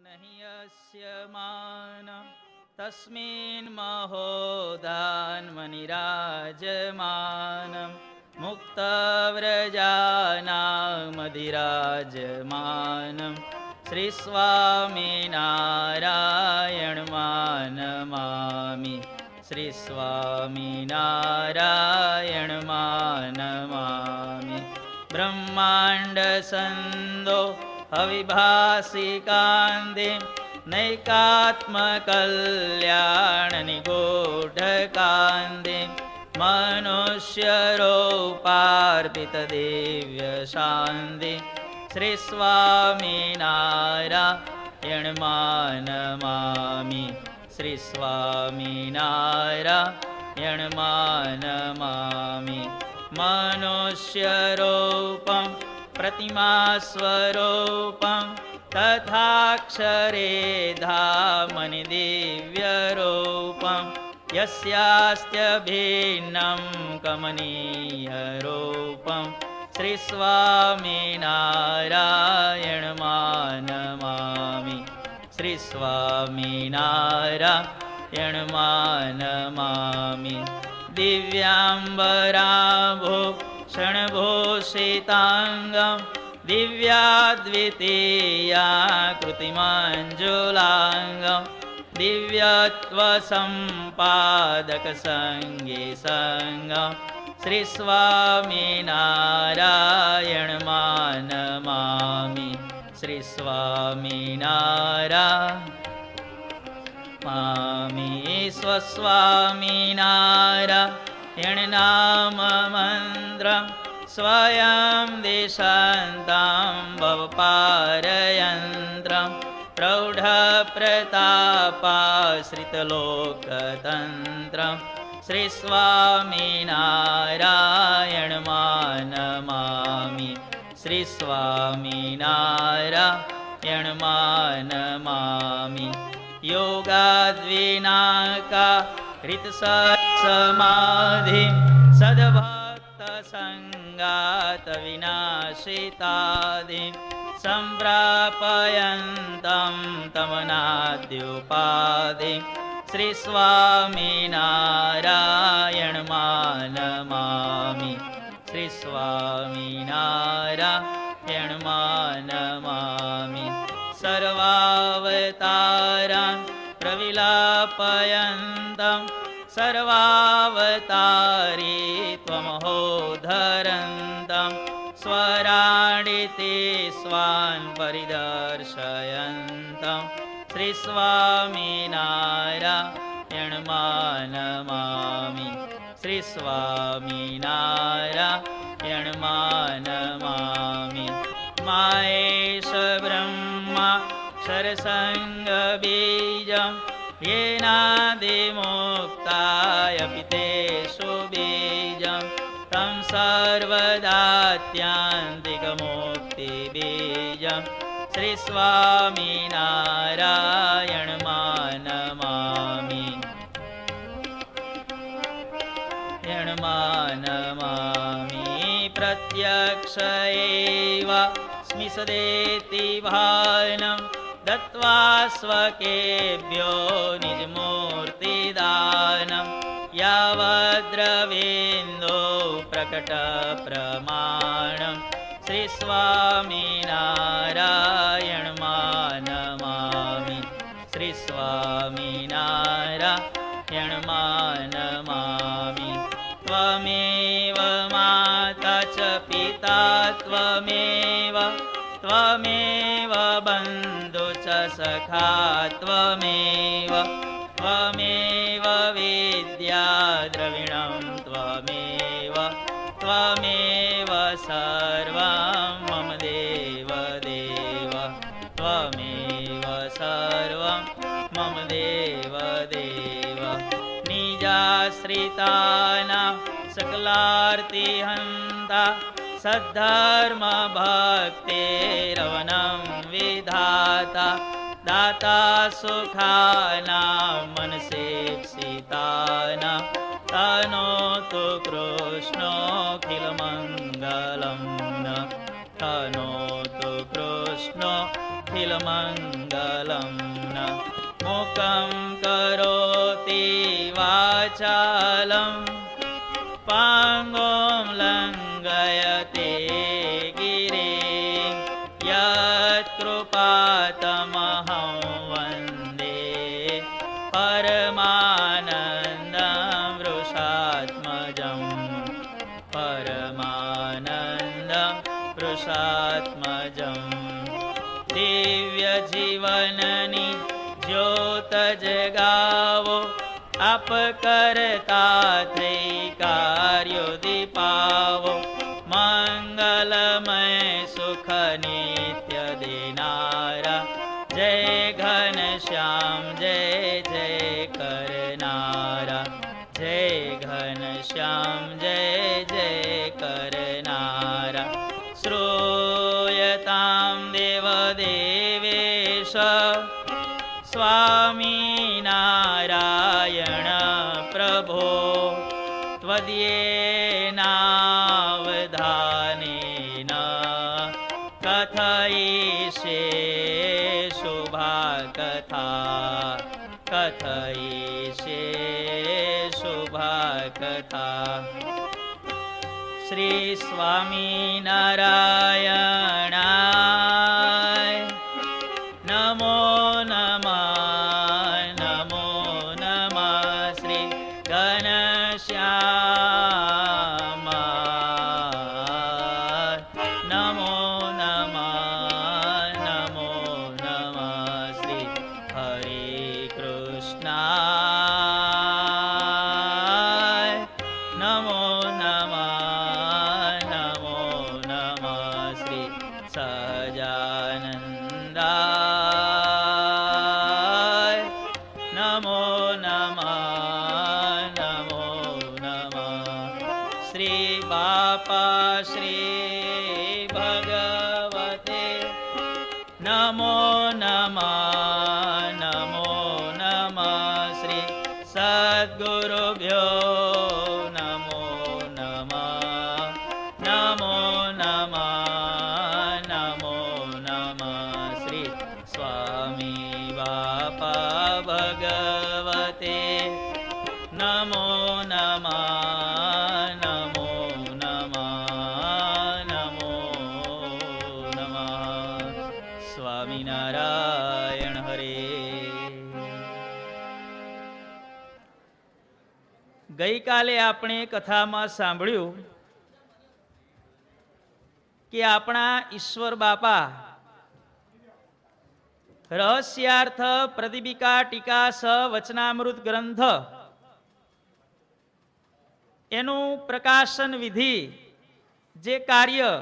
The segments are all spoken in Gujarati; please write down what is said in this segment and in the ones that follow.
नहि अस्य मानं तस्मिन् महोदान्मनिराजमानं मुक्तव्रजानामधिराजमानं श्रीस्वामिनारायणमानमामि श्रीस्वामिनारायणमानमामि ब्रह्माण्डसन्दो अविभासिकान्ते नैकात्मकल्याणनिगूढकान्ते मनुष्यरूपार्पितदिव्यशान्ते श्रीस्वामिनारायणमानमामि श्रीस्वामिनारायणमानमामि मनुष्यरूपं प्रतिमास्वरूपं तथाक्षरे धामनि दिव्यरूपं यस्यास्त्य भिन्नं कमनीयरूपं श्रीस्वामिनारायणमानमामि श्रीस्वामिनारायणमानमामि दिव्याम्बराभूषणभूषिताङ्गं दिव्याद्वितीयाकृतिमञ्जुलाङ्गं दिव्यत्वसम्पादकसङ्गीसङ्गं श्रीस्वामिनारायणमानमामि श्रीस्वामिनारायणमामि स्वस्वामिनारायणनाममन्त्रं स्वयं दिशन्तं भवपारयन्त्रं प्रौढप्रतापाश्रितलोकतन्त्रं श्रीस्वामिनारायणमानमामि श्रीस्वामिनारायणमानमामि योगाद्विनाकारितसत्समाधि सद्भक्तसङ्गातविनाशितादि सम्प्रापयन्तं तमनाद्युपाधि श्रीस्वामिनारायणमानमामि श्रीस्वामिनारायणमानमामि सर्वावतारान् प्रविलापयन्तं सर्वावतारी त्वमहोधरन्तं स्वराडिते स्वान् परिदर्शयन्तं श्रीस्वामिनारायणमानमामि श्रीस्वामिनारायणमानमामि माहेश ब्रह्मा क्षरसङ्गबीजं येनादिमुक्तायपि तेषु बीजं तं सर्वदात्यान्तिकमुक्तिबीजं श्रीस्वामिनारायणमानमामि यणमानमामि प्रत्यक्ष एव स्मि सदेति भानं दत्त्वा स्वकेभ्यो निजमूर्तिदानं यावद्रवीन्दो प्रकटप्रमाणं श्रीस्वामिनारायणमानमामि श्रीस्वामिनारायणमानमामि त्वमेव माता च पिता त्वमेव त्वमेव बन्धु च सखा त्वमेव त्वमेव विद्या द्रविणं त्वमेव त्वमेव सर्वं मम देव देव त्वमेव सर्वं मम देव देव निजाश्रितानां सकलार्तिहन्ता सद्धर्मभक्तेरवनं विधाता दाता सुखानां मनसेप्सितानां तनोतु कृष्णोऽखिलमङ्गलं न तनोतु कृष्ण विष्णुखिलमङ्गलं न मुखं करोति वाचालं पाङ्गुं लङ्घयते गिरिं यत्कृपातमहं वन्दे परमानन्दं वृषात्मजं परमानन्दं वृषात्मजं दिव्यजीवननि ज्योत जगावो आप करता થઈ કાર્યો દીપાવો મંગલમય સુખ નિત્ય દેનારા જય ઘનશ્યામ જય જય કરનારા જય ઘનશ્યામ જય જય કરનારા શ્રૂયતામ દેવદેવેશ સ્વામિનારાયણ પ્રભો ત્વદીયેનાવધાનેન કથયિષ્યે શુભા કથા કથયિષ્યે શુભા કથા શ્રી સ્વામિનારાયણાય નમો નમઃ નમો નમઃ શ્રી ઘનશ્યામાય નમો નમઃ નમો નમઃ શ્રી હરે કૃષ્ણાય નમો નમઃ નમો નમઃ શ્રી સહજાનંદાય નમો નમઃ નમો નમઃ શ્રી બાપા શ્રી ભગવતે નમો નમઃ નમો નમઃ શ્રી સદ્ગુરુભ્યો નમો નમઃ નમો નમઃ નમો નમઃ શ્રી સ્વામી બાપા ભગવતે નમો નમઃ નમો નમઃ નમો નમઃ સ્વામિનારાયણ હરે. ગઈકાલે આપણે કથામાં સાંભળ્યું કે આપણા ઈશ્વર બાપા રહસ્યાર્થ પ્રદીપિકા ટીકા સ વચનામૃત ગ્રંથ એનું પ્રકાશન વિધિ જે કાર્ય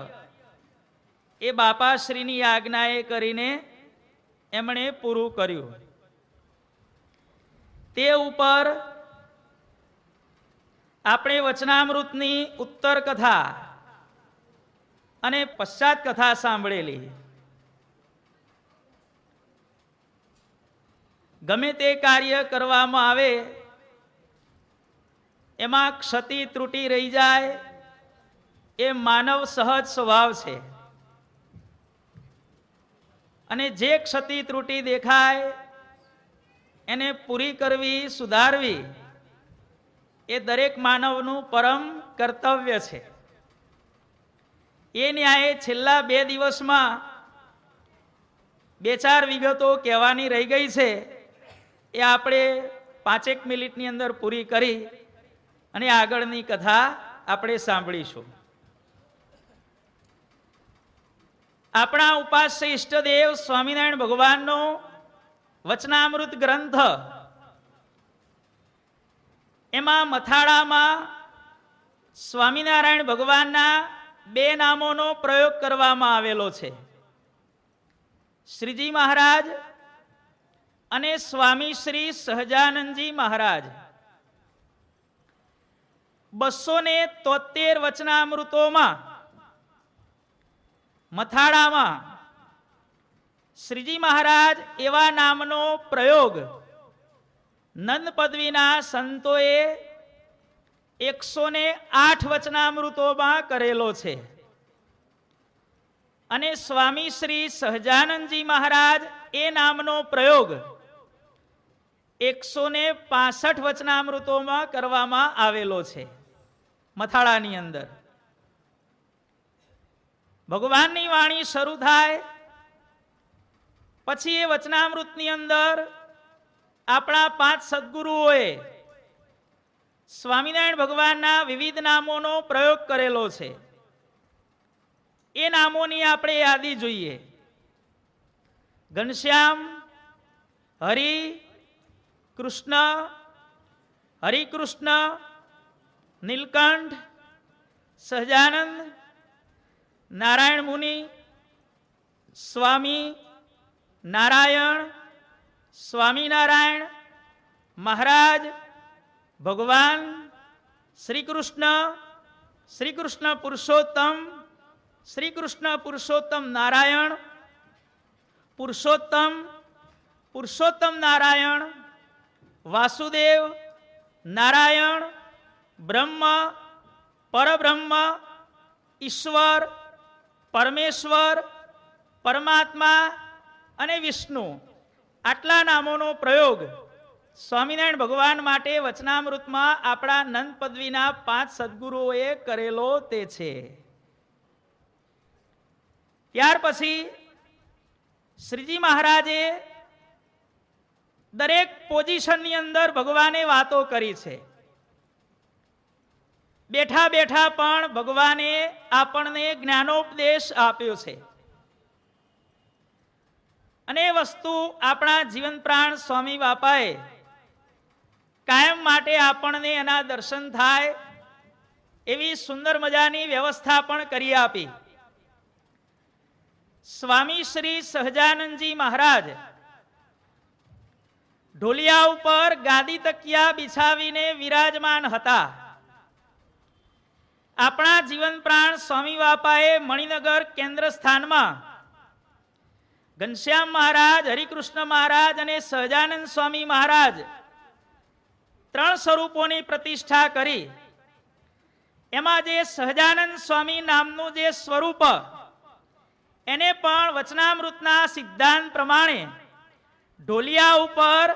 એ બાપાશ્રીની આજ્ઞાએ કરીને એમણે પૂરું કર્યું. તે ઉપર આપણે વચનામૃતની ઉત્તર કથા અને પશ્ચાત કથા સાંભળેલી. ગમે તે કાર્ય કરવામાં આવે એમાં ક્ષતિ ત્રુટિ રહી જાય એ માનવ સહજ સ્વભાવ છે. અને જે ક્ષતિ ત્રુટિ દેખાય એને પૂરી કરવી, સુધારવી એ દરેક માનવનું પરમ કર્તવ્ય છે. એ ન્યાયે છેલ્લા 2 દિવસમાં 2-4 વિગતો કહેવાની રહી ગઈ છે એ આપણે 5 મિનિટની અંદર પૂરી કરી અને આગળની કથા આપણે સાંભળીશું. આપણા ઉપાસ્ય ઈષ્ટદેવ સ્વામિનારાયણ ભગવાનનો વચનામૃત ગ્રંથ, એમાં મથાળામાં સ્વામિનારાયણ ભગવાનના 2 નામોનો પ્રયોગ કરવામાં આવેલો છે. શ્રીજી મહારાજ અને સ્વામી શ્રી સહજાનંદજી મહારાજ. 273 વચનામૃતોમાં મથાળામાં શ્રીજી મહારાજ એવા નામનો પ્રયોગ નંદ પદવીના સંતોએ 108 વચનામૃતોમાં કરેલો છે. અને સ્વામી શ્રી સહજાનંદજી મહારાજ એ નામનો પ્રયોગ 165 વચનામૃતોમાં કરવામાં આવેલો છે. મથાળાની અંદર ભગવાનની વાણી શરૂ થાય પછી એ વચનામૃતની અંદર આપણા 5 સદગુરુઓએ સ્વામિનારાયણ ભગવાનના વિવિધ નામોનો પ્રયોગ કરેલો છે. એ નામોની આપણે યાદી જોઈએ. ઘનશ્યામ, હરિ, કૃષ્ણ, હરિકૃષ્ણ, નીલકંઠ, સહજાનંદ, નારાયણ મુનિ, સ્વામી, નારાયણ, સ્વામિનારાયણ, મહારાજ, ભગવાન, શ્રી કૃષ્ણ પુરુષોત્તમ, શ્રી કૃષ્ણ પુરુષોત્તમ નારાયણ, પુરુષોત્તમ નારાયણ, વાસુદેવ, નારાયણ, બ્રહ્મ, પરબ્રહ્મ, ઈશ્વર, પરમેશ્વર, પરમાત્મા અને વિષ્ણુ, આટલા નામોનો પ્રયોગ સ્વામિનારાયણ ભગવાન માટે વચનામૃતમાં આપણા નંદ પદવીના 5 સદગુરુઓએ કરેલો તે છે. ત્યાર પછી શ્રીજી મહારાજે દરેક પોઝિશનની અંદર ભગવાને વાતો કરી છે. બેઠા બેઠા પણ ભગવાને આપણને જ્ઞાનોપદેશ આપ્યો છે. અને એ વસ્તુ આપણા જીવન પ્રાણ સ્વામી બાપાએ કાયમ માટે આપણને એના દર્શન થાય એવી સુંદર મજાની વ્યવસ્થા પણ કરી આપી. સ્વામી શ્રી સહજાનંદજી મહારાજ ઢોલિયા ઉપર ગાદી તકિયા બિછાવીને વિરાજમાન હતા. આપણા જીવન પ્રાણ સ્વામી બાપાએ મણિનગર કેન્દ્ર સ્થાનમાં ઘનશ્યામ મહારાજ, હરિકૃષ્ણ મહારાજ અને સહજાનંદ સ્વામી મહારાજ 3 સ્વરૂપોની પ્રતિષ્ઠા કરી. એમાં જે સહજાનંદ સ્વામી નામનું જે સ્વરૂપ એને પણ વચનામૃતના સિદ્ધાંત પ્રમાણે ઢોલિયા ઉપર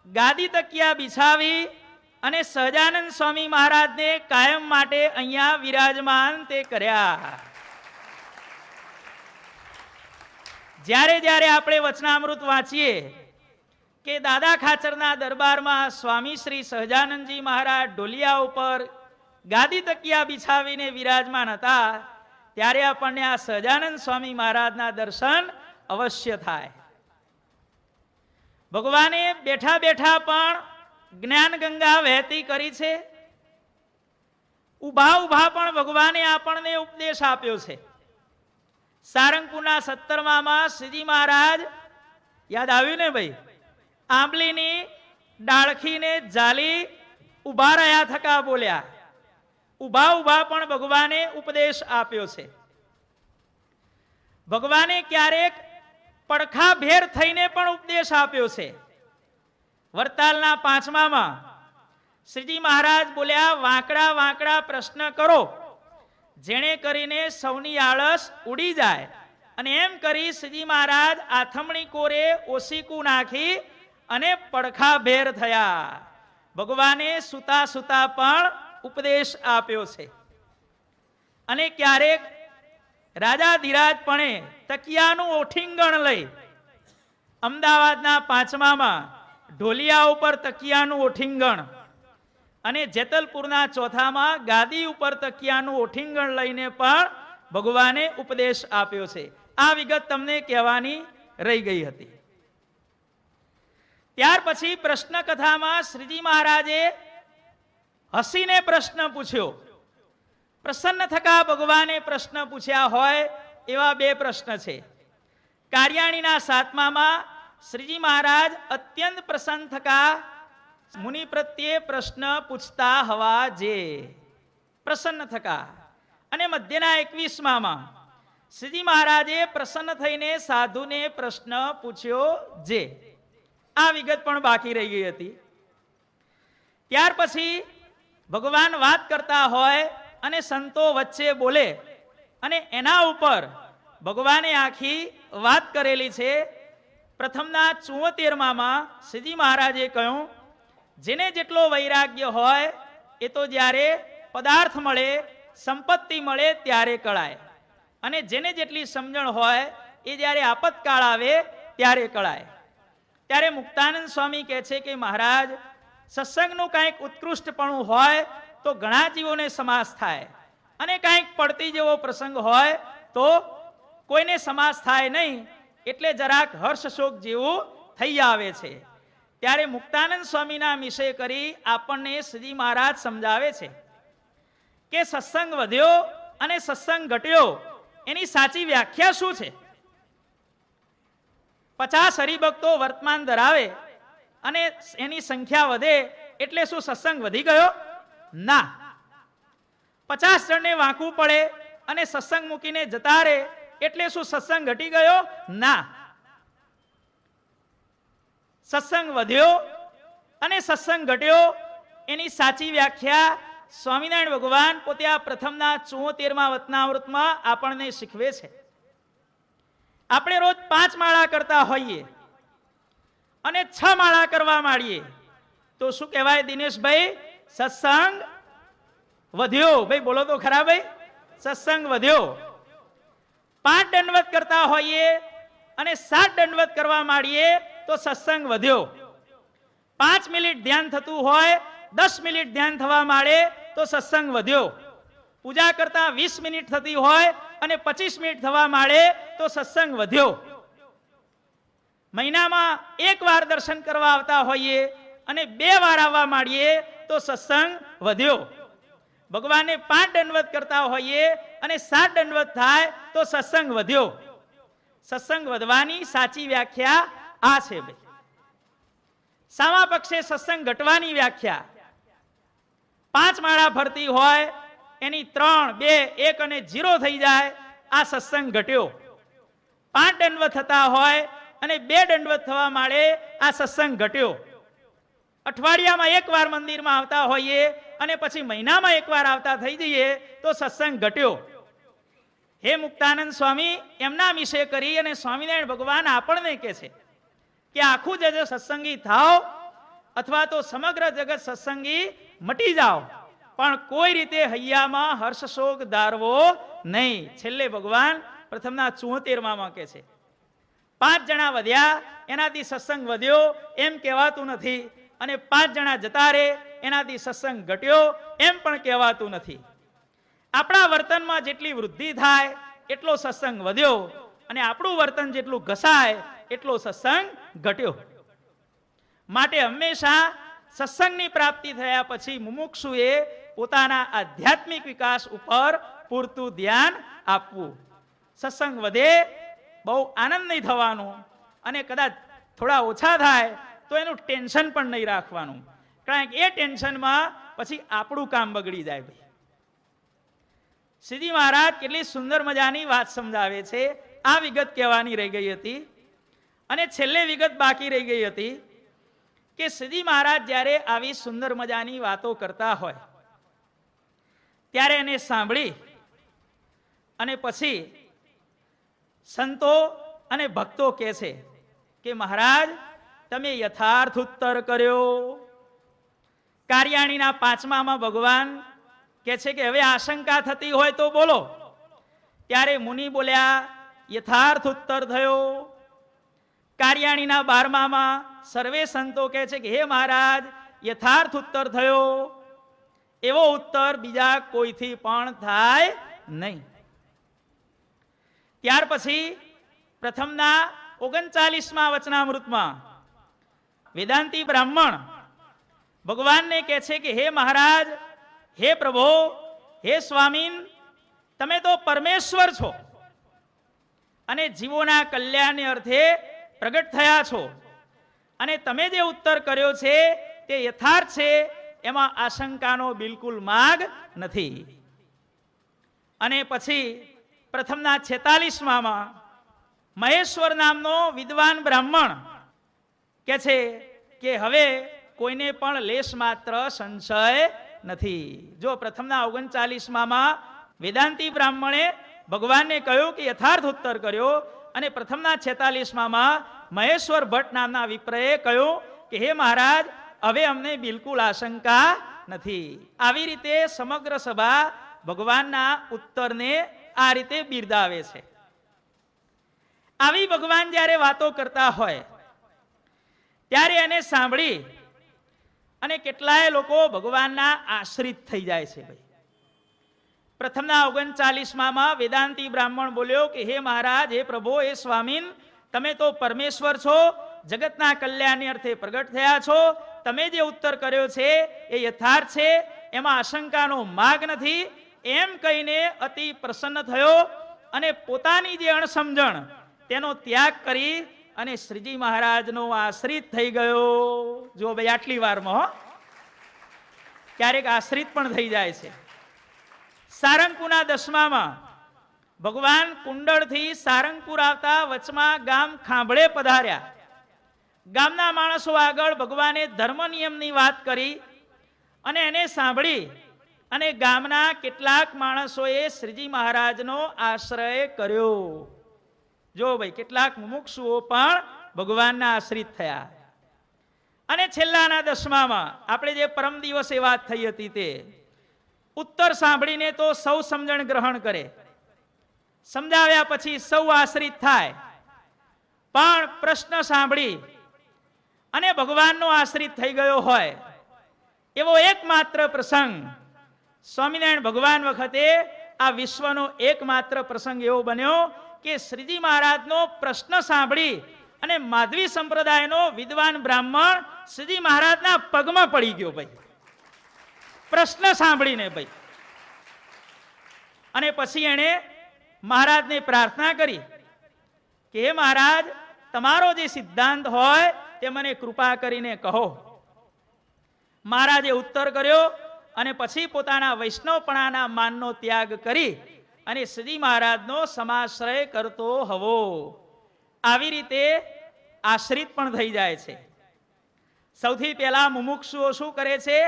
ગાદી તકિયા બિછાવી અને સહજાનંદ સ્વામી મહારાજને કાયમ માટે અહીંયા વિરાજમાન તે કર્યા. જ્યારે જ્યારે આપણે વચનામૃત વાંચીએ કે દાદા ખાચરના દરબારમાં સ્વામી શ્રી સહજાનંદજી મહારાજ ઢોલિયા ઉપર ગાદી તકિયા બિછાવીને વિરાજમાન હતા, ત્યારે આપણને આ સહજાનંદ સ્વામી મહારાજના દર્શન અવશ્ય થાય. ભગવાને બેઠા બેઠા પણ જ્ઞાન ગંગા વહેતી કરી છે. ઉભા ઉભા પણ ભગવાને આપણને ઉપદેશ આપ્યો છે. સારંગપુરના 17માં શ્રીજી મહારાજ, યાદ આવ્યું ને ભાઈ, આંબલીની ડાળખીને ઝાલી ઉભા રહ્યા થકા બોલ્યા. ઉભા ઉભા પણ ભગવાને ઉપદેશ આપ્યો છે. ભગવાને ક્યારેક પડખા ભેર થઈને પણ ઉપદેશ આપ્યો છે. વરતાલના 5માં શ્રીજી મહારાજ બોલ્યા, વાંકડા વાંકડા પ્રશ્ન કરો જેણે કરીને સૌની આળસ ઉડી જાય. અને એમ કરી શ્રીજી મહારાજ આથમણી કોરે ઓસીકું નાખી અને પડખા ભેર થયા. ભગવાને સુતા સુતા પણ ઉપદેશ આપ્યો છે. અને ક્યારેક રાજાધિરાજપણે તકિયાનું ઓઠીંગણ લઈ અમદાવાદના 5માં ઢોલિયા ઉપર તકિયાનું ઓઠીંગણ અને જેતલપુરના 4માં ગાદી ઉપર તકિયાનું ઓઠીંગણ લઈને પણ ભગવાને ઉપદેશ આપ્યો છે. આ વિગત તમને કહેવાની રહી ગઈ હતી. ત્યાર પછી પ્રશ્ન કથામાં શ્રીજી મહારાજે હસીને પ્રશ્ન પૂછ્યો. પ્રસન્ન થકા ભગવાને પ્રશ્ન પૂછ્યા હોય એવા 2 પ્રશ્ન છે. કાર્યાણીના 7માં શ્રીજી મહારાજ અત્યંત પ્રસન્ન થકા મુનિ પ્રત્યે પ્રશ્ન પૂછતા હવા જે, પ્રસન્ન થકા. અને મધ્યના 21માં શ્રીજી મહારાજે પ્રસન્ન થઈને સાધુને પ્રશ્ન પૂછ્યો જે. આ વિગત પણ બાકી રહી ગઈ હતી. ત્યાર પછી ભગવાન વાત કરતા હોય અને સંતો વચ્ચે બોલે અને એના ઉપર ભગવાને આખી વાત કરેલી છે. પ્રથમના 74માં શ્રીજી મહારાજે કહ્યું, જેને જેટલો વૈરાગ્ય હોય એ તો જ્યારે પદાર્થ મળે, સંપત્તિ મળે ત્યારે કળાય, અને જેને જેટલી સમજણ હોય એ જ્યારે આપતકાળ આવે ત્યારે કળાય. ત્યારે મુક્તાનંદ સ્વામી કહે છે કે મહારાજ, સત્સંગનું કાંઈક ઉત્કૃષ્ટપણું હોય તો ઘણા જીવોને સમાસ થાય, અને કાંઈક પડતી જેવો પ્રસંગ હોય તો કોઈને સમાસ થાય નહીં, એટલે જરાક હર્ષ શોક જેવું થઈ આવે છે. ત્યારે મુક્તાનંદ સ્વામીના વિષય કરી આપણને શ્રીજી મહારાજ સમજાવે છે કે સત્સંગ વધ્યો અને સત્સંગ ઘટ્યો એની સાચી વ્યાખ્યા શું છે. 50 હરિભક્તો વર્તમાન ધરાવે અને એની સંખ્યા વધે એટલે શું સત્સંગ વધી ગયો? ના. 50 જણને વાંકવું પડે અને સત્સંગ મૂકીને જતા રહે એટલે શું સત્સંગ ઘટી ગયો? ના. સત્સંગ વધ્યો અને સત્સંગ ઘટ્યો એની સાચી વ્યાખ્યા સ્વામિનારાયણ ભગવાન પોતે આ પ્રથમના 74માં વતનામૃતમાં આપણને શીખવે છે. આપણે રોજ 5 માળા કરતા હોઈએ અને 6 માળા કરવા માંડીએ તો શું કહેવાય દિનેશભાઈ? સત્સંગ વધ્યો. ભાઈ બોલો તો ખરા ભાઈ, સત્સંગ વધ્યો. 5 દંડવત કરતા હોઈએ અને 7 દંડવત કરવા માંડીએ તો સત્સંગ વધ્યો. 5 મિનિટ ધ્યાન થતું હોય, 10 મિનિટ ધ્યાન થવા માંડે તો સત્સંગ વધ્યો. પૂજા કરતા 20 મિનિટ થતી હોય અને 25 મિનિટ થવા માંડે તો સત્સંગ વધ્યો. મહિનામાં 1 વાર દર્શન કરવા આવતા હોઈએ અને 2 વાર આવવા માંડીએ તો સત્સંગ વધ્યો. ભગવાનને 5 દંડવત કરતા હોઈએ અને 7 દંડવત થાય તો સત્સંગ વધ્યો. સત્સંગ વધવાની સાચી વ્યાખ્યા આ છે ભાઈ. સામા પક્ષે સત્સંગ ઘટવાની વ્યાખ્યા 5 માળા ફરતી હોય એની 3, 2, 1 અને 0 થઈ જાય, આ સત્સંગ ઘટ્યો. 5 દંડવત થતા હોય અને 2 દંડવત થવા માંડે, આ સત્સંગ ઘટ્યો. અઠવાડિયામાં 1 વાર મંદિરમાં આવતા હોઈએ અને પછી મહિનામાં 1 વાર આવતા થઈ જઈએ તો સત્સંગ ઘટ્યો. હે મુક્તાનંદ સ્વામી એમના વિશે કરી અને સ્વામિનારાયણ ભગવાન આપણને કહે છે કે આખું જગત સત્સંગી થાઓ અથવા તો સમગ્ર જગત સત્સંગી મટી જાઓ, પણ કોઈ રીતે હૈયામાં હર્ષ શોક ધારવો નહીં. છેલ્લે ભગવાન પ્રથમના 74માં કહે છે 5 જણા વધ્યા એનાથી સત્સંગ વધ્યો એમ કહેવાતું નથી, અને 5 જણા જતા રહે એનાથી સત્સંગ ઘટ્યો એમ પણ કહેવાતું નથી. આપણા વર્તનમાં જેટલી વૃદ્ધિ થાય એટલો સત્સંગ વધ્યો, અને આપણું વર્તન જેટલું ઘસાય એટલો સત્સંગ ઘટ્યો. માટે હંમેશા સત્સંગની પ્રાપ્તિ થયા પછી મુમુક્ષુએ પોતાના આધ્યાત્મિક વિકાસ ઉપર પૂરતું ધ્યાન આપવું. સત્સંગ વધે બહુ આનંદ નહીં થવાનું, અને કદાચ થોડા ઓછા થાય તો એનું ટેન્શન પણ નહીં રાખવાનું, કારણ કે એ ટેન્શનમાં પછી આપણું કામ બગડી જાય. ભાઈ શ્રીજી મહારાજ કેટલી સુંદર મજાની વાત સમજાવે છે. આ વિગત કહેવાની રહી ગઈ હતી, અને છેલ્લે વિગત બાકી રહી ગઈ હતી કે શ્રીજી મહારાજ જ્યારે આવી સુંદર મજાની વાતો કરતા હોય ત્યારે એને સાંભળી અને પછી સંતો અને ભક્તો કહે છે કે મહારાજ તમે યથાર્થ ઉત્તર કર્યો. કાર્યાણીના 5મામાં ભગવાન કહે છે કે હવે આશંકા થતી હોય તો બોલો. ત્યારે મુનિ બોલ્યા યથાર્થ ઉત્તર થયો. કાર્યાણીના 12મામાં સર્વે સંતો કહે છે કે હે મહારાજ યથાર્થ ઉત્તર થયો. એવો ઉત્તર બીજા કોઈથી પણ થાય નહીં. ત્યાર પછી પ્રથમના 39મા વચનામૃતમાં વેદાંતી બ્રાહ્મણ ભગવાનને કહે છે કે હે મહારાજ, હે પ્રભો, હે સ્વામીન, તમે તો પરમેશ્વર છો અને જીવોના કલ્યાણને અર્થે પ્રગટ થયા છો, અને તમે જે ઉત્તર કર્યો છે તે યથાર્થ છે, એમાં આશંકાનો બિલકુલ માગ નથી. અને પછી પ્રથમના 46માં મહેશ્વર નામનો વિદ્વાન બ્રાહ્મણ કહે છે કે હવે કોઈને પણ લેશ માત્ર સંશય નથી. જો પ્રથમના 39માં વેદાંતી બ્રાહ્મણે ભગવાનને કહ્યું કે યથાર્થ ઉત્તર કર્યો. અને પ્રથમના 46માં મહેશ્વર ભટ્ટ નામના વિપ્રએ કહ્યું કે હે મહારાજ, હવે અમને બિલકુલ આશંકા નથી. આવી રીતે સમગ્ર સભા ભગવાનના ઉત્તરને આ રીતે બિરદાવે છે. આવી ભગવાન જ્યારે વાતો કરતા હોય ત્યારે એને સાંભળી અને કેટલાય લોકો ભગવાનના આશ્રિત થઈ જાય છે. ભાઈ, પ્રથમના 39માં વેદાંતી બ્રાહ્મણ બોલ્યો કે હે મહારાજ, હે પ્રભુ, હે સ્વામીન, તમે તો પરમેશ્વર છો, જગતના કલ્યાણની અર્થે પ્રગટ થયા છો. તમે જે ઉત્તર કર્યો છે એ યથાર્થ છે, એમાં આશંકાનો માગ નથી. એમ કહીને અતિ પ્રસન્ન થયો અને પોતાની જે અણસમજણ તેનો ત્યાગ કરી અને શ્રીજી મહારાજનો આશ્રિત થઈ ગયો. જો ભાઈ, આટલી વારમાં ક્યારેક આશ્રિત પણ થઈ જાય છે. સારંગપુરના 10માં ભગવાન કુંડળથી સારંગપુર આવતા વચમાં ગામ ખાંભળે પધાર્યા. ગામના માણસો આગળ ભગવાને ધર્મ નિયમની વાત કરી અને એને સાંભળી અને ગામના કેટલાક માણસોએ શ્રીજી મહારાજનો આશ્રય કર્યો. જો ભાઈ, કેટલાક મુમુક્ષુઓ પણ ભગવાનના આશ્રિત થયા. અને છેલ્લાના 10માં આપણે જે પરમ દિવસે વાત થઈ હતી તે ઉત્તર સાંભળીને તો સૌ સમજણ ગ્રહણ કરે, સમજાવ્યા પછી સૌ આશ્રિત થાય, પણ પ્રશ્ન સાંભળી અને ભગવાનનો આશ્રિત થઈ ગયો હોય એવો એકમાત્ર પ્રસંગ સ્વામિનારાયણ ભગવાન વખતે આ વિશ્વનો એકમાત્ર પ્રસંગ એવો બન્યો કે શ્રીજી મહારાજનો પ્રશ્ન સાંભળી અને માધવી સંપ્રદાયનો વિદ્વાન બ્રાહ્મણ શ્રીજી મહારાજના પગમાં પડી ગયો. ભાઈ, પ્રશ્ન સાંભળીને ભાઈ, અને પછી એણે મહારાજને પ્રાર્થના કરી કે હે મહારાજ, તમારો જે સિદ્ધાંત હોય તે મને કૃપા કરીને કહો. મહારાજે ઉત્તર કર્યો અને પછી પોતાના વૈષ્ણવપણાના માનનો ત્યાગ કરી અને શ્રીજી મહારાજનો સમાશ્રય કરતો હવો. આવી રીતે આશ્રિત પણ થઈ જાય છે. સૌથી પહેલા મુમુક્ષુઓ શું કરે છે?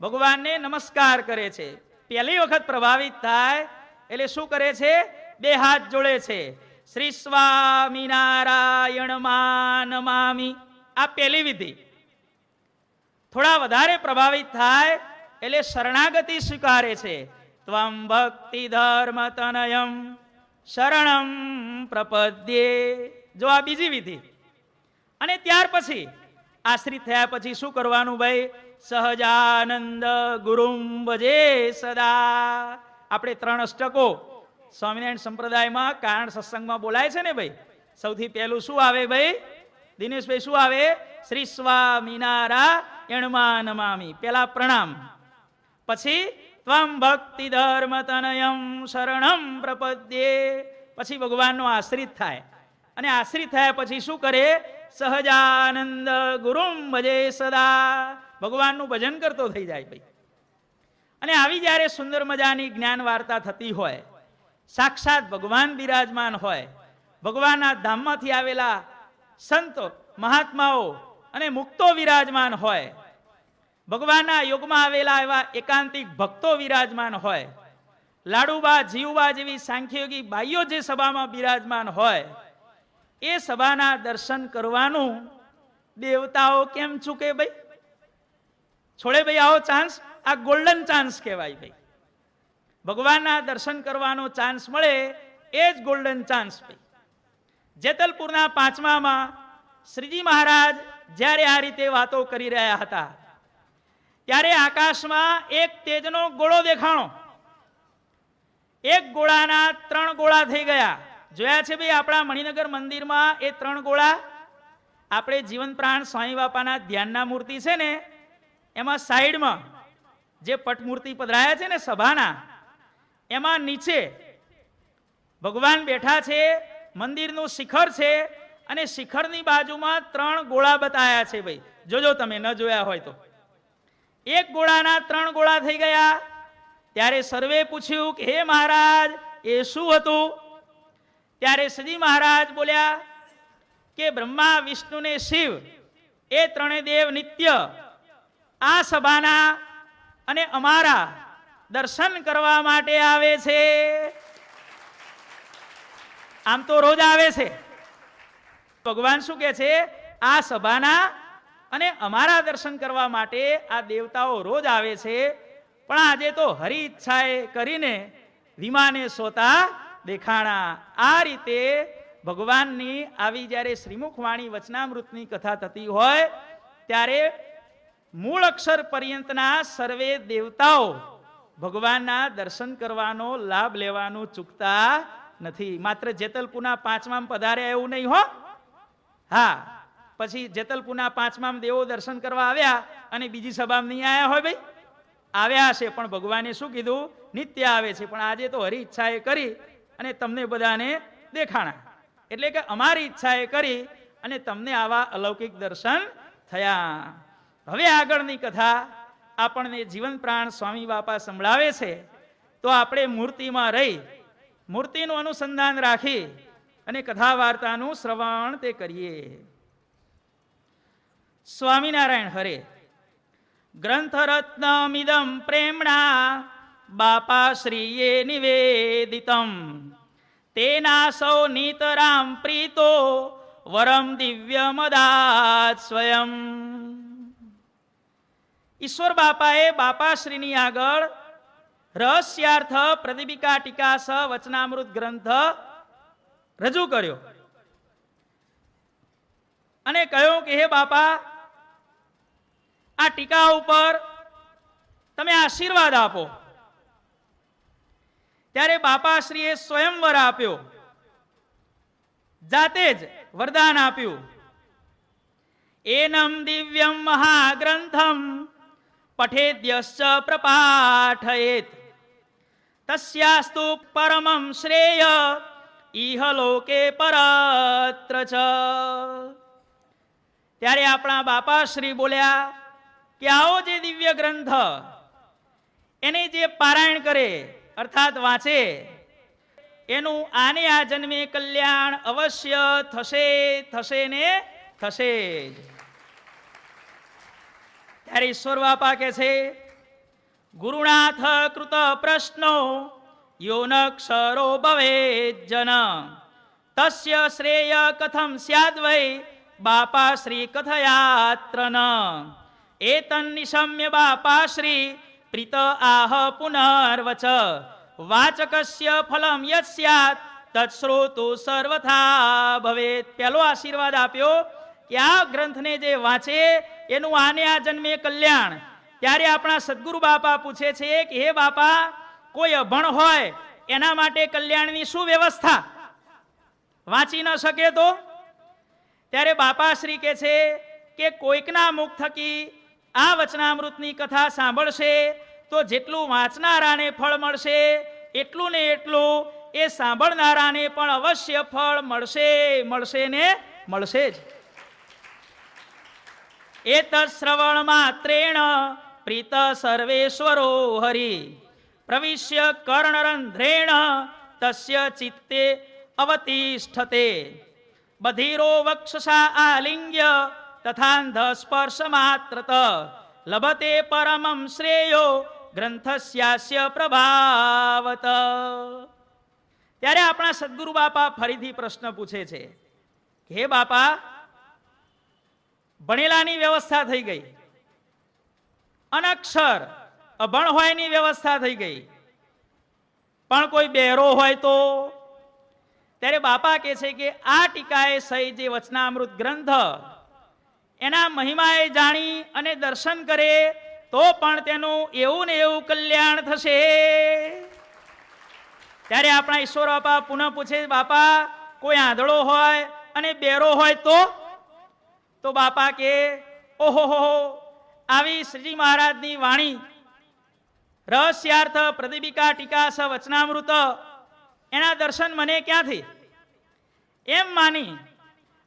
ભગવાનને નમસ્કાર કરે છે. પહેલી વખત પ્રભાવિત થાય એટલે શું કરે છે? બે હાથ જોડે છે. શ્રી સ્વામિનારાયણ નમામિ, આ પહેલી વિધિ. થોડા વધારે પ્રભાવિત થાય એટલે શરણાગતિ સ્વીકારે છે. ત્વમ ભક્તિ ધર્મ તનયમ શરણમ પ્રપદ્યે, જો આ બીજી વિધિ. અને ત્યાર પછી આશ્રિત થયા પછી શું કરવાનું ભાઈ? સહજાનંદ ગુરુમ ભજે સદા. આપણે 3 અષ્ટકો સ્વામિનારાયણ સંપ્રદાયમાં કારણ સત્સંગમાં બોલાય છે ને ભાઈ. સૌથી પહેલું શું આવે ભાઈ? દિનેશભાઈ, શું આવે? શ્રી સ્વામિનારાયણ નમામિ, પેલા પ્રણામ, પછી ત્વમ ભક્તિ ધર્મ તનયમ શરણમ પ્રપદ્યે, પછી ભગવાનનો આશ્રિત થાય. અને આશ્રિત થયા પછી શું કરે? સહજાનંદ ગુરુમ ભજે સદા, ભગવાનનું ભજન કરતો થઈ જાય ભાઈ. અને આવી જ્યારે સુંદર મજાની જ્ઞાન વાર્તા થતી હોય, સાક્ષાત ભગવાન બિરાજમાન હોય, ભગવાનના ધામમાંથી આવેલા સંતો મહાત્માઓ અને મુક્તો વિરાજમાન હોય, ભગવાનના યોગમાં આવેલા એવા એકાંતિક ભક્તો વિરાજમાન હોય, લાડુબા જીવબા જેવી સાંખ્યયોગી બાઈઓ જે સભામાં બિરાજમાન હોય, એ સભાના દર્શન કરવાનું દેવતાઓ કેમ ચૂકે ભાઈ? છોડે ભાઈ આવો ચાન્સ, આ ગોલ્ડન ચાન્સ કહેવાય ભાઈ. ભગવાનના દર્શન કરવાનો ચાન્સ મળે એ જ ગોલ્ડન ચાન્સ ભાઈ. જેતલપુરના 5માં શ્રીજી મહારાજ જ્યારે આ રીતે વાતો કરી રહ્યા હતા ત્યારે આકાશમાં એક તેજનો ગોળો દેખાણો. એક ગોળાના 3 ગોળા થઈ ગયા. જોયા છે ભાઈ આપણા મણિનગર મંદિરમાં એ 3 ગોળા? આપણે જીવન પ્રાણ સ્વામી બાપાના ધ્યાનના મૂર્તિ છે ને, એમાં સાઈડમાં જે પટમૂર્તિ પધરાયા છે ને સભાના, એમાં નીચે ભગવાન બેઠા છે, મંદિરનું શિખર છે અને શિખરની બાજુમાં 3 ગોળા બતાયા છે ભાઈ. જોજો, તમે ન જોયા હોય તો. એક ગોળાના 3 ગોળા થઈ ગયા. ત્યારે સર્વે પૂછ્યું કે હે મહારાજ, એ શું હતું? ત્યારે શ્રીજી મહારાજ બોલ્યા કે બ્રહ્મા વિષ્ણુ ને શિવ એ 3 દેવ નિત્ય આ સભાના અને અમારા દર્શન કરવા માટે આવે છે. આમ તો રોજ આવે છે. ભગવાન શું કહે છે? આ સભાના અને અમારા દર્શન કરવા માટે આ દેવતાઓ રોજ આવે છે, પણ આજે તો હરી ઈચ્છાએ કરીને વિમાને સોતા દેખાણા. આ રીતે ભગવાનની આવી જ્યારે શ્રીમુખવાણી વચનામૃતની કથા થતી હોય ત્યારે મૂળ અક્ષર પર્યંતના સર્વે દેવતાઓ ભગવાનના દર્શન કરવાનો લાભ લેવાનું ચૂકતા નથી. માત્ર જેતલપુરના પાંચમામ પધાર્યા એવું નહીં હો. હા, પછી જેતલપુરના પાંચમામ દેવો દર્શન કરવા આવ્યા અને બીજી સભામાં નહીં આવ્યા હોય ભાઈ? આવ્યા હશે, પણ ભગવાને શું કીધું? નિત્ય આવે છે, પણ આજે તો હરી ઈચ્છાએ કરી અને તમને બધાને દેખાણા. એટલે કે અમારી ઈચ્છાએ કરી અને તમને આવા અલૌકિક દર્શન થયા. હવે આગળની કથા આપણને જીવન પ્રાણ સ્વામી બાપા સંભળાવે છે, તો આપણે મૂર્તિમાં રહી મૂર્તિનું અનુસંધાન રાખી અને કથા વાર્તાનું શ્રવણ તે કરીએ. સ્વામિનારાયણ હરે. ગ્રંથરત્નમિદં પ્રેમણા બાપા શ્રીએ નિવેદિતમ તેનાસૌ નિતરામ પ્રીતો વરમ દિવ્યમદાત સ્વયં. ઈશ્વર બાપાએ બાપાશ્રીની આગળ રહસ્યાર્થ પ્રદીપિકા ટીકાસ વચનામૃત ગ્રંથ રજૂ કર્યો અને કહ્યું કે હે બાપા, આ ટીકા ઉપર તમે આશીર્વાદ આપો. ત્યારે બાપાશ્રીએ સ્વયંવર આપ્યો, જાતે જ વરદાન આપ્યું. એનમ દિવ્યમ મહાગ્રંથમ પઠેદ્યશ્ચ પ્રપાઠયેત તસ્યાસ્તુ પરમં શ્રેય ઇહ લોકે પરત્ર ચ. ત્યારે આપણા બાપાશ્રી બોલ્યા કે આવો જે દિવ્ય ગ્રંથ એને જે પારાયણ કરે અર્થાત વાંચે એનું આને આ જન્મે કલ્યાણ અવશ્ય થશે, થશે ને થશે જ. ત્યારે ઈશ્વર બાપા કહે છે, ગુરુનાથ કૃત પ્રશ્નો યો ન ક્ષરો ભવેત જન તસ્ય શ્રેય કથમ સ્યાદ વૈ બાપા શ્રી કથયાત્ર ન. એતન નિશમ્ય બાપા શ્રી પ્રીત આહ પુનર્વચ વાચકસ્ય ફલમ યત સ્યાત તત્શ્રોતુ સર્વથા ભવેત. પહેલો આશીર્વાદ આપ્યો કે આ ગ્રંથને જે વાંચે એનું આને આ જન્મે કલ્યાણ. ત્યારે આપણા સદગુરુ બાપા પૂછે છે કે હે બાપા, કોઈ અભણ હોય એના માટે કલ્યાણની શું વ્યવસ્થા? વાંચી ન શકે તો? ત્યારે બાપાશ્રી કહે છે કે કોઈકના મુખ થકી આ વચનામૃતની કથા સાંભળશે તો જેટલું વાંચનારાને ફળ મળશે એટલું ને એટલું એ સાંભળનારાને પણ અવશ્ય ફળ મળશે, મળશે ને મળશે જ. એતત શ્રવણ માત્રેણ પ્રીત સર્વેશ્વરો હરિ પ્રવિશ્ય કર્ણરંધ્રેણ તસ્ય ચિત્તે અવતિષ્ઠતે બધિરો વક્ષસા આલિંગ્ય તથાંધ સ્પર્શ માત્રત લભતે પરમં શ્રેયો ગ્રંથસ્યાસ્ય પ્રભાવત. ત્યારે આપણા સદગુરુ બાપા ફરીથી પ્રશ્ન પૂછે છે કે હે બાપા, ભણેલાની વ્યવસ્થા થઈ ગઈ, અનક્ષર અભણ હોયની વ્યવસ્થા થઈ ગઈ, પણ કોઈ બહેરો હોય તો? ત્યારે બાપા કહે છે કે આ ટીકાએ સહી જે વચનામૃત ગ્રંથ એના મહિમાએ જાણી અને દર્શન કરે તો પણ તેનું એવું ને એવું કલ્યાણ થશે. ત્યારે આપણા ઈશ્વર બાપા પુનઃ પૂછે, બાપા કોઈ આંધળો હોય અને બેરો હોય તો બાપા કે ઓહો, આવી શ્રીજી મહારાજની વાણી રહસ્યાર્થ પ્રદીપિકા ટીકાસ વચનામૃત એના દર્શન મને ક્યાંથી? એમ માની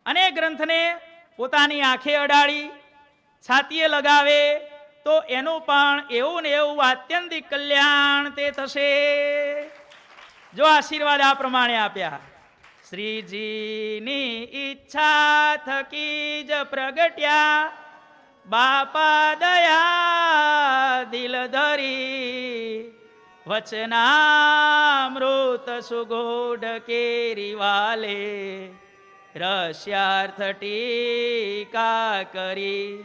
અને ગ્રંથને પોતાની આંખે અડાડી છાતીએ લગાવે તો એનું પણ એવું ને એવું આત્યંતિક કલ્યાણ તે થશે. જો આશીર્વાદ આ પ્રમાણે આપ્યા. શ્રીજીની ઈચ્છા થકી જ પ્રગટ્યા બાપા દયા દિલ ધરી વચનામૃત સુગોઢ કેરી વાલે રસ્યાર્થ ટીકા કરી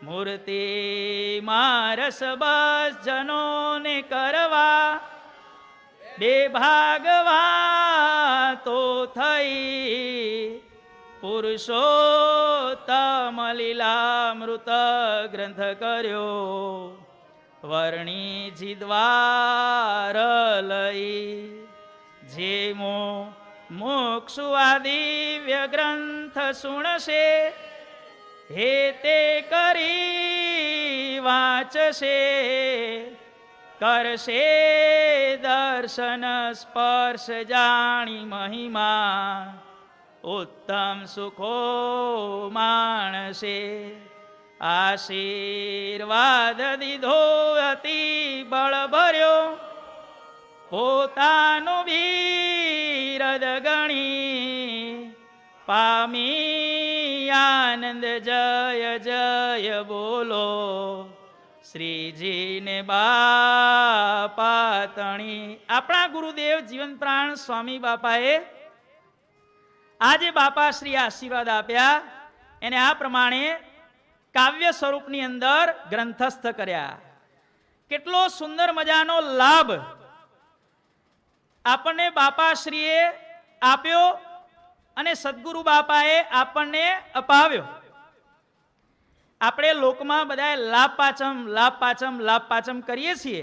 મૂર્તિ મારસ બસ જનોને કરવા બે ભાગવા તો થઈ પુરુષોત્તમ લીલામૃત ગ્રંથ કર્યો વર્ણી જીદ્વાર લઈ જેમો મોક્ષુ દિવ્ય ગ્રંથ સુણશે હે તે કરી વાંચશે કરશે દર્શન સ્પર્શ જાણી મહિમા ઉત્તમ સુખો માણશે આશીર્વાદ દીધો અતિ બળ ભર્યો પોતાનું બિરદ ગણી પામી આનંદ જય જય બોલો શ્રીજીને બાપા તણી. આપણા ગુરુદેવ જીવન પ્રાણ સ્વામી બાપાએ આજે બાપા શ્રી આશીર્વાદ આપ્યા એને આ પ્રમાણે કાવ્ય સ્વરૂપની અંદર ગ્રંથસ્થ કર્યા. કેટલો સુંદર મજાનો લાભ આપણને બાપાશ્રીએ આપ્યો અને સદગુરુ બાપાએ આપણને અપાવ્યો. આપણે લોકમાં બધા લાભ પાચમ લાભ પાચમ લાભ પાચમ કરીએ છીએ,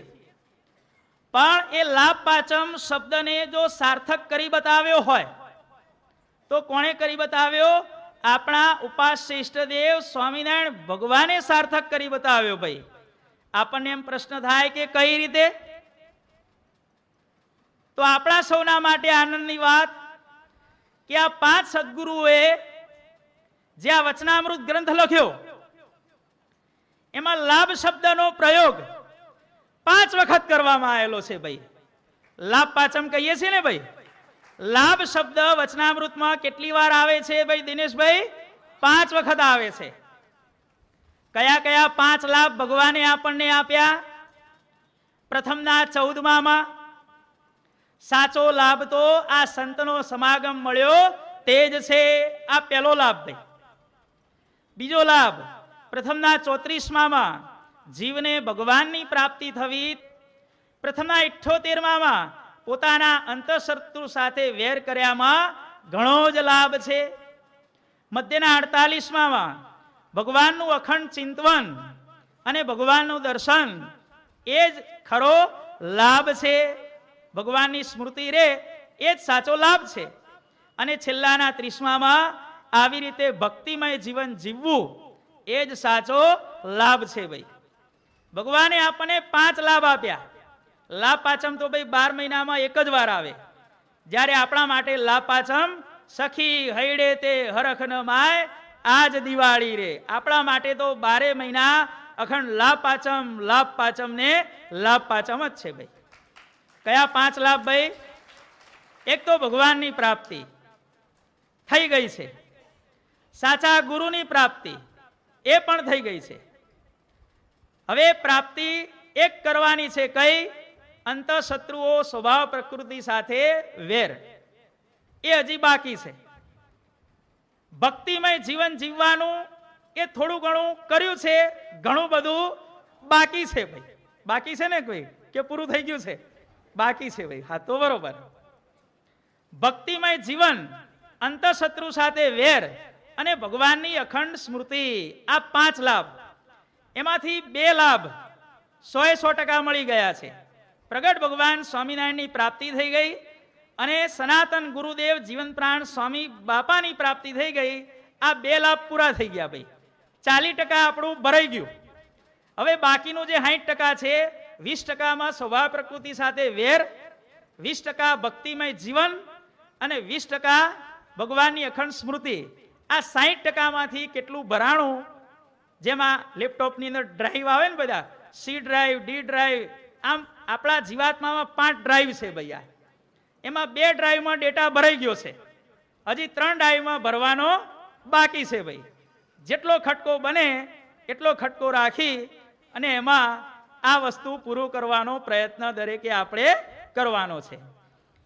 પણ એ લાભ પાચમ શબ્દને જો સાર્થક કરી બતાવ્યો હોય તો કોણે કરી બતાવ્યો? આપણા ઉપાસ્ય ઇષ્ટદેવ સ્વામિનારાયણ ભગવાને સાર્થક કરી બતાવ્યો. ભાઈ આપણને એમ પ્રશ્ન થાય કે કઈ રીતે? તો આપણા સૌના માટે આનંદની વાત કે આ 5 સદગુરુઓએ જે આ વચનામૃત ગ્રંથ લખ્યો એમાં લાભ શબ્દનો પ્રયોગ 5 વખત કરવામાં આવેલો છે. ભાઈ લાભ પાચમ કહીએ છીએ ને ભાઈ, લાભ શબ્દ વચનામૃતમાં કેટલી વાર આવે છે ભાઈ દિનેશભાઈ? 5 વખત આવે છે. કયા કયા 5 લાભ ભગવાને આપણને આપ્યા? પ્રથમના 14માં સાચો લાભ તો આ સંતનો સમાગમ મળ્યો તે જ છે. આ પહેલો લાભ ભાઈ. બીજો લાભ પ્રથમના 34માં જીવને ભગવાનની પ્રાપ્તિ થવી. પ્રથમના 78માં પોતાના અંતઃશત્રુ સાથે વેર કર્યામાં ઘણો જ લાભ છે. મધ્યના 48માં ભગવાનનું અખંડ ચિંતવન અને ભગવાનનું દર્શન એ જ ખરો લાભ છે. ભગવાનની સ્મૃતિ રે એ જ સાચો લાભ છે. અને છેલ્લાના 30માં આવી રીતે ભક્તિમય જીવન જીવવું એ જ સાચો લાભ છે. ભાઈ ભગવાને આપણને 5 લાભ આપ્યા. લાભ પાચમ તો ભાઈ 12 મહિનામાં એક જ વાર આવે. જ્યારે આપણા માટે લાભ પાચમ સખી હૈડે તે હરખ ન માય આજ દિવાળી રે. આપણા માટે તો 12 મહિના અખંડ લાભ પાચમ ને લાભ પાચમ જ છે. ભાઈ કયા 5 લાભ ભાઈ? એક તો ભગવાનની પ્રાપ્તિ થઈ ગઈ છે. સાચા ગુરુની પ્રાપ્તિ એ પણ થઈ ગઈ છે. હવે પ્રાપ્તિ એક કરવાની છે. કઈ? અંતઃશત્રુઓ સ્વભાવ પ્રકૃતિ સાથે વેર એ હજી બાકી છે. ભક્તિમય જીવન જીવવાનું એ થોડું ઘણું કર્યું છે, ઘણું બધું બાકી છે. ભાઈ બાકી છે ને કોઈ કે પૂરું થઈ ગયું છે? બાકી છે ભાઈ. હા તો બરોબર. ભક્તિમય જીવન, અંતઃશત્રુ સાથે વેર અને ભગવાનની અખંડ સ્મૃતિ, આ 5 લાભ. એમાંથી 2 લાભ 100% મળી ગયા છે. પ્રગટ ભગવાન સ્વામિનારાયણની પ્રાપ્તિ થઈ ગઈ અને સનાતન ગુરુદેવ જીવન પ્રાણ સ્વામી બાપાની પ્રાપ્તિ થઈ ગઈ. આ 2 લાભ પૂરા થઈ ગયા ભાઈ. 40% આપણું ભરાઈ ગયું. હવે બાકીનું જે 60% છે, 20%માં સ્વભાવ પ્રકૃતિ સાથે વેર, 20% ભક્તિમય જીવન અને 20% ભગવાનની અખંડ સ્મૃતિ. આ 60%માંથી કેટલું ભરાણું? જેમાં લેપટોપની અંદર ડ્રાઈવ આવે ને બધા, સી ડ્રાઈવ, ડી ડ્રાઈવ, આમ આપણા જીવાત્મામાં 5 ડ્રાઈવ છે ભૈયા. એમાં 2 ડ્રાઈવમાં ડેટા ભરાઈ ગયો છે. હજી 3 ડ્રાઈવમાં ભરવાનો બાકી છે ભાઈ. જેટલો ખટકો બને એટલો ખટકો રાખી અને એમાં આ વસ્તુ પૂરું કરવાનો પ્રયત્ન દરેકે આપણે કરવાનો છે.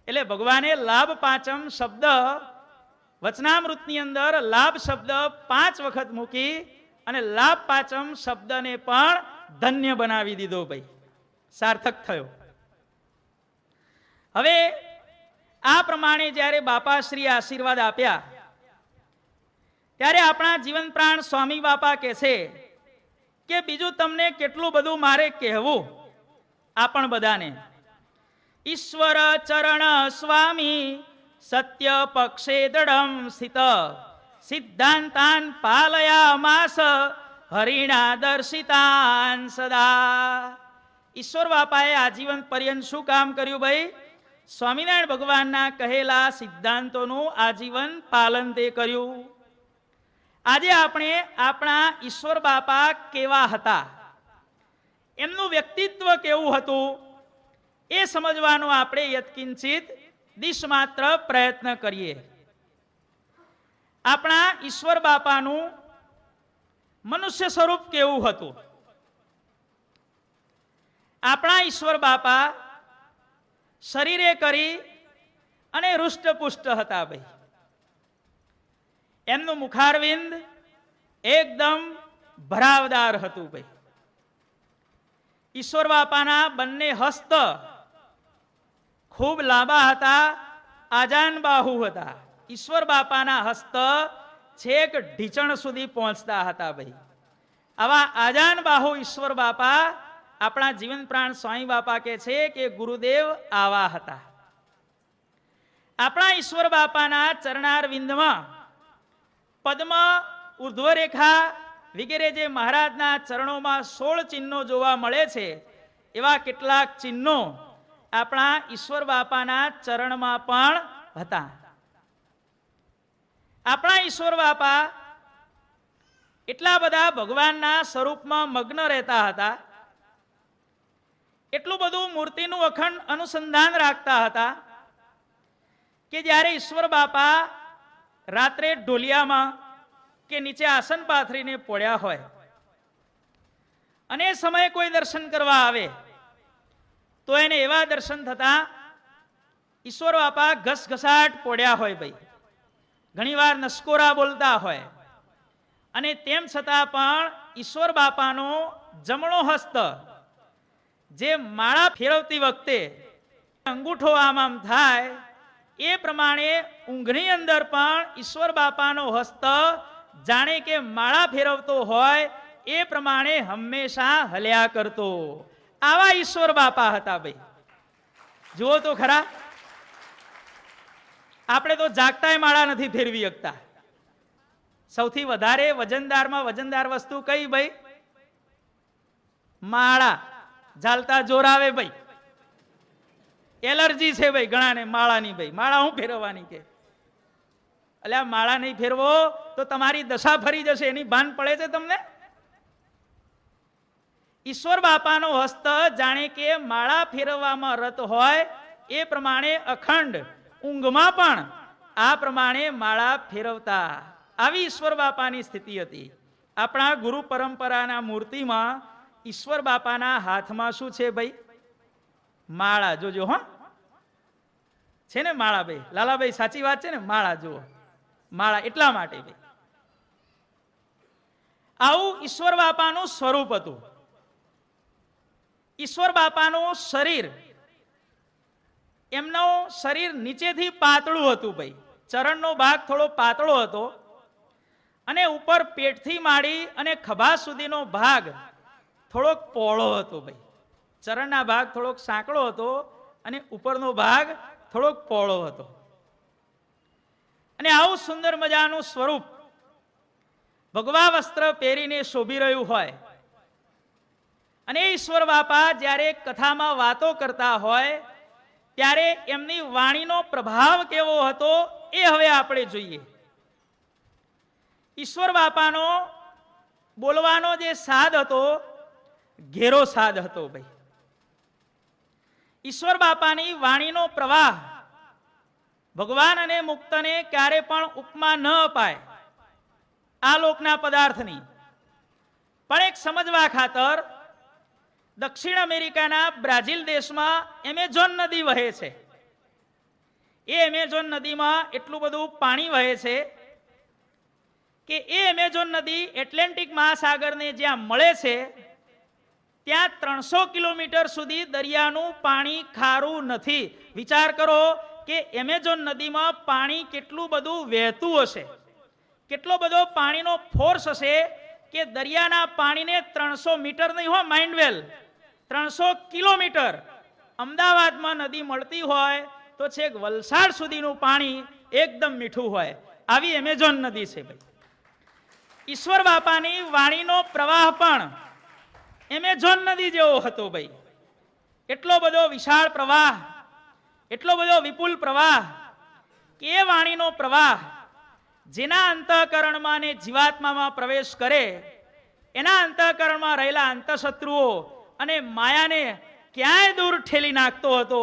એટલે ભગવાને લાભ પાંચમ શબ્દ વચનામૃતની અંદર લાભ શબ્દ 5 વખત મૂકી અને લાભ પાંચમ શબ્દને પણ ધન્ય બનાવી દીધો. ભાઈ સાર્થક થયો. હવે આ પ્રમાણે જ્યારે બાપાશ્રી આશીર્વાદ આપ્યા ત્યારે આપણા જીવન પ્રાણ સ્વામી બાપા કહે છે કે બીજું તમને કેટલું બધું મારે કહેવું. આપણ બધાને ઈશ્વર ચરણ સ્વામી સત્ય પક્ષે દૃઢમ સ્થિત સિદ્ધાંતાન પાલયામાસ હરિણા દર્શિતાન સદા. ઈશ્વર બાપાએ આજીવન પર્યંત શું કામ કર્યું ભાઈ? સ્વામિનારાયણ ભગવાનના કહેલા સિદ્ધાંતોનું આજીવન પાલન તે કર્યું. આજે આપણે આપણા ઈશ્વર બાપા કેવા હતા, એમનું વ્યક્તિત્વ કેવું હતું, એ સમજવાનો આપણે યત્કિંચિત દિશમાત્ર પ્રયત્ન કરીએ. આપણા ઈશ્વર બાપાનું મનુષ્ય સ્વરૂપ કેવું હતું? આપણા ઈશ્વર બાપા શરીરે કરી અને હૃષ્ટપુષ્ટ હતા. ભાઈ એમનું મુખારવિંદ એકદમ ભરાવદાર હતું. ભાઈ ઈશ્વર બાપાના બંને હસ્ત ખૂબ લાંબા હતા, આજાન બાહુ હતા. ઈશ્વર બાપાના હસ્ત છેક ઢીચણ સુધી પહોંચતા હતા. ભાઈ આવા આજાન બાહુ ઈશ્વર બાપા આપણા જીવન પ્રાણ સ્વામી બાપા કહે છે કે ગુરુદેવ આવા હતા. આપણા ઈશ્વર બાપાના ચરણાર વિંદમાં પદ્મ, ઉર્ધ્વરેખા વગેરે જે મહારાજના ચરણોમાં 16 ચિહ્નો જોવા મળે છે, એવા કેટલાક ચિહ્નો આપણા ઈશ્વર બાપાના ચરણમાં પણ હતા. આપણા ઈશ્વર બાપા એટલા બધા ભગવાનના સ્વરૂપમાં મગ્ન રહેતા હતા, એટલું બધું મૂર્તિનું અખંડ અનુસંધાન રાખતા હતા કે જ્યારે ઈશ્વર બાપા રાત્રે ઢોલિયામાં કે નીચે આસન પાથરીને પડ્યા હોય અને એ સમયે કોઈ દર્શન કરવા આવે તો એને એવા દર્શન થતા ઈશ્વર બાપા ઘસઘસાટ પડ્યા હોય. ભાઈ ઘણીવાર નસકોરા બોલતા હોય અને તેમ છતાં પણ ઈશ્વર બાપાનો જમણો હસ્ત જે માળા ફેરવતી વખતે અંગૂઠો આમ થાય એ પ્રમાણે ઊંઘની અંદર પણ ઈશ્વર બાપાનો હસ્ત જાણે કે માળા ફેરવતો હોય એ પ્રમાણે હંમેશા હલ્યા કરતો. આવા ઈશ્વર બાપા હતા. ભાઈ જુઓ તો ખરા, આપણે તો જાગતાય માળા નથી ફેરવી શકતા. સૌથી વધારે વજનદારમાં વજનદાર વસ્તુ કઈ ભાઈ? માળા. ઝાલતા જોર આવે ભાઈ, એલર્જી છે ભાઈ ઘણાને માળાની. ભાઈ માળા હું ફેરવવાની કે અલ્યા માળા નહીં ફેરવો તો તમારી દશા ફરી જશે, એની ભાન પડે છે તમને? ઈશ્વર બાપાનો હસ્ત જાણે કે માળા ફેરવવામાં રત હોય એ પ્રમાણે અખંડ ઊંઘમાં પણ આ પ્રમાણે માળા ફેરવતા. આવી ઈશ્વર બાપાની સ્થિતિ હતી. આપણા ગુરુ પરંપરાના મૂર્તિમાં ઈશ્વર બાપાના હાથમાં શું છે ભાઈ? માળા. જોજો હો, છે ને માળા. ભાઈ લાલાભાઈ સાચી વાત છે ને? માળા જુઓ, માળા. એટલા માટે ભાઈ આવું ઈશ્વર બાપાનું સ્વરૂપ હતું. ઈશ્વર બાપાનું શરીર, એમનું શરીર નીચેથી પાતળું હતું. ભાઈ ચરણનો ભાગ થોડો પાતળો હતો અને ઉપર પેટથી માંડી અને ખભા સુધીનો ભાગ થોડોક પહોળો હતો. ભાઈ ચરણના ભાગ થોડોક સાંકડો હતો અને ઉપરનો ભાગ થોડોક પહોળો હતો. અને આવું સુંદર મજાનું સ્વરૂપ ભગવા વસ્ત્ર પહેરીને શોભી રહ્યું હોય અને ઈશ્વર બાપા જ્યારે કથામાં વાતો કરતા હોય ત્યારે એમની વાણીનો પ્રભાવ કેવો હતો એ હવે આપણે જોઈએ. ઈશ્વર બાપાનો બોલવાનો જે સાદ હતો, ઘેરો સાદ હતો. ભાઈ ઈશ્વર બાપાની વાણીનો પ્રવાહ ભગવાન અને મુક્તને ક્યારે પણ ઉપમા ન અપાય આ લોકના પદાર્થની. પણ એક સમજવા ખાતર દક્ષિણ અમેરિકાના બ્રાઝિલ દેશમાં એમેઝોન નદી વહે છે. એ એમેઝોન નદીમાં એટલું બધું પાણી વહે છે કે એ એમેઝોન નદી એટલાન્ટિક મહાસાગરને જ્યાં મળે છે ત્યાં 300 કિલોમીટર સુધી દરિયાનું પાણી ખારું નથી. વિચાર કરો કે એમેઝોન નદીમાં પાણી કેટલું બધું વહેતું હશે, કેટલો બધો પાણીનો ફોર્સ હશે કે દરિયાના પાણીને 300 મીટર નહીં હોય, માઇન્ડવેલ 300 કિલોમીટર અમદાવાદમાં નદી મળતી હોય તો છેક વલસાડ સુધીનું પાણી એકદમ મીઠું હોય. આવી એમેઝોન નદી છે ભાઈ. ઈશ્વર બાપાની વાણીનો પ્રવાહ પણ એમેઝોન નદી જેવો હતો ભાઈ. એટલો બધો વિશાળ પ્રવાહ, એટલો બધો વિપુલ પ્રવાહ કે એ વાણીનો પ્રવાહ જેના અંતઃકરણમાં ને જીવાત્મામાં પ્રવેશ કરે, એના અંતઃકરણમાં રહેલા અંતઃશત્રુઓ અને માયાને ક્યાંય દૂર ઠેલી નાખતો હતો.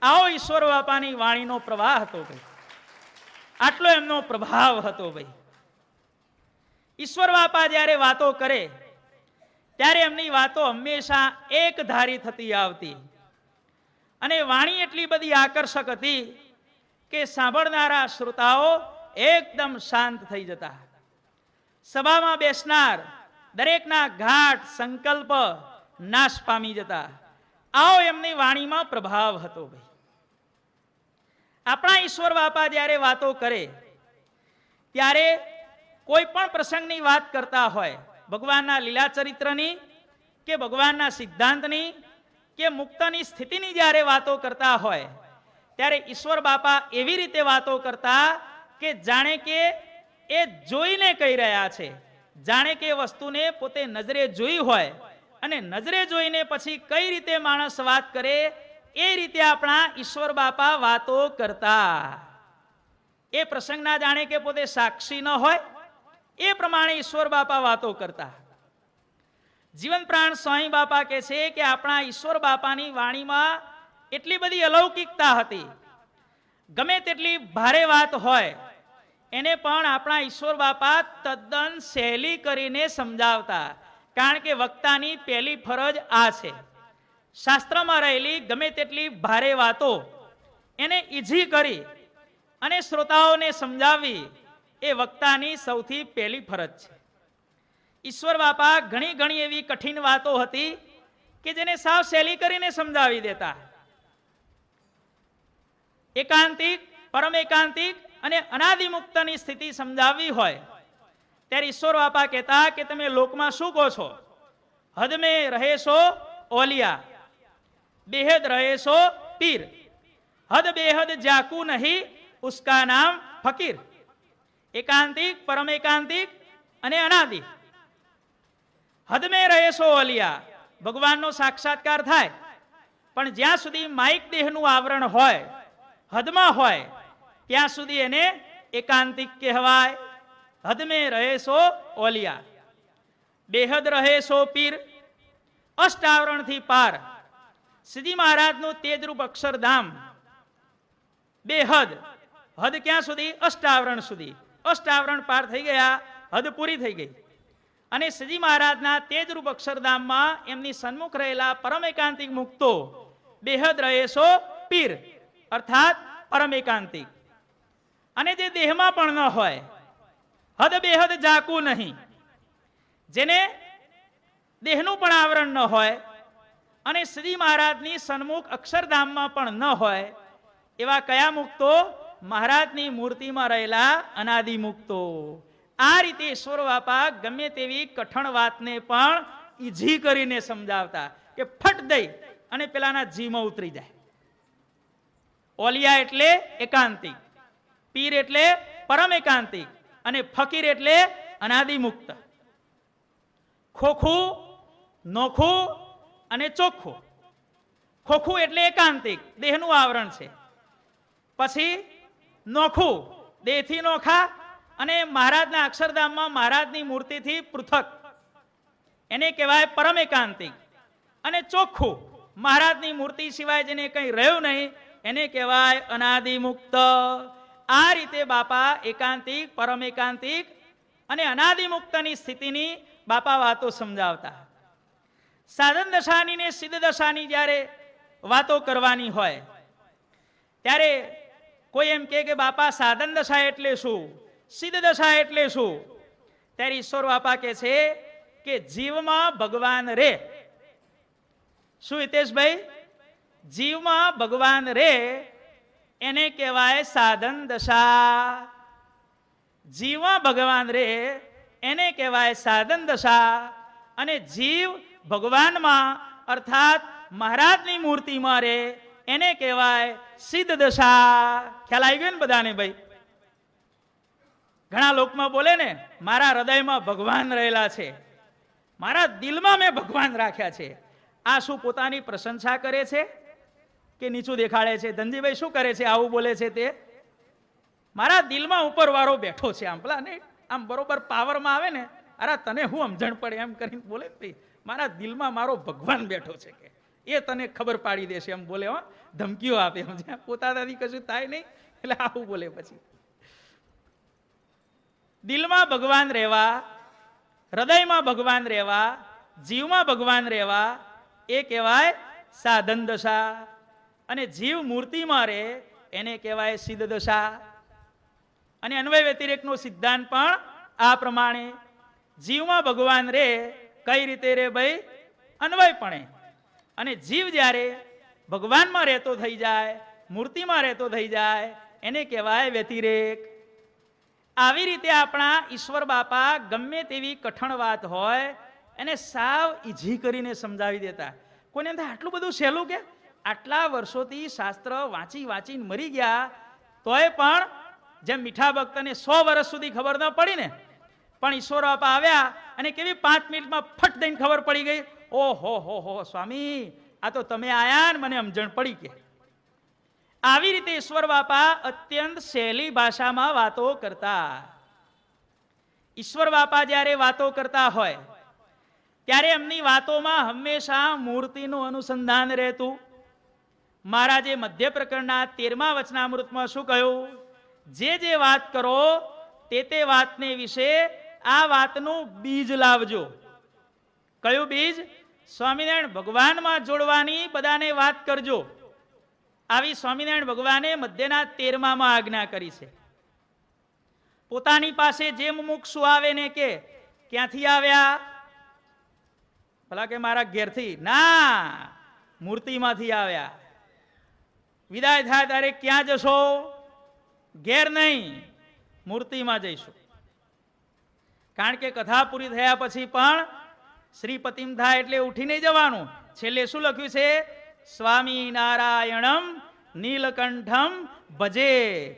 આવો ઈશ્વર બાપાની વાણીનો પ્રવાહ હતો ભાઈ. આટલો એમનો પ્રભાવ હતો ભાઈ. ઈશ્વર બાપા જ્યારે વાતો કરે ત્યારે એમની વાતો હંમેશા એક ધારી થતી આવતી અને વાણી એટલી બધી આકર્ષક હતી કે સાંભળનારા શ્રોતાઓ એકદમ શાંત થઈ જતા. સભામાં બેસનાર દરેકના ઘાટ સંકલ્પ નાશ પામી જતા. આવો એમની વાણીમાં પ્રભાવ હતો ભાઈ. આપણા ઈશ્વર બાપા જ્યારે વાતો કરે ત્યારે કોઈ પણ પ્રસંગની વાત કરતા હોય, ભગવાનના લીલા ચરિત્રની કે ભગવાનના સિદ્ધાંતની કે મુક્તની સ્થિતિની જ્યારે વાતો કરતા હોય ત્યારે ઈશ્વર બાપા એવી રીતે વાતો કરતા કે જાણે કે એ જોઈને કહી રહ્યા છે, જાણે કે વસ્તુને પોતે નજરે જોઈ હોય અને નજરે જોઈને પછી કઈ રીતે માણસ વાત કરે એ રીતે આપણા ઈશ્વર બાપા વાતો કરતા. એ પ્રસંગના જાણે કે પોતે સાક્ષી ન હોય એ પ્રમાણે ઈશ્વર બાપા વાતો કરતા. જીવન પ્રાણ સ્વામી બાપા કહે છે કે આપણા ઈશ્વર બાપાની વાણીમાં એટલી બધી અલૌકિકતા હતી. ગમે તેટલી ભારે વાત હોય એને પણ આપણા ઈશ્વર બાપા તદ્દન સહેલી કરીને સમજાવતા. કારણ કે વક્તાની પહેલી ફરજ આ છે. શાસ્ત્રમાં રહેલી ગમે તેટલી ભારે વાતો એને ઈઝી કરી અને શ્રોતાઓને સમજાવવી એ વક્તાની સૌથી પહેલી ફરજ છે. ઈશ્વર બાપા ઘણી ઘણી એવી કઠિન વાતો હતી કે જેને સાવ સહેલી કરીને સમજાવી દેતા. એકાંતિક, પરમ એકાંતિક અને અનાદિમુક્તની સ્થિતિ સમજાવવી હોય ત્યારે ઈશ્વર બાપા કહેતા કે તમે લોકમાં શું કહો છો? હદ મેં રહેશો ઓલિયા, બેહદ રહેશો પીર, હદ બેહદ જાકુ નહીં ઉસકા નામ ફકીર. એકાંતિક, પરમ એકાંતિક અને અનાદિ. હદ મેં રહેશો ઓલિયા, ભગવાનનો સાક્ષાત્કાર થાય પણ જ્યાં સુધી માઇક દેહનું આવરણ હોય, હદમાં હોય ત્યાં સુધી એને એકાંતિક કહેવાય. હદ મેં રહેશો ઓલિયા, બેહદ રહેશો પીર. અષ્ટાવરણથી પાર શ્રીજી મહારાજનું તેજરૂપ અક્ષરધામ બેહદ. હદ ક્યાં સુધી? અષ્ટાવરણ સુધી. અષ્ટાવરણ પાર થઈ ગયા, હદ પૂરી થઈ ગઈ અને શ્રીજી મહારાજના તેજરૂપ અક્ષરધામમાં એમની સન્મુખ રહેલા પરમ એકાંતિક મુક્તો બેહદ રહેશો પીર અર્થાત પરમ એકાંતિક. અને જે દેહમાં પણ ન હોય, હદ બેહદ જાકુ નહીં, જેને દેહનું પણ આવરણ ન હોય અને શ્રી મહારાજની સન્મુખ અક્ષરધામમાં પણ ન હોય એવા કયા મુક્તો? મહારાજની મૂર્તિમાં રહેલા અનાદિ મુક્તો. આ રીતે ઈશ્વર બાપા ગમે તેવી કઠણ વાતને પણ ઈઝી કરીને સમજાવતા કે ફટ દઈ અને પેલાના જીમાં ઉતરી જાય. ઓલિયા એટલે એકાંતિક, પીર એટલે પરમ એકાંતિક અને ફકીર એટલે અનાદિ મુક્ત. ખોખું, નોખું અને ચોખ્ખું. ખોખું એટલે એકાંતિક, દેહનું આવરણ છે. પછી નોખું, દેહથી નોખા અને મહારાજના અક્ષરધામમાં મહારાજની મૂર્તિથી પૃથક, એને કહેવાય પરમ એકાંતિક. અને ચોખ્ખું, મહારાજની મૂર્તિ સિવાય જેને કંઈ રહ્યું નહીં એને કહેવાય અનાદિ મુક્ત. આ રીતે બાપા એકાંતિક, પરમ એકાંતિક અને અનાદિ મુક્તની સ્થિતિની બાપા વાતો સમજાવતા. સાધન દશાની ને સિદ્ધ દશાની જ્યારે વાતો કરવાની હોય ત્યારે કોઈ એમ કે બાપા સાધન દશા એટલે શું, સિદ્ધ દશા એટલે શું? ત્યારે ઈશ્વર બાપા કહે છે કે જીવમાં ભગવાન રે. શું હિતેશભાઈ? જીવમાં ભગવાન રે એને કહેવાય સાધન દશા. જીવમાં ભગવાન રે એને કહેવાય સાધન દશા. અને જીવ ભગવાનમાં અર્થાત મહારાજની મૂર્તિમાં રે એને કહેવાય સિદ્ધ દશા. ખ્યાલ આવી ગયો ને બધાને ભાઈ? ઘણા લોકમાં બોલે ને મારા હૃદયમાં ભગવાન રહેલા છે, મારા દિલમાં મેં ભગવાન રાખ્યા છે. આ શું પોતાની પ્રશંસા કરે છે કે નીચું દેખાડે છે? ધનજીભાઈ શું કરે છે આવું બોલે છે? તે મારા દિલમાં ઉપરવાળો બેઠો છે. આમ પેલા ને આમ બરોબર પાવરમાં આવે ને, અરે તને હું સમજણ પડે એમ કરીને બોલે ને, મારા દિલમાં મારો ભગવાન બેઠો છે કે એ તને ખબર પાડી દેશે એમ બોલે. હો, ધમકીઓ આપે. પોતાનાથી કશું થાય નહીં એટલે આવું બોલે. પછી દિલમાં ભગવાન રહેવા, હૃદયમાં ભગવાન રહેવા, જીવમાં ભગવાન રહેવા એ કહેવાય સાધન દશા. અને જીવ મૂર્તિમાં રહે એને કહેવાય સિદ્ધ દશા. અને અન્વય વ્યતિરેકનો સિદ્ધાંત પણ આ પ્રમાણે. જીવમાં ભગવાન રે કઈ રીતે રે ભાઈ? અન્વયપણે. અને જીવ જ્યારે ભગવાનમાં રહેતો થઈ જાય, મૂર્તિમાં રહેતો થઈ જાય એને કહેવાય વ્યતિરેક. આવી રીતે આપણા ઈશ્વર બાપા ગમે તેવી કઠણ વાત હોય એને સાવ ઈઝી કરીને સમજાવી દેતા. કોઈને એમ થાય આટલું બધું સહેલું કે? આટલા વર્ષોથી શાસ્ત્ર વાંચી વાંચીને મરી ગયા તોય પણ જેમ મીઠા ભક્તને 100 વર્ષ સુધી ખબર ન પડી ને, પણ ઈશ્વર બાપા આવ્યા અને કેવી 5 મિનિટમાં ફટ દઈને ખબર પડી ગઈ. ઓહો હો હો સ્વામી, આ તો તમે આયા ને મને સમજણ પડી કે. આવી રીતે ઈશ્વર બાપા અત્યંત સહેલી ભાષામાં વાતો કરતા. ઈશ્વર બાપા જ્યારે વાતો કરતા હોય ત્યારે એમની વાતોમાં હંમેશા મૂર્તિનું અનુસંધાન રહેતું. મહારાજે મધ્ય પ્રકરણના 13મા વચનામૃતમાં શું કહ્યું? જે વાત કરો તે વાતને વિશે આ વાતનું બીજ લાવજો. કયું બીજ? સ્વામિનારાયણ ભગવાનમાં જોડવાની બધાને વાત કરજો. આવી સ્વામિનારાયણ ભગવાને મધ્યના 13માં આજ્ઞા કરી છે. પોતાની પાસે જે મુમુક્ષુ આવે ને કે ક્યાંથી આવ્યા? ભલા કે મારા ઘેરથી. ના, મૂર્તિમાંથી આવ્યા. વિદાય થાય ત્યારે ક્યાં જશો? ઘેર નહીં, મૂર્તિમાં જઈશું. કારણ કે કથા પૂરી થયા પછી પણ શ્રીપતિમ થાય એટલે ઉઠી નહીં જવાનું. છેલ્લે શું લખ્યું છે? સ્વામી નારાયણમ નીલકંઠમ ભજે.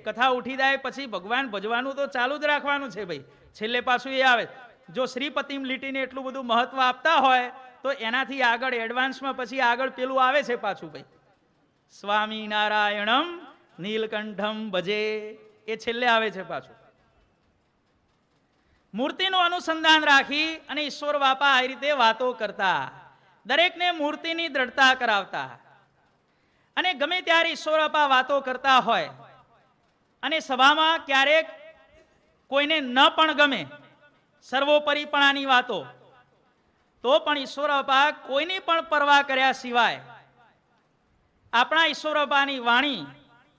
કથા ઉઠી જાય પછી ભગવાન ભજવાનું તો ચાલુ જ રાખવાનું છે ભાઈ. છેલ્લે પાછું એ આવે. જો શ્રીપતિમ લીટીને એટલું બધું મહત્વ આપતા હોય તો એનાથી આગળ એડવાન્સમાં પછી આગળ પેલું આવે છે પાછું ભાઈ. સ્વામી નારાયણમ નીલકંઠમ ભજે એ છેલ્લે આવે છે પાછું. મૂર્તિનું અનુસંધાન રાખી અને ઈશ્વર બાપા આ રીતે વાતો કરતા. દરેકને મૂર્તિની દ્રઢતા કરાવતા. અને ગમે ત્યારે ઈશ્વર બાપા વાતો કરતા હોય અને સભામાં ક્યારેક કોઈને ન પણ ગમે સર્વોપરીપણાની વાતો, તો પણ ઈશ્વર બાપા કોઈની પણ પરવા કર્યા સિવાય આપણા ઈશ્વર બાપાની વાણી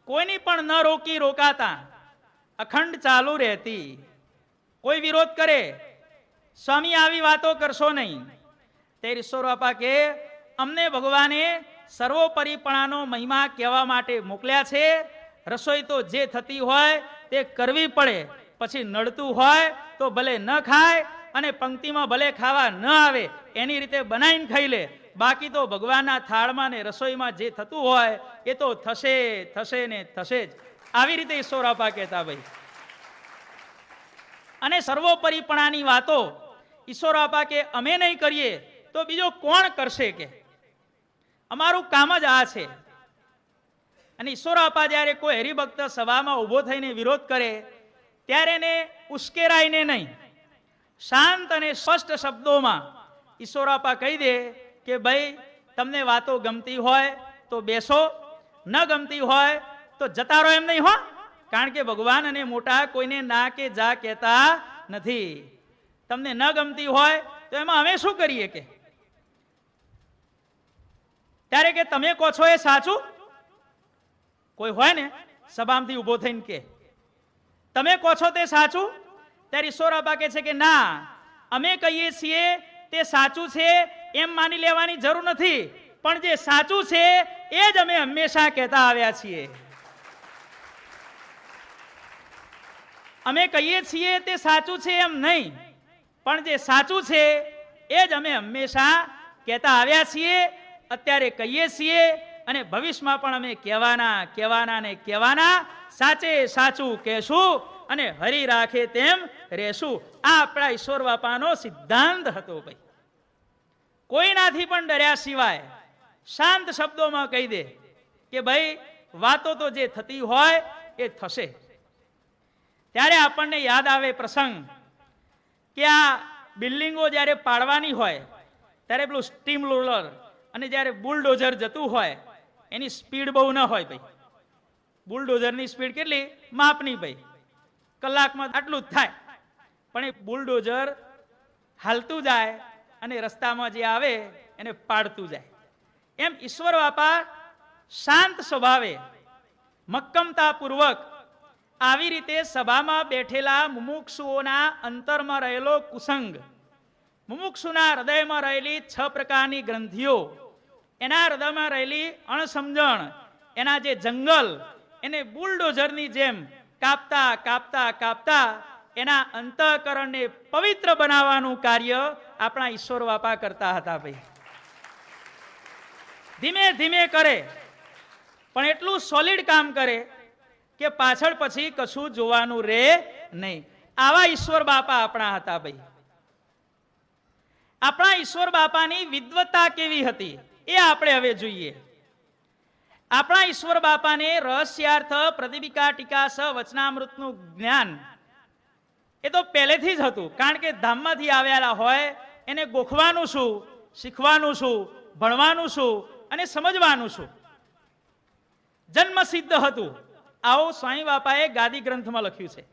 કોઈની પણ ન રોકી રોકાતા અખંડ ચાલુ રહેતી. કોઈ વિરોધ કરે, સ્વામી આવી વાતો કરશો નહીં. ત્યારે ઈશ્વર બાપા કે અમને ભગવાને સર્વોપરીપણાનો મહિમા કહેવા માટે મોકલ્યા છે. રસોઈ તો જે થતી હોય તે કરવી પડે. પછી નડતું હોય તો ભલે ન ખાય અને પંક્તિમાં ભલે ખાવા ન આવે એની રીતે બનાવીને ખાઈ લે. બાકી તો ભગવાનના થાળમાં ને રસોઈમાં જે થતું હોય એ તો થશે થશે ને થશે જ. આવી રીતે ઈશ્વર બાપા કહેતા ભાઈ. અને સર્વોપરીપણાની વાતો ઈશ્વર બાપા કે અમે નહીં કરીએ તો બીજો કોણ કરશે કે? અમારું કામ જ આ છે. અને ઈશ્વર બાપા જ્યારે કોઈ હરિભક્ત સભામાં ઊભો થઈને વિરોધ કરે ત્યારે એને ઉશ્કેરાઈને નહીં, શાંત અને સ્પષ્ટ શબ્દોમાં ઈશ્વર બાપા કહી દે કે ભાઈ તમને વાતો ગમતી હોય તો બેસો, ન ગમતી હોય તો જતા રહો એમ નહીં હો. કારણ કે ભગવાન અને મોટા કોઈને ના કે જા કહેતા નથી. તમને ન ગમતી હોય તો એમાં અમે શું કરીએ કે? ત્યારે કે તમે કહો છો એ સાચું? કોઈ હોય ને સભામાંથી ઊભો થઈને કે તમે કહો છો તે સાચું? ત્યારે ઈશ્વર બાપા કહે છે કે ના, અમે કહીએ છીએ તે સાચું છે એમ માની લેવાની જરૂર નથી, પણ જે સાચું છે એ જ અમે હંમેશા કહેતા આવ્યા છીએ. અમે કહીએ છીએ તે સાચું છે એમ નહીં, પણ જે સાચું છે એ જ અમે હંમેશા કહેતા આવ્યા છીએ, અત્યારે કહીએ છીએ અને ભવિષ્યમાં પણ અમે કહેવાના ને કહેવાના, સાચે સાચું કહેશું અને હરી રાખે તેમ રહેશું. આ આપણા ઈશ્વર બાપાનો સિદ્ધાંત હતો ભાઈ. કોઈનાથી પણ ડર્યા સિવાય શાંત શબ્દોમાં કહી દે કે ભાઈ વાતો તો જે થતી હોય એ થશે. ત્યારે આપણને યાદ આવે પ્રસંગ કે આ બિલ્ડિંગો જ્યારે પાડવાની હોય ત્યારે પેલું સ્ટીમ રોલર અને જ્યારે બુલડોઝર જતું હોય એની સ્પીડ બહુ ન હોય ભાઈ. બુલડોઝરની સ્પીડ કેટલી? માપની ભાઈ, કલાકમાં આટલું જ થાય. પણ એ બુલડોઝર હાલતું જાય અને રસ્તામાં જે આવે એને પાડતું જાય. એમ ઈશ્વર બાપા શાંત સ્વભાવે મક્કમતાપૂર્વક આવી રીતે સભામાં બેઠેલા મુમુક્ષુઓના અંતરમાં રહેલો કુસંગ, મુમુક્ષુના હૃદયમાં રહેલી 6 પ્રકારની ગ્રંથિઓ, એના હૃદયમાં રહેલી અણસમજણ, એના જે જંગલ, એને બુલડોઝરની જેમ કાપતા કાપતા કાપતા એના અંતઃકરણને પવિત્ર બનાવવાનું કાર્ય આપણા ઈશ્વર બાપા કરતા હતા ભાઈ. ધીમે ધીમે કરે પણ એટલું સોલિડ કામ કરે કે પાછળ પછી કશું જોવાનું રહે નહીં. આવા ઈશ્વર બાપા આપણા હતા ભાઈ. આપણા ઈશ્વર બાપાની વિદ્વત્તા કેવી હતી એ આપણે હવે જોઈએ. આપણા ઈશ્વર બાપાને રહસ્યાર્થ, પ્રદીપિકા, ટીકા, વચનામૃતનું જ્ઞાન એ તો પહેલેથી જ હતું. કારણ કે ધામમાંથી આવેલા હોય એને ગોખવાનું શું, શીખવાનું શું, ભણવાનું શું અને સમજવાનું શું, જન્મ સિદ્ધ હતું. આવો સ્વામી બાપાએ ગાદી ગ્રંથમાં લખ્યું છે.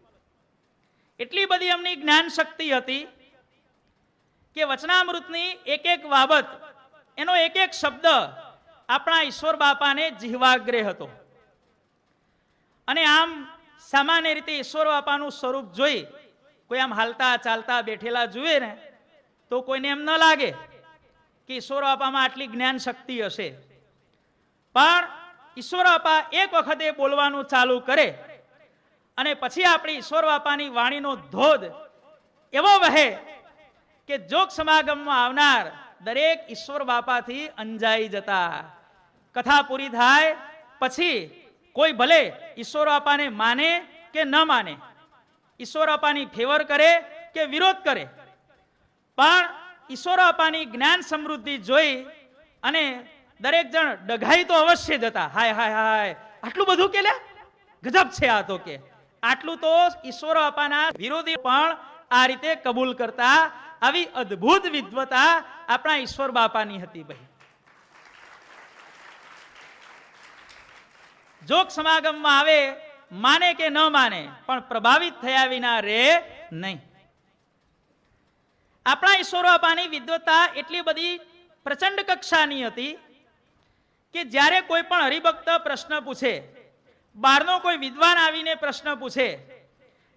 એટલી બધી એમની જ્ઞાન શક્તિ હતી કે વચનામૃતની એક એક બાબત, એનો એક એક શબ્દ આપણા ઈશ્વર બાપાને જીહવાગ્રે હતો. અને આમ સામાન્ય રીતે ઈશ્વર બાપાનું સ્વરૂપ જોઈ કોઈ આમ હાલતા ચાલતા બેઠેલા જુએ ને તો કોઈને એમ ન લાગે કે ઈશ્વર બાપામાં આટલી જ્ઞાન શક્તિ હશે. પણ ઈશ્વર બાપા એક વખતે બોલવાનું ચાલુ કરે અને પછી આપણી ઈશ્વર બાપાની વાણીનો ધોધ એવો વહે કે જોગ સમાગમમાં આવનાર દરેક ઈશ્વર બાપાથી અંજાઈ જતા. કથા પૂરી થાય પછી કોઈ ભલે ઈશ્વર બાપાને માને કે ન માને, ઈશ્વર બાપાની ફેવર કરે કે વિરોધ કરે, પણ ઈશ્વર બાપાની જ્ઞાન સમૃદ્ધિ જોઈ અને દરેક જણ ડઘાઈ તો અવશ્ય જતા. હાય હાય હાય, આટલું બધું કે લે, ગજબ છે આ તો કે. આટલું તો ઈશ્વર બાપાના વિરોધી પણ આ રીતે કબૂલ કરતા. આવી અદ્ભુત વિદ્વતા આપણા ઈશ્વર બાપાની હતી ભાઈ. જોગ સમાગમમાં આવે, માને કે ન માને, પણ પ્રભાવિત થયા વિના રહે નહીં. આપણા ઈશ્વર બાપાની વિદ્વતા એટલી બધી પ્રચંડ કક્ષાની હતી કે જ્યારે કોઈ પણ હરિભક્ત પ્રશ્ન પૂછે, બહારનો કોઈ વિદ્વાન આવીને પ્રશ્ન પૂછે,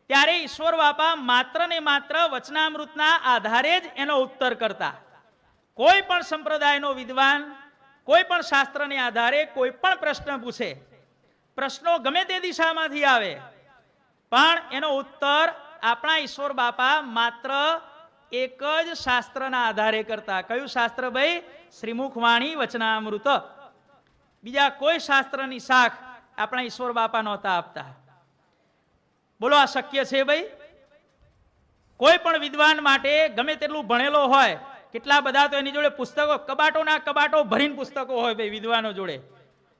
ત્યારે ઈશ્વર બાપા માત્ર ને માત્ર વચનામૃતના આધારે જ એનો ઉત્તર કરતા. કોઈ પણ સંપ્રદાયનો વિદ્વાન કોઈ પણ શાસ્ત્રને આધારે કોઈ પણ પ્રશ્ન પૂછે, પ્રશ્નો ગમે તે દિશામાંથી આવે, પણ એનો ઉત્તર આપણા ઈશ્વર બાપા માત્ર એક જ શાસ્ત્રના આધારે કરતા. કયું શાસ્ત્ર ભાઈ? શ્રીમુખવાણી વચનામૃત. બીજા કોઈ શાસ્ત્રની શાખ આપણા ઈશ્વર બાપા નહોતા આપતા. બોલો આ શક્ય છે ભાઈ? કોઈ પણ વિદ્વાન માટે ગમે તેટલું ભણેલો હોય, કેટલા બધા તો એની જોડે પુસ્તકો, કબાટોના કબાટો ભરીને પુસ્તકો હોય ભાઈ વિદ્વાનો જોડે.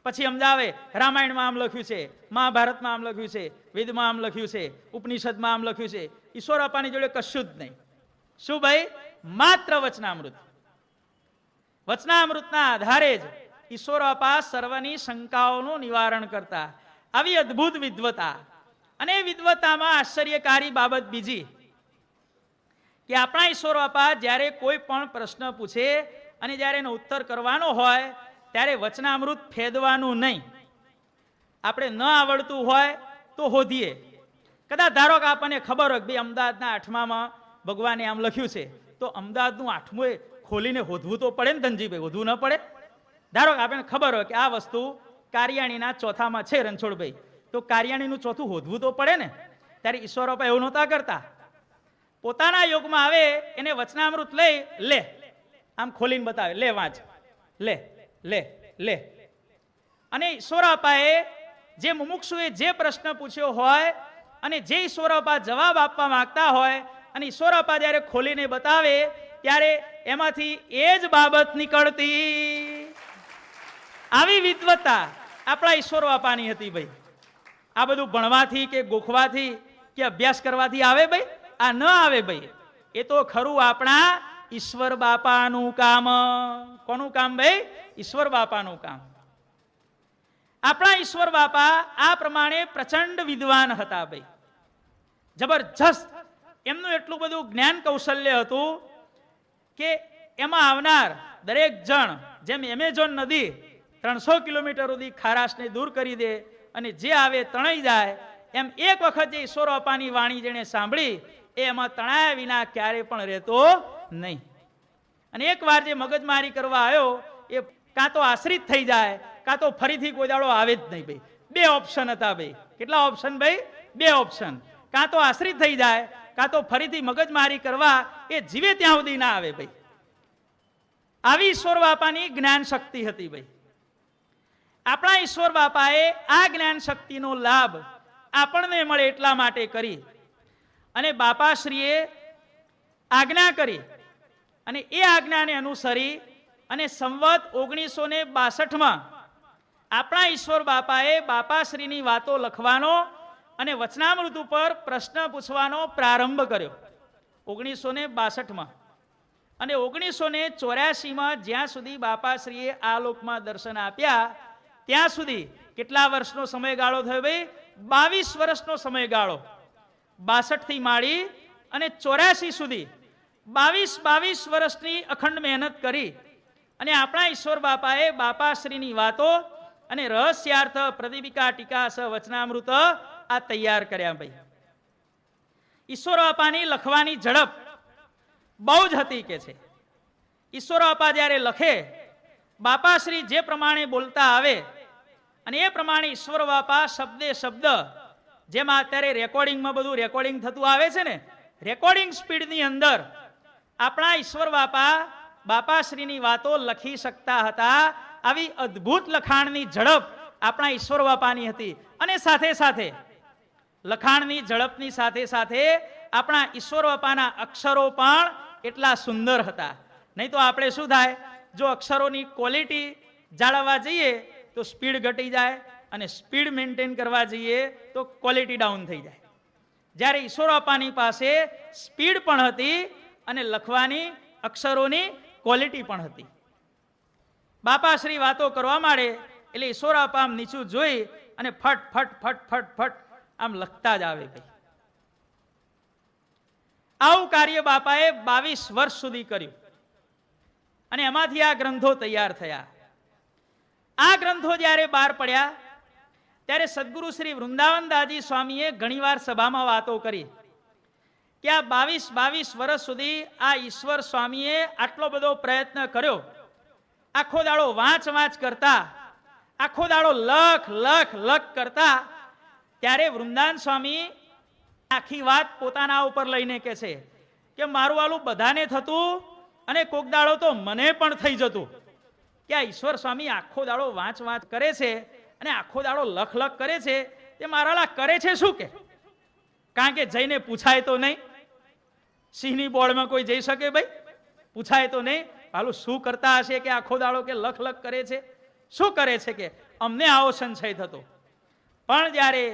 પછી સમજાવે રામાયણમાં આમ લખ્યું છે, મહાભારતમાં આમ લખ્યું છે, વેદમાં આમ લખ્યું છે, ઉપનિષદમાં આમ લખ્યું છે. ઈશ્વર બાપાની જોડે કશું જ નહીં. શું ભાઈ? માત્ર વચનામૃત. વચનામૃતના આધારે જ ઈશ્વર બાપા સર્વની શંકાઓનું નિવારણ કરતા. આવી અદ્ભુત વિદ્વતા. અને વિદ્વતામાં આશ્ચર્યકારી બાબત બીજી કે આપણા ઈશ્વર બાપા જ્યારે કોઈ પણ પ્રશ્ન પૂછે અને જ્યારે એનો ઉત્તર કરવાનો હોય ત્યારે વચનામૃત ફેદવાનું નહીં. આપણે ન આવડતું હોય તો હોધીએ. કદાચ ધારો કે આપણને ખબર હોય કે ભાઈ અમદાવાદના 8મામાં ભગવાને આમ લખ્યું છે, તો અમદાવાદનું 8મું એ ખોલીને હોધવું તો પડે ને ધનજીભાઈ, હોધવું ન પડે? ધારો કે આપણને ખબર હોય કે આ વસ્તુ કારિયાણીના 4થામાં છે રણછોડભાઈ, તો કારિયાણીનું 4થું હોધવું તો પડે ને. ત્યારે ઈશ્વર બાપા એવું નહોતા કરતા. પોતાના યોગમાં આવે એને વચનામૃત લઈ લે, આમ ખોલીને બતાવે, લે વાંચ, લે લે લે. અને ઈશ્વર બાપાએ જે મુમુક્ષુએ જે પ્રશ્ન પૂછ્યો હોય અને જે ઈશ્વર બાપા જવાબ આપવા માંગતા હોય અને ઈશ્વર બાપા જ્યારે ખોલીને બતાવે ત્યારે એમાંથી એ જ બાબત નીકળતી. આવી વિદ્વત્તા આપણા ઈશ્વર બાપાની હતી ભાઈ. આ બધું ભણવાથી કે ગોખવાથી કે અભ્યાસ કરવાથી આવે ભાઈ? આ ન આવે ભાઈ. એ તો ખરું આપણા ઈશ્વર બાપાનું કામ. કોનું કામ ભાઈ? ઈશ્વર બાપાનું કામ. આપણા ઈશ્વર બાપા આ પ્રમાણે પ્રચંડ વિદ્વાન હતા ભાઈ, જબરજસ્ત. એમનું એટલું બધું જ્ઞાન કૌશલ્ય હતું કે એમાં આવનાર દરેક જણ, જેમ એમેઝોન નદી 300 કિલોમીટર સુધી ખારાશને દૂર કરી દે અને જે આવે તણાઈ જાય, એમ એક વખત જે ઈશ્વર બાપાની વાણી જેણે સાંભળી એ એમાં તણાયા વિના ક્યારે પણ રહેતો નહીં. અને એકવાર જે મગજમારી કરવા આવ્યો એ કાં તો આશ્રિત થઈ જાય કાં તો ફરીથી કોઈ દાડો આવે જ નહીં ભાઈ. 2 ઓપ્શન હતા ભાઈ. કેટલા ઓપ્શન ભાઈ? 2 ઓપ્શન. કાં તો આશ્રિત થઈ જાય કાં તો ફરીથી મગજમારી કરવા એ જીવે ત્યાં સુધી ના આવે ભાઈ. આવી ઈશ્વર બાપાની જ્ઞાન શક્તિ હતી ભાઈ. આપણા ઈશ્વર બાપાએ આ જ્ઞાન શક્તિનો લાભ આપણને મળે એટલા માટે કરી અને બાપાશ્રીએ આજ્ઞા કરી અને એ આજ્ઞાને અનુસરી અને સંવત 1962માં આપણા ઈશ્વર બાપાએ બાપાશ્રીની વાતો લખવાનો અને વચનામૃત ઉપર પ્રશ્ન પૂછવાનો પ્રારંભ કર્યો 1962માં. અને 1984માં જ્યાં સુધી બાપાશ્રીએ આ લોકમાં દર્શન આપ્યા ત્યાં સુધી કેટલા વર્ષનો સમયગાળો થયો ભાઈ? 22 વર્ષનો સમયગાળો. 62 થી માંડી અને 84 સુધી 22 વર્ષની અખંડ મહેનત કરી અને આપણા ઈશ્વર બાપાએ બાપાશ્રીની વાતો અને રહસ્યાર્થ પ્રદીપિકા ટીકા સ વચનામૃત આ તૈયાર કર્યા ભાઈ. ઈશ્વર બાપાની લખવાની ઝડપ બહુ જ હતી કે છે. ઈશ્વર બાપા જ્યારે લખે, બાપાશ્રી જે પ્રમાણે બોલતા આવે અને એ પ્રમાણે ઈશ્વર બાપા શબ્દે શબ્દ, જેમાં અત્યારે રેકોર્ડિંગમાં બધું રેકોર્ડિંગ થતું આવે છે ને, રેકોર્ડિંગ સ્પીડની અંદર આપણા ઈશ્વર બાપા બાપાશ્રીની વાતો લખી શકતા હતા. આવી અદ્ભુત લખાણની ઝડપ આપણા ઈશ્વર બાપાની હતી. અને સાથે સાથે લખાણની ઝડપની સાથે સાથે આપણા ઈશ્વર બાપાના અક્ષરો પણ એટલા સુંદર હતા. નહીં તો આપણે શું થાય, જો અક્ષરોની ક્વોલિટી જાળવવા જઈએ તો સ્પીડ ઘટી જાય અને સ્પીડ મેન્ટેન કરવા જઈએ તો ક્વોલિટી ડાઉન થઈ જાય. જ્યારે ઈશ્વર બાપાની પાસે સ્પીડ પણ હતી અને લખવાની અક્ષરોની ક્વોલિટી પણ હતી. બાપાશ્રી વાતો કરવા માંડે એટલે ઈશ્વર બાપા આમ નીચું જોઈ અને ફટ ફટ ફટ ફટ ફટ આમ લખતા જ આવે ભાઈ. આવું કાર્ય બાપાએ 22 વર્ષ સુધી કર્યું અને એમાંથી આ ગ્રંથો તૈયાર થયા. આ ગ્રંથો જ્યારે બહાર પડ્યા ત્યારે સદગુરુ શ્રી વૃંદાવનદાસજી સ્વામીએ ઘણીવાર સભામાં વાતો કરી કે આ 22 વર્ષ સુધી આ ઈશ્વર સ્વામીએ આટલો બધો પ્રયત્ન કર્યો. આખો દાડો વાંચ કરતા, આખો દાડો લખ કરતા. ત્યારે વૃંદાવન સ્વામી આખી વાત પોતાના ઉપર લઈને કહે છે કે મારું વાલું બધાને થતું અને કોક દાડો તો મને પણ થઈ જતું કે આ ઈશ્વર સ્વામી આખો દાડો વાંચ કરે છે અને આખો દાડો લખ કરે છે, તે મારાલા કરે છે શું? કે કારણ કે જઈને પૂછાય તો નહીં. સિંહની બોર્ડમાં કોઈ જઈ શકે ભાઈ? પૂછાય તો નહીં. હાલું શું કરતા હશે કે આખો દાડો કે લખ કરે છે? શું કરે છે? કે અમને આવો સંશય થતો. પણ જ્યારે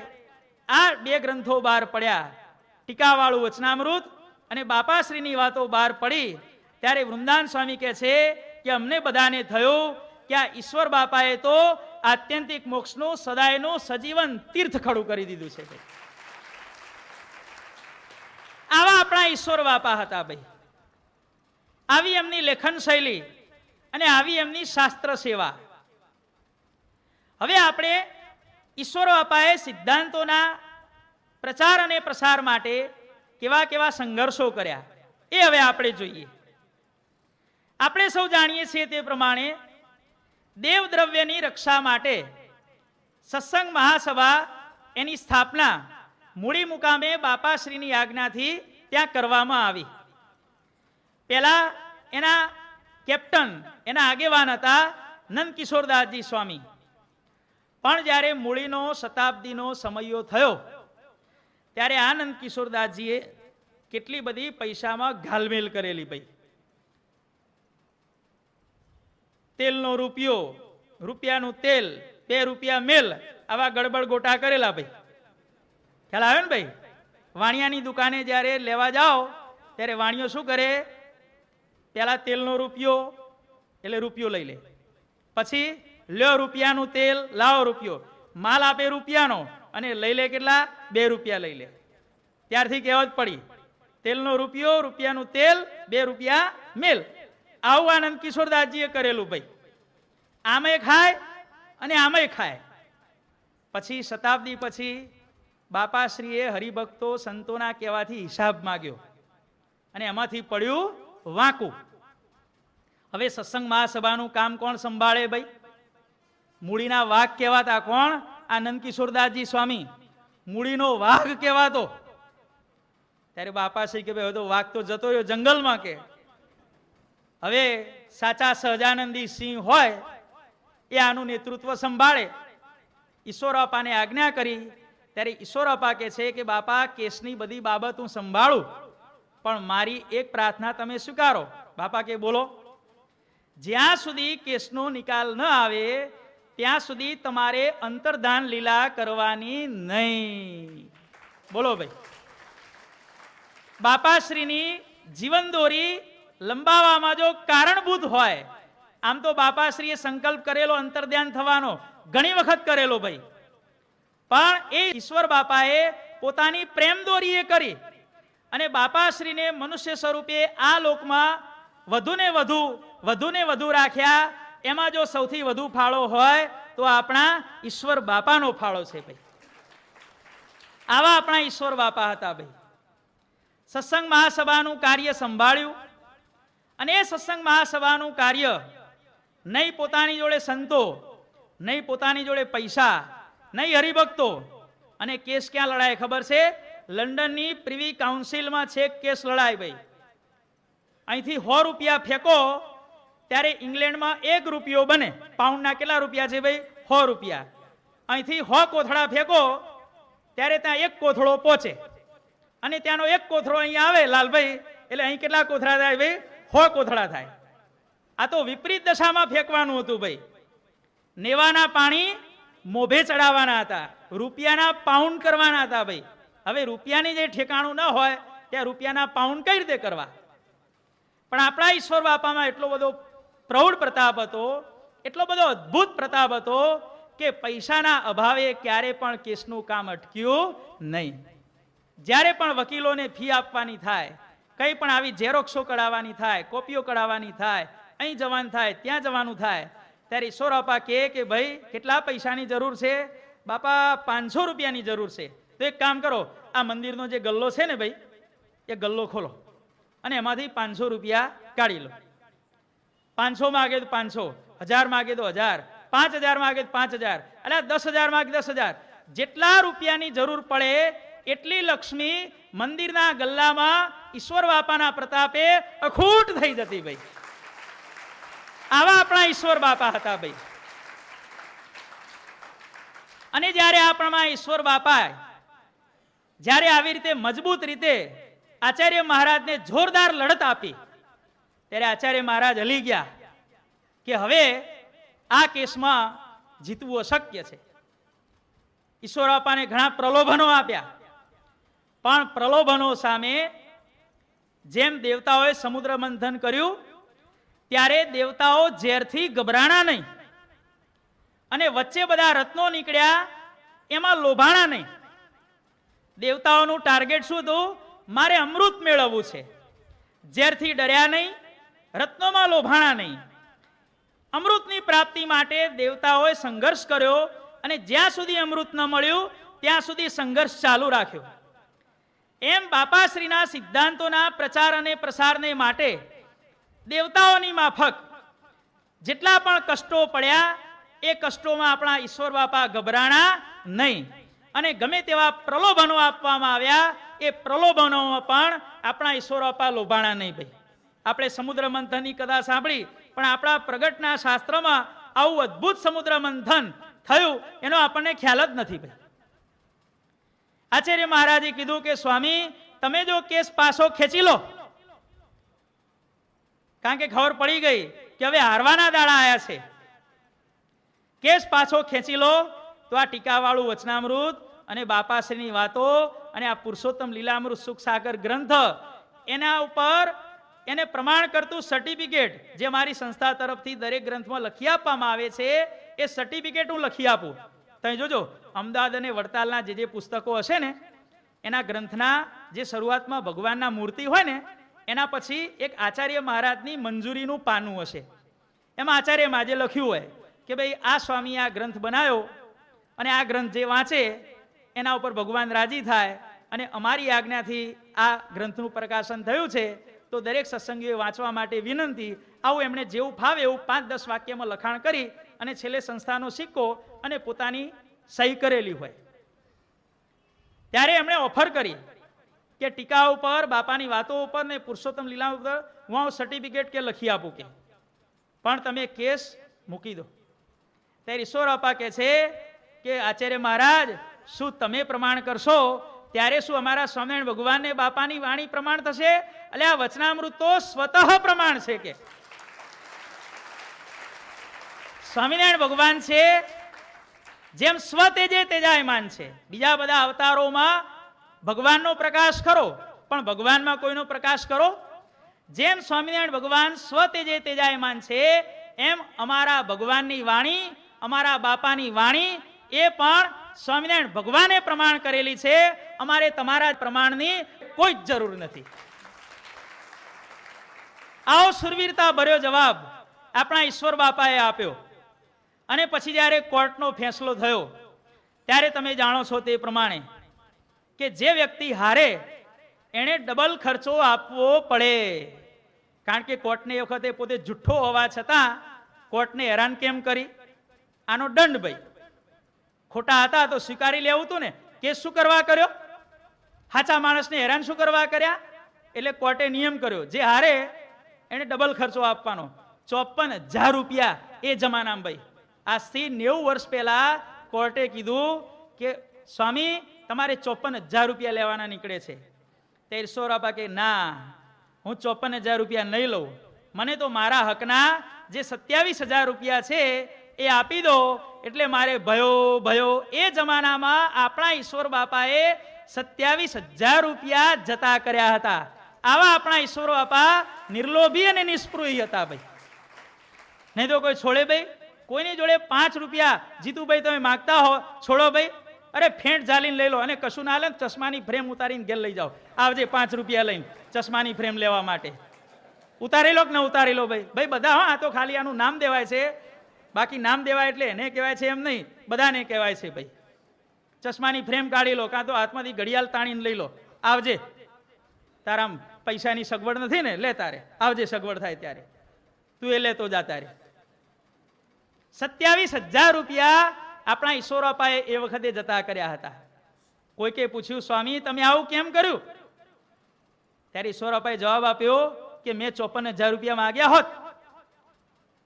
આ 2 ગ્રંથો બહાર પડ્યા, ટીકાવાળું વચનામૃત અને બાપાશ્રીની વાતો બહાર પડી, ત્યારે વૃંદાવન સ્વામી કહે છે કે અમને બધાને થયું કે આ ઈશ્વર બાપાએ તો આત્યંતિક મોક્ષનું સદાયનું સજીવન તીર્થ ખડું કરી દીધું છે. આવા આપણા ઈશ્વર બાપા હતા ભાઈ. આવી એમની લેખન શૈલી અને આવી એમની શાસ્ત્ર સેવા. હવે આપણે ઈશ્વર બાપાએ સિદ્ધાંતોના પ્રચાર અને પ્રસાર માટે કેવા કેવા સંઘર્ષો કર્યા એ હવે આપણે જોઈએ. આપણે સૌ જાણીએ છીએ તે પ્રમાણે દેવદ્રવ્યની રક્ષા માટે સત્સંગ મહાસભા એની સ્થાપના મૂળી મુકામે બાપાશ્રીની આજ્ઞાથી ત્યાં કરવામાં આવી. પહેલા એના કેપ્ટન એના આગેવાન હતા નંદકિશોરદાસજી સ્વામી. પણ જ્યારે મૂળીનો શતાબ્દીનો સમયો થયો ત્યારે આ નંદકિશોરદાસજીએ કેટલી બધી પૈસામાં ઘાલમેલ કરેલી. ભાઈ તેલનો રૂપિયો, રૂપિયાનું તેલ, 2 રૂપિયા મેલ, આવા ગડબડ ગોટા કરેલા. ભાઈ ખ્યાલ આવે ને ભાઈ? વાણિયાની દુકાને જ્યારે લેવા જાઓ ત્યારે વાણિયો શું કરે? પેલા તેલનો રૂપિયો એટલે રૂપિયો લઈ લે, પછી લ્યો રૂપિયાનું તેલ, લાવો રૂપિયો, માલ આપે રૂપિયાનો અને લઈ લે કેટલા? 2 રૂપિયા લઈ લે. ત્યારથી કહેવત પડી તેલનો રૂપિયો, રૂપિયાનું તેલ, 2 રૂપિયા મેલ. આવું આનંદ કિશોરદાસજીએ કરેલું. ભાઈ આમેય ખાય અને આમેય ખાય. પછી શતાબ્દી પછી બાપાશ્રીએ હરિભક્તો સંતોના કહેવાથી હિસાબ માગ્યો અને એમાંથી પડ્યું વાંકું. હવે સત્સંગ મહાસભાનું કામ કોણ સંભાળે? ભાઈ મૂળીના વાઘ કહેવાતા કોણ? આ નંદકિશોરદાસજી સ્વામી મૂળીનો વાઘ કહેવાતો. ત્યારે બાપાશ્રી કે ભાઈ હવે તો વાઘ તો જતો રહ્યો જંગલમાં. કે હવે સાચા સહજાનંદી સિંહ હોય એ આનું નેતૃત્વ સંભાળે. ઈશ્વર બાપાને આજ્ઞા કરી ત્યારે ઈશ્વર બાપા કહે છે કે બાપા કેસની બધી બાબત હું સંભાળું, પણ મારી એક પ્રાર્થના તમે સ્વીકારો. બાપા કે બોલો. જ્યાં સુધી કેસનો નિકાલ ન આવે ત્યાં સુધી તમારે અંતર્ધાન લીલા કરવાની નહીં. બોલો ભાઈ. બાપાશ્રીની જીવન દોરી લંબાવવામાં જો કારણભૂત હોય, આમ તો બાપાશ્રીએ સંકલ્પ કરેલો અંતર્ધ્યાન થવાનો ઘણી વખત કરેલો ભાઈ, પણ એ ઈશ્વર બાપાએ પોતાની પ્રેમ દોરીએ કરી અને બાપાશ્રીને મનુષ્ય સ્વરૂપે આ લોકમાં વધુને વધુ રાખ્યા. એમાં જો સૌથી વધુ ફાળો હોય તો આપણા ઈશ્વર બાપાનો ફાળો છે ભાઈ. આવા આપણા ઈશ્વર બાપા હતા ભાઈ. સત્સંગ મહાસભાનું કાર્ય સંભાળ્યું અને એ સત્સંગ મહાસભાનું કાર્ય નહીં પોતાની જોડે સંતો, નહીં પોતાની જોડે પૈસા, નહીં હરિભક્તો. અને કેસ ક્યાં લડાય ખબર છે? લંડનની પ્રિવી કાઉન્સિલમાં છે કેસ લડાય ભાઈ. અહીંથી 100 રૂપિયા ફેંકો ત્યારે ઇંગ્લેન્ડમાં 1 રૂપિયો બને. પાઉન્ડના કેટલા રૂપિયા છે ભાઈ? 100 રૂપિયા. અહીંથી 100 કોથળા ફેંકો ત્યારે ત્યાં 1 કોથળો પહોંચે અને ત્યાંનો 1 કોથળો અહીંયા આવે લાલભાઈ, એટલે અહીં કેટલા કોથળા થાય ભાઈ? 100 કોથળા થાય. આ તો વિપરીત દશામાં ફેંકવાનું હતું ભાઈ. નેવાના પાણી મોભે ચડાવવાના હતા, રૂપિયાના પાઉન્ડ કરવાના હતા ભાઈ. હવે રૂપિયાની જે ઠેકાણું ન હોય ત્યાં રૂપિયાના પાઉન્ડ કઈ રીતે કરવા? પણ આપણા ઈશ્વર બાપામાં એટલો બધો પ્રૌઢ પ્રતાપ હતો, એટલો બધો અદ્ભુત પ્રતાપ હતો કે પૈસાના અભાવે ક્યારે પણ કેસનું કામ અટક્યું નહીં. જ્યારે પણ વકીલોને ફી આપવાની થાય, કંઈ પણ આવી ઝેરોક્ષો કઢાવવાની થાય, કોપીઓ કઢાવવાની થાય, અહીં જવાનું થાય, ત્યાં જવાનું થાય, ત્યારે ઈશ્વર બાપા કહે કે ભાઈ કેટલા પૈસાની જરૂર છે? બાપા 500 રૂપિયાની જરૂર છે. તો એક કામ કરો, આ મંદિરનો જે ગલ્લો છે ને ભાઈ, એ ગલ્લો ખોલો અને એમાંથી 500 રૂપિયા કાઢી લો. 500 માગે તો 500, 1000 માગે તો 1000, 5000 માગે તો 5000, એટલે 10000 માગે 10000. જેટલા રૂપિયાની જરૂર પડે એટલી લક્ષ્મી મંદિરના ગલ્લામાં ઈશ્વર બાપાના પ્રતાપે અખૂટ થઈ જતી ભાઈ. આવા આપણા ઈશ્વર બાપા હતા ભાઈ. અને જ્યારે આપણા ઈશ્વર બાપા જ્યારે આવી રીતે મજબૂત રીતે આચાર્ય મહારાજને જોરદાર લડત આપી ત્યારે આચાર્ય મહારાજ હલી ગયા કે હવે આ કેસમાં જીતવું અશક્ય છે. ઈશ્વર બાપાને ઘણા પ્રલોભનો આપ્યા, પણ પ્રલોભનો સામે જેમ દેવતાઓએ સમુદ્ર મંથન કર્યું ત્યારે દેવતાઓ ઝેરથી ગભરાણા નહીં અને વચ્ચે બધા રત્નો નીકળ્યા એમાં લોભાણા નહીં. દેવતાઓનું ટાર્ગેટ શું હતું? મારે અમૃત મેળવવું છે. ઝેરથી ડર્યા નહીં, રત્નોમાં લોભાણા નહીં. અમૃતની પ્રાપ્તિ માટે દેવતાઓએ સંઘર્ષ કર્યો અને જ્યાં સુધી અમૃત ન મળ્યું ત્યાં સુધી સંઘર્ષ ચાલુ રાખ્યો. એમ બાપાશ્રીના સિદ્ધાંતોના પ્રચાર અને પ્રસારને માટે દેવતાઓની માફક જેટલા પણ કષ્ટો પડ્યા એ કષ્ટોમાં આપણા ઈશ્વર બાપા ગભરાણા નહીં અને ગમે તેવા પ્રલોભનો આપવામાં આવ્યા એ પ્રલોભનોમાં પણ આપણા ઈશ્વર બાપા લોભાણા નહીં. ભાઈ આપણે સમુદ્ર મંથનની કથા સાંભળી, પણ આપણા પ્રગટના શાસ્ત્રમાં આવું અદ્ભુત સમુદ્ર મંથન થયું એનો આપણને ખ્યાલ જ નથી. ભાઈ આચાર્ય મહારાજે કીધું કે સ્વામી તમે જો કેસ પાછો ખેંચી લો, કારણ કે ખબર પડી ગઈ કે હવે હારવાના દાડા આવ્યા છે, કેસ પાછો ખેંચી લો તો આ ટીકાવાળું વચનામૃત અને બાપાશ્રીની વાતો અને આ પુરુષોત્તમ લીલામૃત સુખ સાગર ગ્રંથ એના ઉપર એને પ્રમાણ કરતું સર્ટિફિકેટ જે મારી સંસ્થા તરફથી દરેક ગ્રંથમાં લખી આપવામાં આવે છે એ સર્ટિફિકેટ હું લખી આપું. તમે જોજો અમદાવાદ અને વડતાલના જે પુસ્તકો હશે ને એના ગ્રંથના જે શરૂઆતમાં ભગવાનના મૂર્તિ હોય ને એના પછી એક આચાર્ય મહારાજની મંજૂરીનું પાનું હશે. એમાં આચાર્ય મહારાજે લખ્યું હોય કે ભાઈ આ સ્વામી આ ગ્રંથ બનાવ્યો અને આ ગ્રંથ જે વાંચે એના ઉપર ભગવાન રાજી થાય અને અમારી આજ્ઞાથી આ ગ્રંથનું પ્રકાશન થયું છે તો દરેક સત્સંગીઓએ વાંચવા માટે વિનંતી. આવું એમણે જેવું ફાવે એવું 5-10 વાક્યમાં લખાણ કરી અને છેલ્લે સંસ્થાનો સિક્કો અને પોતાની સહી કરેલી હોય. ત્યારે એમણે ઓફર કરી કે ટીકા ઉપર બાપાની વાતો ઉપર ને પુરુષોત્તમ લીલા ઉપર હું સર્ટિફિકેટ કે લખી આપું કે, પણ તમે કેસ મૂકી દો. ત્યારે ઈશ્વર બાપા કહે છે કે આચાર્ય મહારાજ શું તમે પ્રમાણ કરશો ત્યારે શું અમારા સ્વામિનારાયણ ભગવાનને બાપાની વાણી પ્રમાણ થશે? એટલે આ વચનામૃત તો સ્વતઃ પ્રમાણ છે કે સ્વામિનારાયણ ભગવાન છે જેમ સ્વ તેજે તેજાયમાન છે. બીજા બધા અવતારોમાં ભગવાનનો પ્રકાશ ખરો, પણ ભગવાનમાં કોઈનો પ્રકાશ કરો? જેમ સ્વામિનારાયણ ભગવાન સ્વ તેજે તેજાયમાન છે એમ અમારા ભગવાનની વાણી અમારા બાપાની વાણી એ પણ સ્વામિનારાયણ ભગવાને પ્રમાણ કરેલી છે. અમારે તમારા પ્રમાણની કોઈ જ જરૂર નથી. આવો સુરવીરતા ભર્યો જવાબ આપણા ઈશ્વર બાપાએ આપ્યો. અને પછી જ્યારે કોર્ટનો ફેંસલો થયો ત્યારે તમે જાણો છો તે પ્રમાણે કે જે વ્યક્તિ હારે એને ડબલ ખર્ચો આપવો પડે. કારણ કે કોર્ટને એ વખતે પોતે જુઠ્ઠો હોવા છતાં કોર્ટને હેરાન કેમ કરી? આનો દંડ. ભાઈ ખોટા હતા તો સ્વીકારી લેવું હતું ને. કેસ શું કરવા કર્યો? સાચા માણસને હેરાન શું કરવા કર્યા? એટલે કોર્ટે નિયમ કર્યો જે હારે એને ડબલ ખર્ચો આપવાનો. 54,000 રૂપિયા એ જમાનામાં. ભાઈ આજથી 90 વર્ષ પહેલા કોર્ટે કીધું કે સ્વામી તમારે 54,000 રૂપિયા લેવાના નીકળે છે. તે ઈશ્વર બાપા કે ના, હું 54,000 રૂપિયા નહીં લઉં. મને તો મારા હકના જે 27,000 રૂપિયા છે એ આપી દો. એટલે મારે ભયો એ જમાનામાં આપણા ઈશ્વર બાપાએ 27,000 રૂપિયા જતા કર્યા હતા. આવા આપણા ઈશ્વર બાપા નિર્લોભી અને નિષ્પૃહી હતા. ભાઈ નહીં તો કોઈ છોડે? ભાઈ કોઈની જોડે 5 રૂપિયા જીતુભાઈ તમે માગતા હો, છોડો ભાઈ, અરે ફેંટ ઝાલીને લઈ લો અને કશું ના લે ચશ્માની ફ્રેમ ઉતારીને ઘેર લઈ જાઓ. આવજે 5 રૂપિયા લઈને ચશ્માની ફ્રેમ લેવા માટે. ઉતારી લો કે ન ઉતારી લો? ભાઈ ભાઈ બધા હા, આ તો ખાલી આનું નામ દેવાય છે, બાકી નામ દેવાય એટલે એને કહેવાય છે એમ નહીં, બધાને કહેવાય છે. ભાઈ ચશ્માની ફ્રેમ કાઢી લો કાં તો હાથમાંથી ઘડિયાળ તાણીને લઈ લો. આવજે, તારામ પૈસાની સગવડ નથી ને, લે તારે આવજે, સગવડ થાય ત્યારે તું એ લેતો જા તારે. 27,000 રૂપિયા આપણા ઈશ્વર બાપાએ એ વખતે જતા કર્યા હતા. કોઈકે પૂછ્યું સ્વામી તમે આવું કેમ કર્યું? ત્યારે ઈશ્વર બાપાએ જવાબ આપ્યો કે મેં 54,000 રૂપિયા માંગ્યા હોત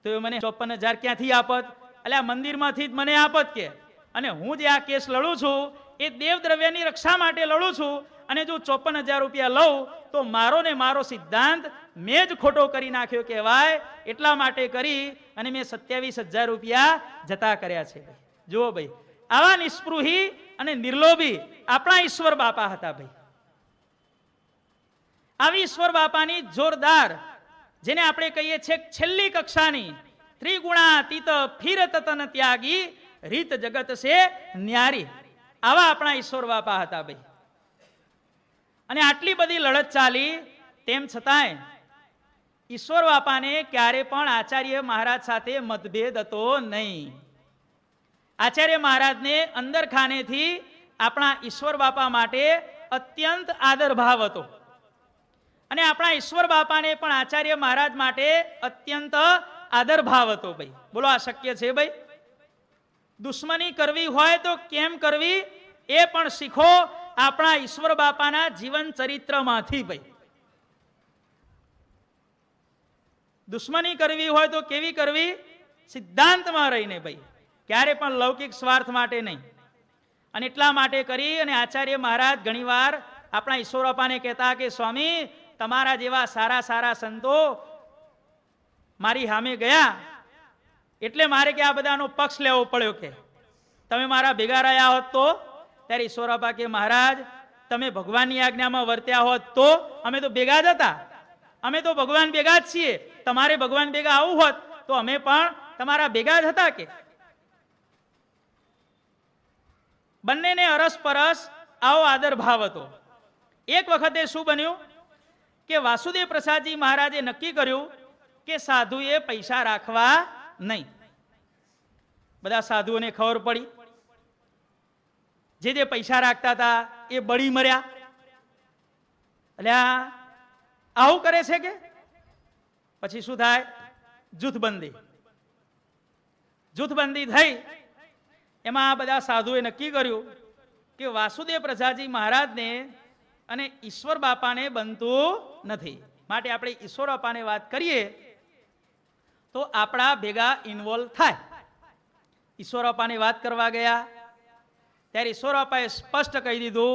તો એ મને 54,000 ક્યાંથી આપત? એટલે આ મંદિરમાંથી જ મને આપત કે. અને હું જે આ કેસ લડું છું એ દેવ દ્રવ્યની રક્ષા માટે લડું છું. અને જો 54,000 રૂપિયા લઉં તો મારો ને મારો સિદ્ધાંત મેં જ ખોટો કરી નાખ્યો કહેવાય. એટલા માટે કરી અને મેં 27,000 રૂપિયા જતા કર્યા છે. જુઓ ભાઈ, આવા નિષ્પૃહી અને નિર્લોભી આપણા ઈશ્વર બાપા હતા. ભાઈ આવી ઈશ્વર બાપાની જોરદાર, જેને આપણે કહીએ છીએ છેલ્લી કક્ષાની ત્રિગુણાતીત ફિરત તન ત્યાગી રીત જગત સે ન્યારી, આવા આપણા ઈશ્વર બાપા હતા. ભાઈ અને આટલી બધી લડત ચાલી તેમ છતાંય ઈશ્વર બાપાને ક્યારે પણ આચાર્ય મહારાજ સાથે મતભેદ હતો નહીં. આચાર્ય મહારાજને અંદર ખાનેથી આપણા ઈશ્વર બાપા માટે અત્યંત આદર ભાવ હતો અને આપણા ઈશ્વર બાપાને પણ આચાર્ય મહારાજ માટે અત્યંત આદર ભાવ હતો. ભાઈ બોલો, આ શક્ય છે? ભાઈ દુશ્મની કરવી હોય તો કેમ કરવી એ પણ શીખો આપણા ઈશ્વર બાપાના જીવન ચરિત્રમાંથી. ભાઈ દુશ્મની કરવી હોય તો કેવી કરવી? સિદ્ધાંતમાં રહીને. ભાઈ ક્યારે પણ લૌકિક સ્વાર્થ માટે નહીં. અને એટલા માટે કરી અને આચાર્ય મહારાજ ઘણીવાર આપણા ઈશ્વર બાપાને કહેતા કે સ્વામી, તમારા જેવા સારા સારા સંતો મારી સામે ગયા એટલે મારે કે આ બધાનો પક્ષ લેવો પડ્યો. કે તમે મારા ભેગા રહ્યા હોત તો? ત્યારે ઈશ્વર બાપા કે મહારાજ, તમે ભગવાનની આજ્ઞામાં વર્ત્યા હોત તો અમે તો ભેગા જ હતા. અમે તો ભગવાન ભેગા જ છીએ. તમારે ભગવાન ભેગા આવવું હોત તો અમે પણ તમારા ભેગા જ હતા. કે બંનેને અરસપરસ આવો આદર ભાવ હતો. એક વખતે શું બન્યું કે વાસુદેવ પ્રસાદજી મહારાજે નક્કી કર્યું કે સાધુએ પૈસા રાખવા નહીં. બધા સાધુઓને ખબર પડી, જે પૈસા રાખતા હતા એ બળી મર્યા. એટલે આવું કરે છે કે પછી શું થાય? જૂથબંધી. જૂથબંધી થઈ. એમાં બધા સાધુએ નક્કી કર્યું કે વાસુદેવ પ્રસાદજી મહારાજને અને ઈશ્વર બાપાને બનતું નથી, માટે આપણે ઈશ્વર બાપાને વાત કરીએ તો આપણા ભેગા ઇન્વોલ્વ થાય. ઈશ્વર બાપાને વાત કરવા ગયા ત્યારે ઈશ્વર બાપાએ સ્પષ્ટ કહી દીધું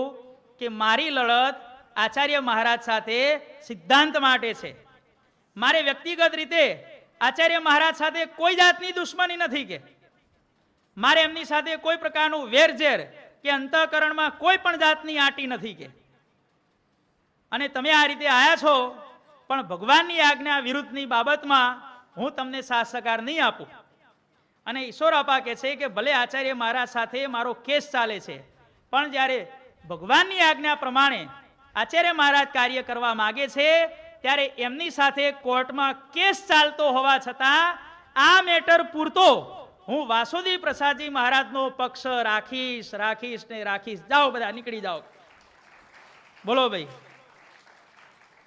કે મારી લડત આચાર્ય મહારાજ સાથે સિદ્ધાંત માટે છે. મારે વ્યક્તિગત રીતે આચાર્ય મહારાજ સાથે કોઈ જાતની દુશ્મની નથી. કે મારે એમની સાથે કોઈ પ્રકારનું વેરઝેર કે અંતઃકરણમાં કોઈ પણ જાતની આંટી નથી. કે અને તમે આ રીતે આયા છો પણ ભગવાનની આજ્ઞા વિરુદ્ધની બાબતમાં હું તમને સાથ સહકાર નહીં આપું. અને ઈશ્વર બાપા કહે છે કે ભલે આચાર્ય મહારાજ સાથે મારો કેસ ચાલે છે, પણ જ્યારે ભગવાનની આજ્ઞા પ્રમાણે આચાર્ય મહારાજ કાર્ય કરવા માગે છે ત્યારે એમની સાથે કોર્ટમાં કેસ ચાલતો હોવા છતાં આ મેટર પૂરતો હું વાસુદેવ પ્રસાદજી મહારાજનો પક્ષ રાખીશ રાખીશ ને રાખીશ. જાઓ બધા નીકળી જાઓ. બોલો ભાઈ.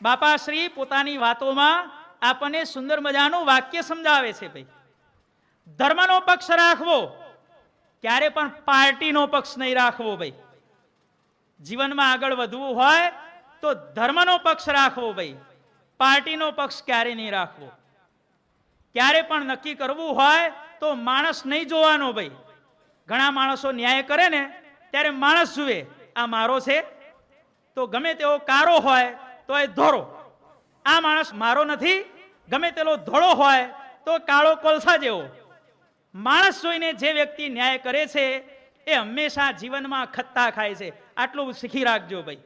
બાપાશ્રી પોતાની વાતોમાં આપણને સુંદર મજાનું વાક્ય સમજાવે છે. ભાઈ ધર્મનો પક્ષ રાખવો, ક્યારે પણ પાર્ટીનો પક્ષ નહીં રાખવો. ભાઈ જીવનમાં આગળ વધવું હોય તો ધર્મનો પક્ષ રાખવો. ભાઈ પાર્ટીનો પક્ષ ક્યારે નહીં રાખવો. ક્યારે પણ નક્કી કરવું હોય તો માણસ નહીં જોવાનો. ભાઈ ઘણા માણસો ન્યાય કરે ને ત્યારે માણસ જુએ, આ મારો છે તો ગમે તેવો કારો હોય તો એ ધોળો, આ માણસ મારો નથી, ગમે તેલો ધોળો હોય તો કાળો કોલસા જેવો. માણસ જોઈને જે વ્યક્તિ ન્યાય કરે છે એ હંમેશા જીવનમાં ખત્તા ખાય છે. આટલું શીખી રાખજો. ભાઈ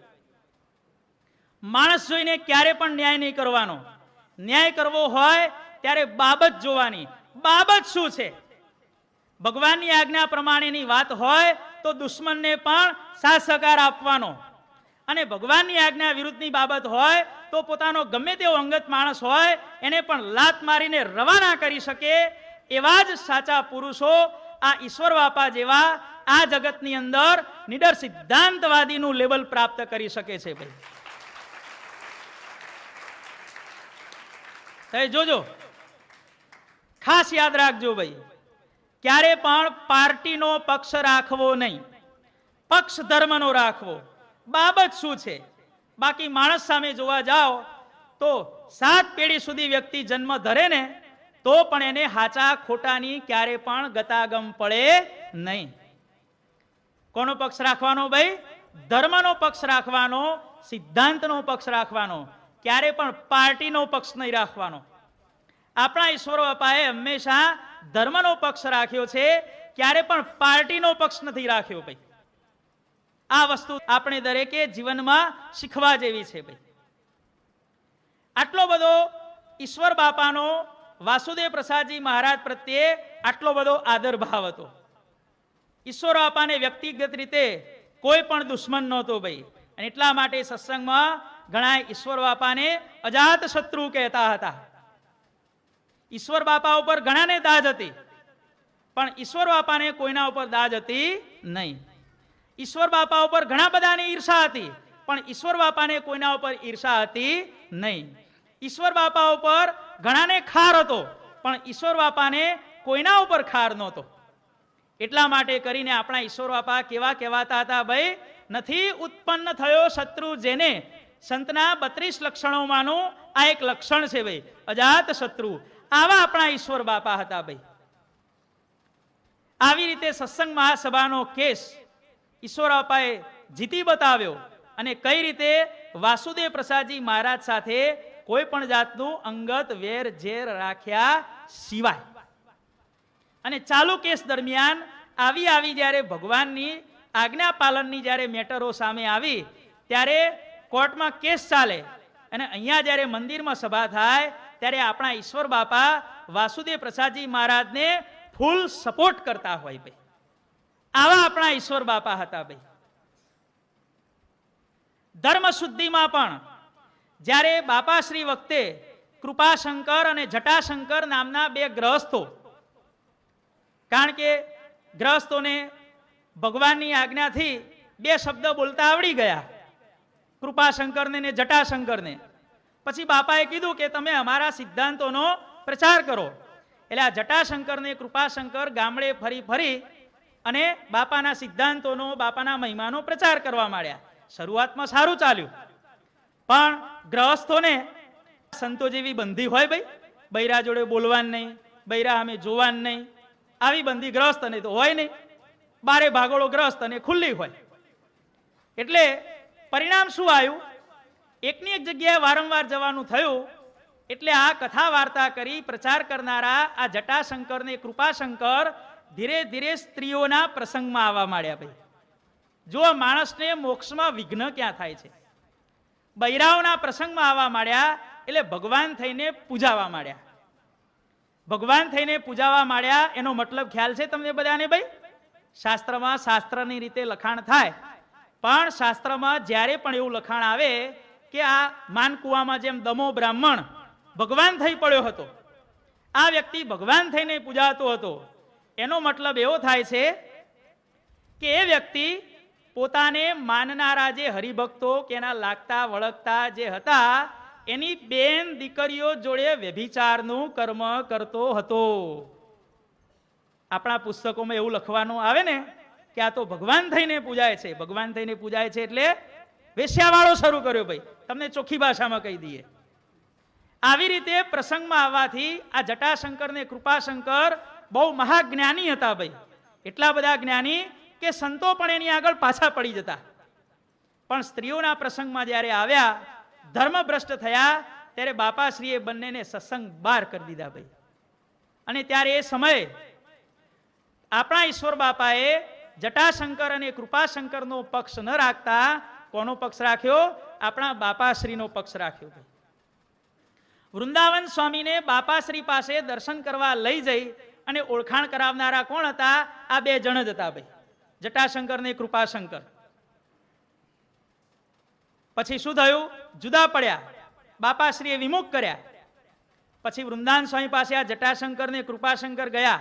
માણસ જોઈને ક્યારે પણ ન્યાય નહીં કરવાનો. ન્યાય કરવો હોય ત્યારે બાબત જોવાની. બાબત શું છે? ભગવાનની આજ્ઞા પ્રમાણેની વાત હોય તો દુશ્મનને પણ સાથ સહકાર આપવાનો, અને ભગવાનની આજ્ઞા વિરુદ્ધની બાબત હોય તો પોતાનો ગમે તેવો અંગત માણસ હોય એને પણ લાત મારીને રવાના કરી શકે એવા જ સાચા પુરુષો આ ઈશ્વર બાપા જેવા આ જગતની અંદર નિડર સિદ્ધાંતવાદીનું લેવલ પ્રાપ્ત કરી શકે છે. ભાઈ જોજો, ખાસ યાદ રાખજો. ભાઈ ક્યારે પણ પાર્ટીનો પક્ષ રાખવો નહીં, પક્ષ ધર્મનો રાખવો. બાબત શું છે? બાકી માણસ સામે જોવા જાઓ તો 7 પેઢી સુધી વ્યક્તિ જન્મ ધરે ને તો પણ એને હાચા ખોટાની ક્યારે પણ ગતાગમ પડે નહીં. કોનો પક્ષ રાખવાનો? ભાઈ ધર્મનો પક્ષ રાખવાનો, સિદ્ધાંતનો પક્ષ રાખવાનો, ક્યારે પણ પાર્ટીનો પક્ષ નહીં રાખવાનો. આપણા ઈશ્વર બાપાએ હંમેશા ધર્મનો પક્ષ રાખ્યો છે, ક્યારે પણ પાર્ટીનો પક્ષ નથી રાખ્યો. ભાઈ આ વસ્તુ આપણે દરેકે જીવનમાં શીખવા જેવી છે. ભાઈ આટલો બધો ઈશ્વર બાપાનો વાસુદેવ પ્રસાદજી મહારાજ પ્રત્યે આટલો બધો આદર ભાવ હતો. ઈશ્વર બાપાને વ્યક્તિગત રીતે કોઈ પણ દુશ્મન નહોતો. ભાઈ અને એટલા માટે સત્સંગમાં ઘણા ઈશ્વર બાપાને અજાત શત્રુ કહેતા હતા. ઈશ્વર બાપા ઉપર ઘણાને દાજ હતી, પણ ઈશ્વર બાપાને કોઈના ઉપર દાજ હતી નહીં. ઈશ્વર બાપા ઉપર ઘણા બધાની ઈર્ષા હતી, પણ ઈશ્વર બાપાને કોઈના ઉપર ઈર્ષા હતી નહીં. ઈશ્વર બાપા ઉપર ઘણાને ખાર હતો, પણ ઈશ્વર બાપાને કોઈના ઉપર ખાર નહોતો. એટલા માટે કરીને આપણા ઈશ્વર બાપા કેવા કહેવાતા હતા? ભાઈ, નથી ઉત્પન્ન થયો શત્રુ જેને. સંતના 32 લક્ષણોમાંનું આ એક લક્ષણ છે ભાઈ, અજાત શત્રુ. આવા આપણા ઈશ્વર બાપા હતા ભાઈ. આવી રીતે સત્સંગ મહાસભાનો કેસ ઈશ્વર બાપાએ જીતી બતાવ્યો, અને કઈ રીતે વાસુદેવ પ્રસાદજી મહારાજ સાથે કોઈ પણ જાતનું અંગત વેર ઝેર રાખ્યા સિવાય. અને ચાલુ કેસ દરમિયાન આવી જ્યારે ભગવાનની આજ્ઞા પાલનની જ્યારે મેટરો સામે આવી, ત્યારે કોર્ટમાં કેસ ચાલે, અને અહીંયા જ્યારે મંદિરમાં સભા થાય ત્યારે આપણા ઈશ્વર બાપા વાસુદેવ પ્રસાદજી મહારાજને ફૂલ સપોર્ટ કરતા હોય ભાઈ. આવા આપણા ઈશ્વર બાપા હતા ભાઈ. ધર્મ શુદ્ધિમાં પણ જ્યારે બાપાશ્રી વખતે કૃપાશંકર અને જટાશંકર નામના બે ગ્રહસ્થો, કારણ કે ગ્રહસ્થોને ભગવાનની આજ્ઞાથી બે શબ્દ બોલતા આવડી ગયા, કૃપાશંકરને ને જટાશંકરને. પછી બાપાએ કીધું કે તમે અમારા સિદ્ધાંતોનો પ્રચાર કરો. એટલે આ જટાશંકર ને કૃપાશંકર ગામડે ફરી ફરી અને બાપાના સિદ્ધાંતોનો, બાપાના મહિમાનો પ્રચાર કરવા માંડ્યા. શરૂઆતમાં સારું ચાલ્યું, પણ ગ્રહસ્થોને સંતો જેવી બંધી હોય ભાઈ, બૈરા જોડે બોલવાનું નહીં, બૈરા અમે જોવાનું નહીં, આવી બંધી ગ્રહસ્થને તો હોય નહીં. બારે ભાગોળો ગ્રહસ્થ અને ખુલ્લી હોય. એટલે પરિણામ શું આવ્યું? એકની એક જગ્યાએ વારંવાર જવાનું થયું. એટલે આ કથા વાર્તા કરી પ્રચાર કરનારા આ જટાશંકર ને કૃપાશંકર ધીરે ધીરે સ્ત્રીઓના પ્રસંગમાં આવવા માંડ્યા ભાઈ. જો માણસને મોક્ષમાં વિઘ્ન ક્યાં થાય છે? બૈરાઓના પ્રસંગમાં આવવા માંડ્યા, એટલે ભગવાન થઈને પૂજાવા માંડ્યા. ભગવાન થઈને પૂજાવા માંડ્યા એનો મતલબ ખ્યાલ છે તમને બધાને ભાઈ? શાસ્ત્રમાં શાસ્ત્રની રીતે લખાણ થાય, પણ શાસ્ત્રમાં જ્યારે પણ એવું લખાણ આવે કે આ માનકુવામાં જેમ દમો બ્રાહ્મણ ભગવાન થઈ પડ્યો હતો, આ વ્યક્તિ ભગવાન થઈને પૂજાતો હતો, એનો મતલબ એવો થાય છે કે એ વ્યક્તિ પોતાને માનનારા જે હરિભક્તો કે એના લાગતા વળગતા જે હતા એની બેન દીકરીઓ જોડે વ્યભિચારનું કર્મ કરતો હતો. આપણા પુસ્તકોમાં એવું લખવાનું આવે ને કે આ તો ભગવાન થઈને પૂજાય છે. ભગવાન થઈને પૂજાય છે એટલે વેશ્યાવાળો શરૂ કર્યો ભાઈ, તમને ચોખ્ખી ભાષામાં કહી દઈએ. આવી રીતે પ્રસંગમાં આવવાથી આ જટાશંકર ને કૃપાશંકર બહુ મહાજ્ઞાની હતા ભાઈ. એટલા બધા જ્ઞાની કે સંતો પણ એની આગળ પાછા પડી જતા. પણ સ્ત્રીઓના પ્રસંગમાં જ્યારે આવ્યા, ધર્મભ્રષ્ટ થયા, ત્યારે બાપાશ્રીએ બંનેને સત્સંગ બહાર કરી દીધા ભાઈ. અને ત્યારે એ સમયે આપણા ઈશ્વર બાપાએ જટાશંકર અને કૃપાશંકરનો પક્ષ ન રાખતા કોનો પક્ષ રાખ્યો? આપણા બાપાશ્રીનો પક્ષ રાખ્યો ભાઈ. વૃંદાવન સ્વામીને બાપાશ્રી પાસે દર્શન કરવા લઈ જઈ અને ઓળખાણ કરાવનારા કોણ હતા? આ બે જણ જ હતા ભાઈ, જટાશંકર ને કૃપાશંકર. પછી શું થયું? જુદા પડ્યા, બાપાશ્રીએ વિમુખ કર્યા. પછી વૃંદાવન સ્વામી પાસે આ જટાશંકર ને કૃપાશંકર ગયા.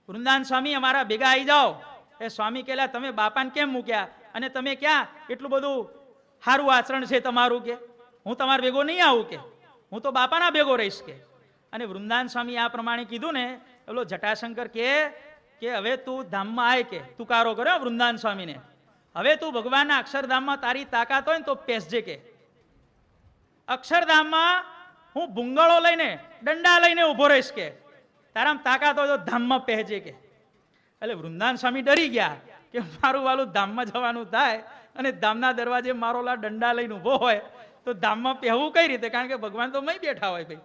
વૃંદાવન સ્વામી અમારા ભેગા આવી જાઓ. એ સ્વામી કહેલા તમે બાપાને કેમ મૂક્યા? અને તમે ક્યાં એટલું બધું સારું આચરણ છે તમારું, કે હું તમારા ભેગો નહીં આવું, કે હું તો બાપાના ભેગો રહીશ કે. અને વૃંદાવન સ્વામી આ પ્રમાણે કીધું ને, પેલો જટાશંકર કે હવે તું ધામમાં આય, કે તુકારો કર્યો વૃંદાવન સ્વામીને. હવે તું ભગવાનના અક્ષરધામમાં તારી તાકાત હોય ને તો પેસજે, કે અક્ષરધામમાં હું ભૂંગળો લઈને દંડા લઈને ઉભો રહીશ, કે તારામાં તાકાત હોય તો ધામમાં પહેજે, કે. એટલે વૃંદાવન સ્વામી ડરી ગયા કે મારું વાલું ધામમાં જવાનું થાય અને ધામના દરવાજે મારો લા દંડા લઈને ઉભો હોય તો ધામમાં પહેવું કઈ રીતે? કારણ કે ભગવાન તો મય બેઠા હોય ભાઈ.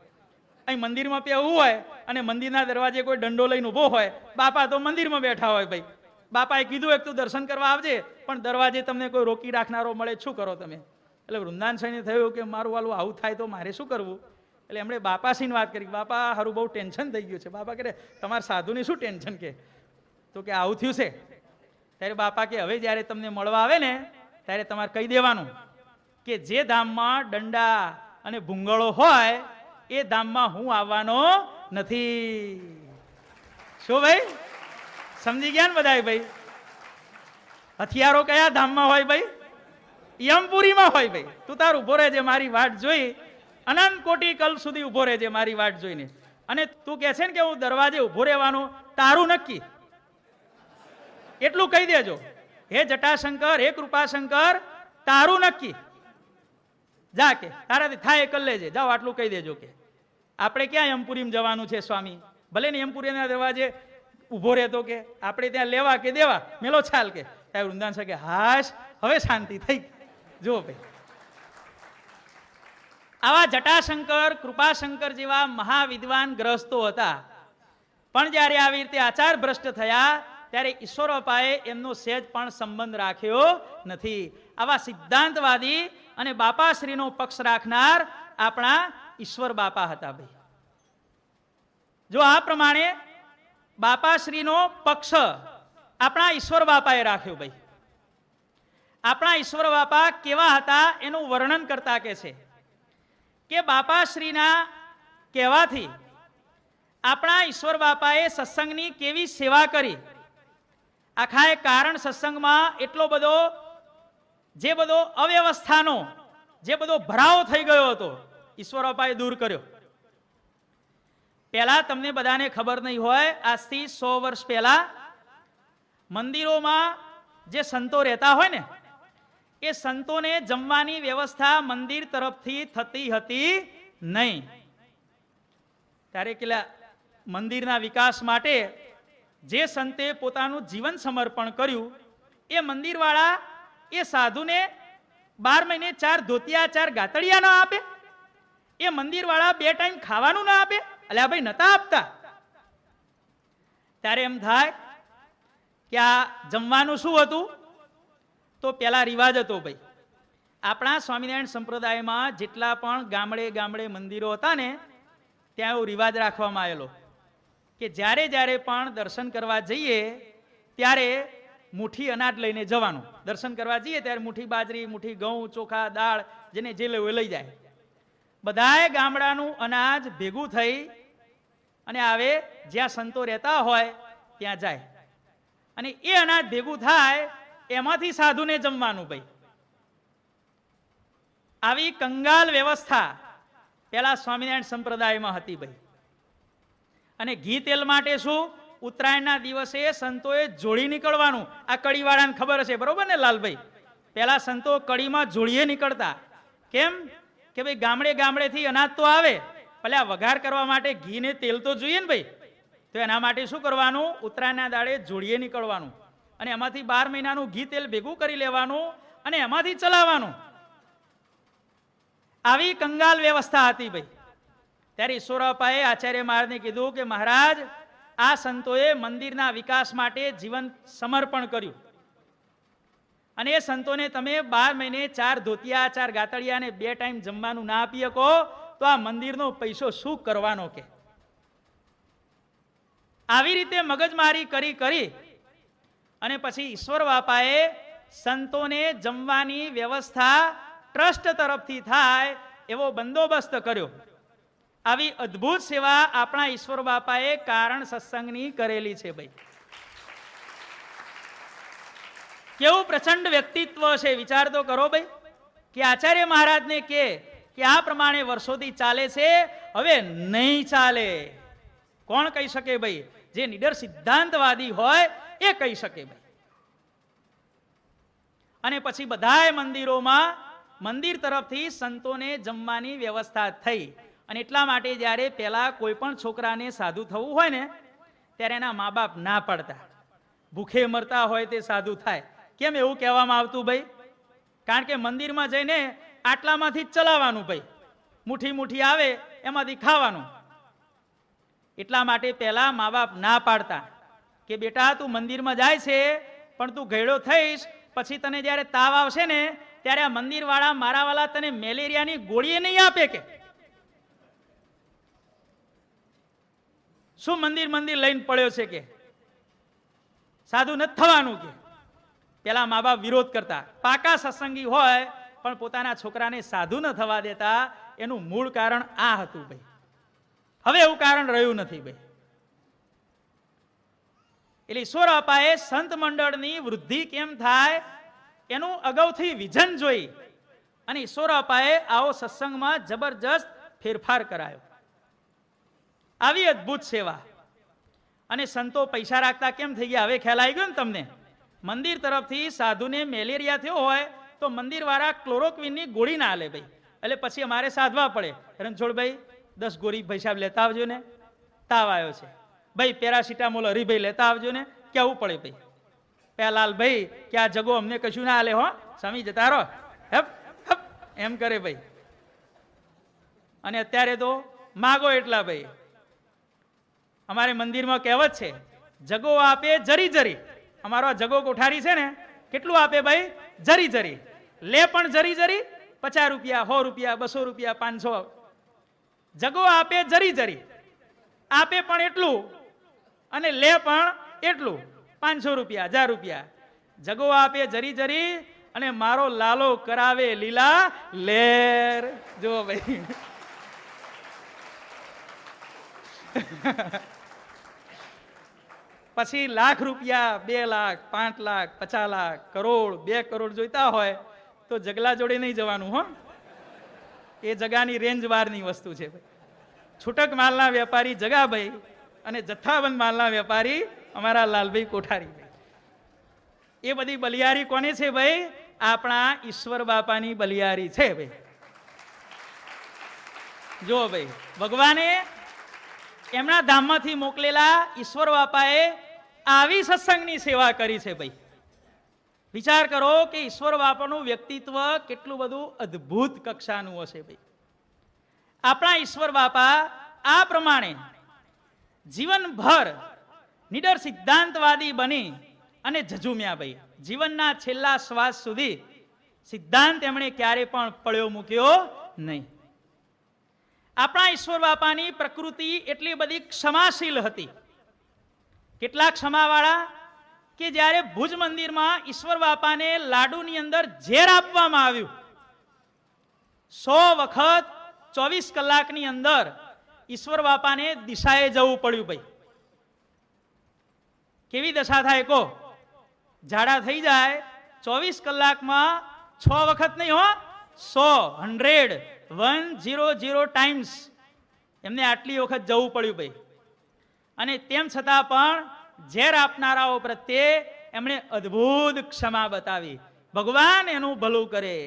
અહીં મંદિરમાં પહેવું હોય અને મંદિરના દરવાજે કોઈ દંડો લઈને ઉભો હોય, બાપા તો મંદિરમાં બેઠા હોય ભાઈ. બાપાએ કીધું એક તું દર્શન કરવા આવજે, પણ દરવાજે તમને કોઈ રોકી રાખનારો મળે, શું કરો તમે? એટલે વૃંદાવન સ્વામીને થયું કે મારું વાલું આવું થાય તો મારે શું કરવું? એટલે એમણે બાપાશ્રીને વાત કરી, બાપા હારું બહુ ટેન્શન થઈ ગયું છે. બાપા કહે તમારા સાધુની શું ટેન્શન? કે તો કે આવું થયું છે. ત્યારે બાપા કે હવે જ્યારે તમને મળવા આવે ને ત્યારે તમારે કહી દેવાનું કે જે ધામમાં દંડા અને ભૂંગળો હોય એ ધામમાં હું આવવાનો નથી. શું ભાઈ, સમજી ગયા ને બધા ભાઈ? હથિયારો કયા ધામમાં હોય ભાઈ? યમપુરીમાં હોય ભાઈ. તું તાર ઉભો રહેજે, મારી વાટ જોઈ, અનંત કોટી કલ્પ સુધી ઉભો રહેજે મારી વાટ જોઈને. અને તું કહે છે ને કે હું દરવાજે ઉભો રહેવાનું, તારું નક્કી. એટલું કહી દેજો, હે જટાશંકર, હે કૃપાશંકર, તારું નક્કી. જા કે તારાથી થાય કરી લેજે, જાઓ આટલું કહી દેજો. કે આપણે ક્યાં યમપુરીમાં જવાનું છે સ્વામી? ભલે ને યમપુરીના દરવાજે ઉભો રહેતો, કે આપણે ત્યાં લેવા કે દેવા, મેલો છાલ. કે સાહેબ વૃંદાવન છે કે હાશ, હવે શાંતિ થઈ. જો ભાઈ, આવા જટાશંકર, કૃપાશંકર જેવા મહાવિદ્વાન ગ્રસ્તો હતા, પણ જ્યારે આવી રીતે આચાર ભ્રષ્ટ થયા ત્યારે ઈશ્વર બાપાએ એમનો સહેજ પણ સંબંધ રાખ્યો નથી. આવા સિદ્ધાંતવાદી અને બાપાશ્રીનો પક્ષ રાખનાર આપણા ઈશ્વર બાપા હતા ભાઈ. જો આ પ્રમાણે બાપાશ્રીનો પક્ષ આપણા ઈશ્વર બાપાએ રાખ્યો ભાઈ. આપણા ઈશ્વર બાપા કેવા હતા એનું વર્ણન કરતા કે છે કે બાપાશ્રીના કહેવાથી આપણા ઈશ્વર બાપાએ સત્સંગની કેવી સેવા કરી. આખા એ કારણ સત્સંગમાં એટલો બધો જે બધો અવ્યવસ્થાનો જે બધો ભરાવો થઈ ગયો હતો, ઈશ્વર બાપાએ દૂર કર્યો. પહેલા તમને બધાને ખબર નહીં હોય, આજથી 100 વર્ષ પહેલા મંદિરોમાં જે સંતો રહેતા હોય ને, એ સંતોને જમવાની વ્યવસ્થા મંદિર તરફથી થતી હતી નહીં. ત્યારે કેટલા મંદિરના વિકાસ માટે જે સંતે પોતાનું જીવન સમર્પણ કર્યું, એ મંદિરવાળા એ સાધુને 12 મહિને 4 ધોતિયા 4 ગાતડિયા ના આપે? એ મંદિરવાળા 2 ટાઈમ ખાવાનું ના આપે? અલ્યા ભાઈ, નતા આપતા. ત્યારે એમ થાય કે આ જમવાનું શું હતું? તો પેલા રિવાજ હતો ભાઈ. આપણા સ્વામિનારાયણ સંપ્રદાયમાં જેટલા પણ ગામડે ગામડે મંદિરો હતા ને, ત્યાં એવો રિવાજ રાખવામાં આવેલો કે જ્યારે જ્યારે પણ દર્શન કરવા જઈએ ત્યારે મુઠ્ઠી અનાજ લઈને જવાનું. દર્શન કરવા જઈએ ત્યારે મુઠ્ઠી બાજરી, મુઠ્ઠી ઘઉં, ચોખા, દાળ, જેને જે લેવું લઈ જાય. બધાએ ગામડાનું અનાજ ભેગું થઈ અને આવે જ્યાં સંતો રહેતા હોય ત્યાં જાય, અને એ અનાજ ભેગું થાય એમાંથી સાધુને જમવાનું ભાઈ. આવી કંગાલ વ્યવસ્થા પેલા સ્વામિનારાયણ સંપ્રદાયમાં હતી ભાઈ. અને ઘી તેલ માટે શું? ઉત્તરાયણના દિવસે સંતોએ જોડી નીકળવાનું. આ કડીવાળાને ખબર હશે, બરોબર ને લાલભાઈ? પેલા સંતો કડીમાં જોડીએ નીકળતા. કેમ? કે ભાઈ ગામડે ગામડેથી અનાજ તો આવે, ભલે આ વઘાર કરવા માટે ઘી ને તેલ તો જોઈએ ને ભાઈ. તો એના માટે શું કરવાનું? ઉત્તરાયણના દાડે જોડીએ નીકળવાનું અને એમાંથી 12 મહિનાનું ઘી તેલ ભેગું કરી લેવાનું અને એમાંથી ચલાવવાનું. આવી કંગાલ વ્યવસ્થા હતી ભાઈ. ત્યારે ઈશ્વર બાપાએ આચાર્ય મહારાજને કીધું કે મહારાજ, આ સંતોએ મંદિરના વિકાસ માટે જીવન સમર્પણ કર્યું, અને એ સંતોને તમે 12 મહિને 4 ધોતિયા 4 ગાતડિયા ને 2 ટાઈમ જમવાનું ના આપી શકો તો આ મંદિરનો પૈસો શું કરવાનો? કે આવી રીતે મગજમારી કરી અને પછી ઈશ્વર બાપાએ સંતોને જમવાની વ્યવસ્થા ટ્રસ્ટ તરફથી થાય એવો બંદોબસ્ત કર્યો. આવી અદ્ભુત સેવા આપણા ઈશ્વર બાપાએ કારણ સત્સંગની કરેલી છે ભાઈ. કેવું પ્રચંડ વ્યક્તિત્વ છે, વિચાર તો કરો ભાઈ. કે આચાર્ય મહારાજને કે આ પ્રમાણે વર્ષોથી ચાલે છે, હવે નહીં ચાલે. કોણ કહી શકે ભાઈ? જે નિડર સિદ્ધાંતવાદી હોય એ કહી શકે ભાઈ. અને પછી બધાય મંદિરોમાં મંદિર તરફથી સંતોને જમવાની વ્યવસ્થા થઈ. અને એટલા માટે જ્યારે પહેલા કોઈ પણ છોકરાને સાધુ થવું હોય ને, ત્યારે એના મા બાપ ના પડતા. ભૂખે મરતા હોય તે સાધુ થાય. કેમ એવું કહેવામાં આવતું ભાઈ? કારણ કે મંદિરમાં જઈને આટલામાંથી જ ચલાવવાનું ભાઈ. મુઠ્ઠી મુઠ્ઠી આવે એમાંથી ખાવાનું. એટલા માટે પહેલા મા બાપ ના પાડતા કે બેટા તું મંદિરમાં જાય છે, પણ તું ઘેડો થઈશ પછી તને જ્યારે તાવ આવશે ને ત્યારે આ મંદિરવાળા મારાવાળા તને મેલેરિયાની ગોળીએ નહીં આપે. કે શું મંદિર લઈને પડ્યો છે? કે સાધુ નથી થવાનું. કે પેલા મા બાપ વિરોધ કરતા. પાકા સત્સંગી હોય પણ પોતાના છોકરાને સાધુ ન થવા દેતા. એનું મૂળ કારણ આ હતું ભાઈ. હવે એવું કારણ રહ્યું નથી ભાઈ. એટલે ઈશ્વર બાપાએ સંત મંડળની વૃદ્ધિ કેમ થાય એનું અગાઉથી વિઝન જોઈ અને ઈશ્વર બાપાએ આવો સત્સંગમાં જબરજસ્ત ફેરફાર કરાયો. આવી અદ્ભુત સેવા. અને સંતો પૈસા રાખતા કેમ થઈ ગયા હવે ખ્યાલ આવી ગયો ને તમને. મંદિર તરફથી સાધુને મેલેરિયા થયો હોય તો મંદિર વાળા ક્લોરોક્વિનની ગોળી ના લે ભાઈ. એટલે પછી અમારે સાધવા પડે, રણછોડભાઈ 10 ગોળી ભાઈ સાહેબ લેતા આવજો ને, તાવ આવ્યો છે ભાઈ, પેરાસિટામોલ હરિભાઈ લેતા આવજો ને, કેવું પડે ભાઈ. પેલાલ ભાઈ કે આ જગો અમને કશું ના હાલે હો, સ્વામી જતા રહો, હપ હપ એમ કરે ભાઈ. અને અત્યારે તો માગો એટલા ભાઈ. અમારે મંદિરમાં કહેવત છે, જગો આપે જરી જરી. અમારો જગો કોઠારી છે ને, કેટલું આપે ભાઈ? જરી જરી. લે પણ જરી જરી, 50 રૂપિયા, 100 રૂપિયા, 200 રૂપિયા, 500. જગો આપે જરી જરી, આપે પણ એટલું અને લે પણ એટલું, 500 રૂપિયા, 1000 રૂપિયા. જગો આપે જરી જરી અને મારો લાલો કરાવે લીલા લેર. જો ભાઈ પછી લાખ રૂપિયા, 2 લાખ, 5 લાખ, 50 લાખ, કરોડ, 2 કરોડ જોઈતા હોય તો જગલા જોડે નહીં જવાનું હો. એ જગાની રેન્જ વારની વસ્તુ છે. છૂટક માલના વેપારી જગાભાઈ અને જથ્થાબંધ માલના વેપારી અમારા લાલભાઈ કોઠારી. એ બધી બલિયારી કોને છે ભાઈ? આપણા ઈશ્વર બાપાની બલિયારી છે ભાઈ. જો ભાઈ, ભગવાને એમના ધામમાંથી મોકલેલા ઈશ્વર બાપાએ આવી સત્સંગની સેવા કરી છે ભાઈ. વિચાર કરો કે ઈશ્વર બાપાનું વ્યક્તિત્વ કેટલું બધું અદ્ભુત કક્ષાનું હશે ભાઈ. આપણા ઈશ્વર બાપા આ પ્રમાણે જીવનભર નિડર સિદ્ધાંતવાદી બની અને ઝઝુમ્યા ભાઈ. જીવનના છેલ્લા શ્વાસ સુધી સિદ્ધાંત એમણે ક્યારે પણ પડ્યો મૂક્યો નહીં. આપણા ઈશ્વર બાપાની પ્રકૃતિ એટલી બધી ક્ષમાશીલ હતી. કેટલા ક્ષમાવાળા કે જ્યારે ભુજ મંદિરમાં ઈશ્વર બાપાને લાડુની અંદર ઝેર આપવામાં આવ્યું, 100 વખત 24 કલાકની અંદર ઈશ્વર બાપાને દિશાએ જવું પડ્યું ભાઈ. કેવી દશા થાય કો? ઝાડા થઈ જાય 24 કલાકમાં 6 વખત નહીં હો, 100 ટાઈમ્સ એમને આટલી વખત જવું પડ્યું ભાઈ. અને તેમ છતાં પણ ઝેર આપનારાઓ પ્રત્યે એમણે અદ્ભુત ક્ષમા બતાવી. ભગવાન એનું ભલું કરે.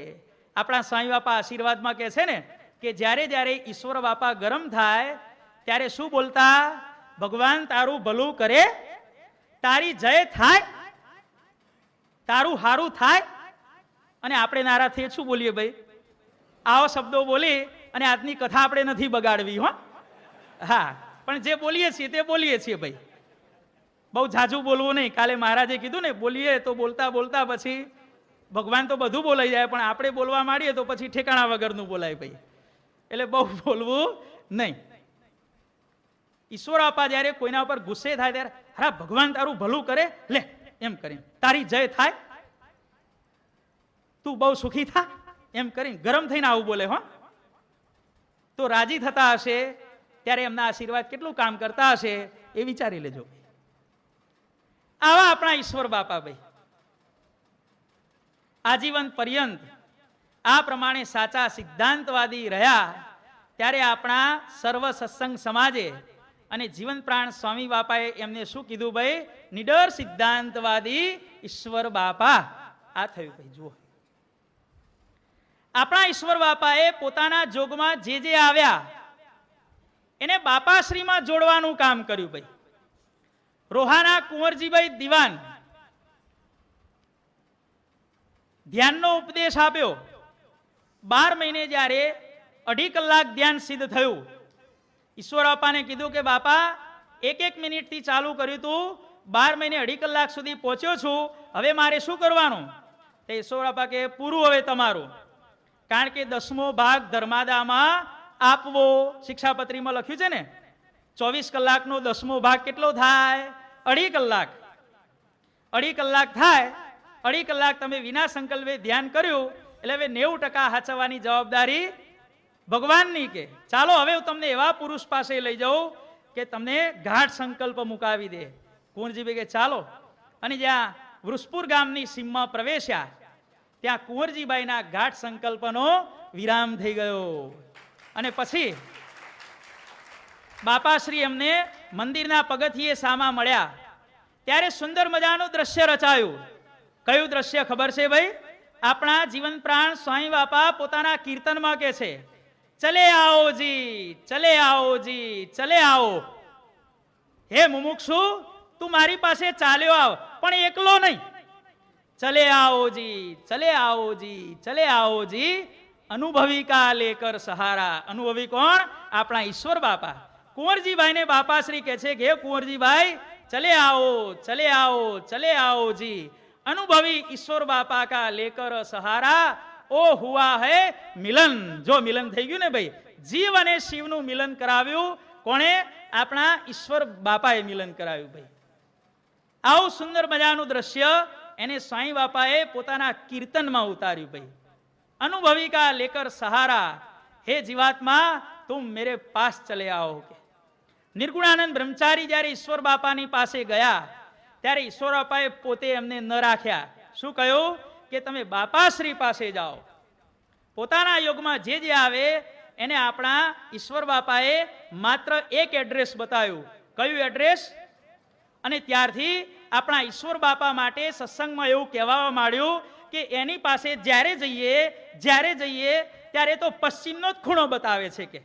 આપણા સ્વામી બાપા આશીર્વાદમાં કહે છે ને કે જ્યારે જ્યારે ઈશ્વર બાપા ગરમ થાય ત્યારે શું બોલતા? ભગવાન તારું ભલું કરે, તારી જય થાય, તારું હારું થાય. અને આપણે નારાજ થઈએ શું બોલીએ ભાઈ? આવો શબ્દો બોલી અને આજની કથા આપણે નથી બગાડવી હો. હા, પણ જે બોલીએ છીએ તે બોલીએ છીએ ભાઈ. બહુ ઝાઝું બોલવું નહીં. કાલે મહારાજે કીધું ને, બોલીએ તો બોલતા બોલતા પછી ભગવાન તો બધું બોલાઈ જાય, પણ આપણે બોલવા માંડીએ તો પછી ઠેકાણા વગરનું બોલાય ભાઈ. એટલે બહુ બોલવું નહીં. ઈશ્વર આપા જ્યારે કોઈના ઉપર ગુસ્સે થાય ત્યારે, હા ભગવાન તારું ભલું કરે, લે એમ કરીને, તારી જય થાય, તું બહુ સુખી થા, એમ કરીને ગરમ થઈને આવું બોલે હો. તો રાજી થતા હશે ત્યારે એમના આશીર્વાદ કેટલું કામ કરતા હશે એ વિચારી લેજો. આવા આપણા ઈશ્વર બાપા ભાઈ આજીવન પર્યંત આ પ્રમાણે સાચા સિદ્ધાંતવાદી રહ્યા. ત્યારે આપણા સર્વ સત્સંગ સમાજે અને જીવન પ્રાણ સ્વામી બાપાએ એમને શું કીધું ભાઈ? નિડર સિદ્ધાંતવાદી ઈશ્વર બાપા. આ થયું ભાઈ. જુઓ, આપણા ઈશ્વર બાપાએ પોતાના જોગમાં જે જે આવ્યા એને બાપાશ્રીમાં જોડવાનું કામ કર્યું ભાઈ. રોહાના કુંવરજીભાઈ દિવાન ધ્યાનનો ઉપદેશ આપ્યો. 12 મહિને જ્યારે 2.5 કલાક ધ્યાન સિદ્ધ થયું, ઈશ્વર બાપાને કીધું કે બાપા 1 મિનિટથી ચાલુ કર્યું તું, 12 મહિને 2.5 કલાક સુધી પહોંચ્યો છું, હવે મારે શું કરવાનું? તો ઈશ્વર બાપા કે પૂરું હવે તમારું. કારણ કે 10મો ભાગ ધર્માદામાં આપવો શિક્ષાપત્રીમાં લખ્યું છે ને. 24 કલાકનો 10મો ભાગ કેટલો થાય? 2.5 કલાક. 2.5 કલાક થાય. 2.5 કલાક તમે વિના સંકલ્પે ધ્યાન કર્યું એટલે હવે 90% હાચવવાની જવાબદારી ભગવાનની કે ચાલો હવે હું તમને એવા પુરુષ પાસે લઈ જાઉં કે તમને ગાઢ સંકલ્પ મુકાવી દે. કુંવરજીભાઈ કે ચાલો. અને જ્યાં વૃષપુર ગામની સીમમાં પ્રવેશ્યા ત્યાં કુંવરજીબાઈના ગાઢ સંકલ્પનો વિરામ થઈ ગયો. અને પછી બાપાશ્રી એમને મંદિરના પગથિયે સામા મળ્યા ત્યારે સુંદર મજાનું દ્રશ્ય રચાયું. કયું દ્રશ્ય ખબર છે ભાઈ? આપણા જીવન પ્રાણ સ્વામી બાપા પોતાના કીર્તનમાં કે છે, ચલે આવો જી, ચલે આવો જી, ચલે આવો. હે મુમુક્ષુ, તું મારી પાસે ચાલ્યો આવ, પણ એકલો નહીં. ચલે આવો જી, ચલે આવો જી, ચલે આવો જી, અનુભવી કા લેકર સહારા. અનુભવી કોણ? આપણા ઈશ્વર બાપા. કુંવરજીભાઈને બાપાશ્રી કહે છે કે કુંવરજીભાઈ ચલે આવો, ચલે આવો, ચલે આવો જી, અનુભવી ઈશ્વર બાપા કા લેકર સહારા. ઓ હુઆ હે મિલન. જો મિલન થઈ ગયું ને ભાઈ, જીવ અને શિવનું મિલન કરાવ્યું કોણે? આપણા ઈશ્વર બાપાએ મિલન કરાવ્યું ભાઈ. આવું સુંદર મજાનું દ્રશ્ય એને સ્વામી બાપાએ પોતાના કીર્તનમાં ઉતાર્યું ભાઈ. અનુભવી કા લેકર સહારા, હે જીવાત્મા તુમ મેરે પાસ ચલે આવો. કે નિર્ગુણાનંદ બ્રહ્મચારી જ્યારે ઈશ્વર બાપાની પાસે ગયા ત્યારે ઈશ્વર બાપાએ પોતે એમને ન રાખ્યા. શું કહ્યું? કે તમે બાપાશ્રી પાસે જાઓ. પોતાના યોગમાં જે જે આવે એને આપણા ઈશ્વર બાપાએ માત્ર એક એડ્રેસ બતાવ્યું. કયું એડ્રેસ? અને ત્યારથી આપણા ઈશ્વર બાપા માટે સત્સંગમાં એવું કહેવા માંડ્યું કે એની પાસે જ્યારે જઈએ ત્યારે તો પશ્ચિમનો જ ખૂણો બતાવે છે. કે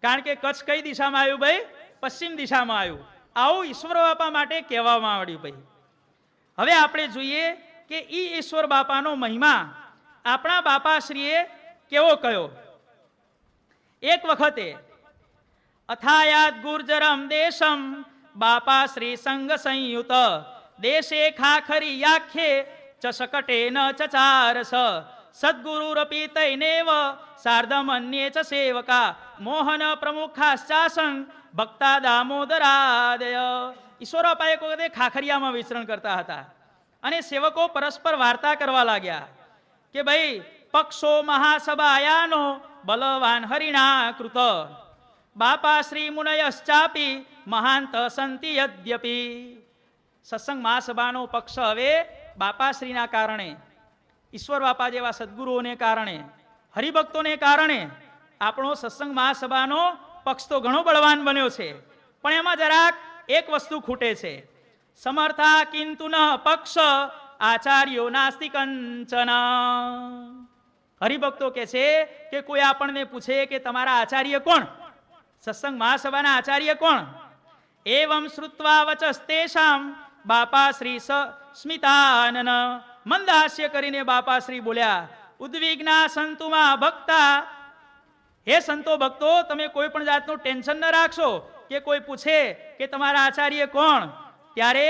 કારણ કે કચ્છ કઈ દિશામાં આવ્યું ભાઈ? પશ્ચિમ દિશામાં આવ્યું. આવું ઈશ્વર બાપા માટે કહેવામાં આવ્યું ભાઈ. હવે આપણે જોઈએ કે ઈ ઈશ્વર બાપાનો મહિમા આપણા બાપાશ્રીએ કેવો કયો. એક વખતે અથાયાત ગુર્જરમ દેશમ બાપા શ્રી સંગ સંયુત દેશે ખાખરી યાખ્યે ચસકટે ન ચચારસ સદ્ગુરુરપી તૈનેવ સાર્ધમન્યે ચ સેવકા મોહન પ્રમુખાશ્ચાસન ભક્તા દામોદરાદય. ઈશ્વર બાપા એક વખતે ખાખરિયામાં વિચરણ કરતા હતા અને સેવકો પરસ્પર વાર્તા કરવા લાગ્યા કે ભાઈ પક્ષો મહાસભાયાનો બલવાન હરિણા કૃત બાપા શ્રી મુનયશ્ચાપી મહાંત સંતિ યદ્યપી. સત્સંગ મહાસભાનો પક્ષ હવે બાપાશ્રીના કારણે, ઈશ્વર બાપા જેવા સદગુરુઓને કારણે, હરિભક્તોને કારણે આપણો સત્સંગ મહાસભાનો પક્ષ તો ઘણો બળવાન બન્યો છે. પણ એમાં જરાક એક વસ્તુ ખૂટે છે. સમર્થા કિંતુ ન પક્ષ આચાર્યો નાસ્તિ કંચન. હરિભક્તો કે છે કે કોઈ આપણને પૂછે કે તમારા આચાર્ય કોણ? સત્સંગ મહાસભાના આચાર્ય કોણ? એવમ શ્રુત્વા વચસ્તેષામ બાપા શ્રી સ્મિતાનન. મંદહાસ્ય કરીને બાપાશ્રી બોલ્યા, ઉદ્વિગ્ના સંતુમાં ભક્તા. હે સંતો ભક્તો, તમે કોઈ પણ જાતનું ટેન્શન ન રાખશો કે કોઈ પૂછે કે તમારા આચાર્ય કોણ. ત્યારે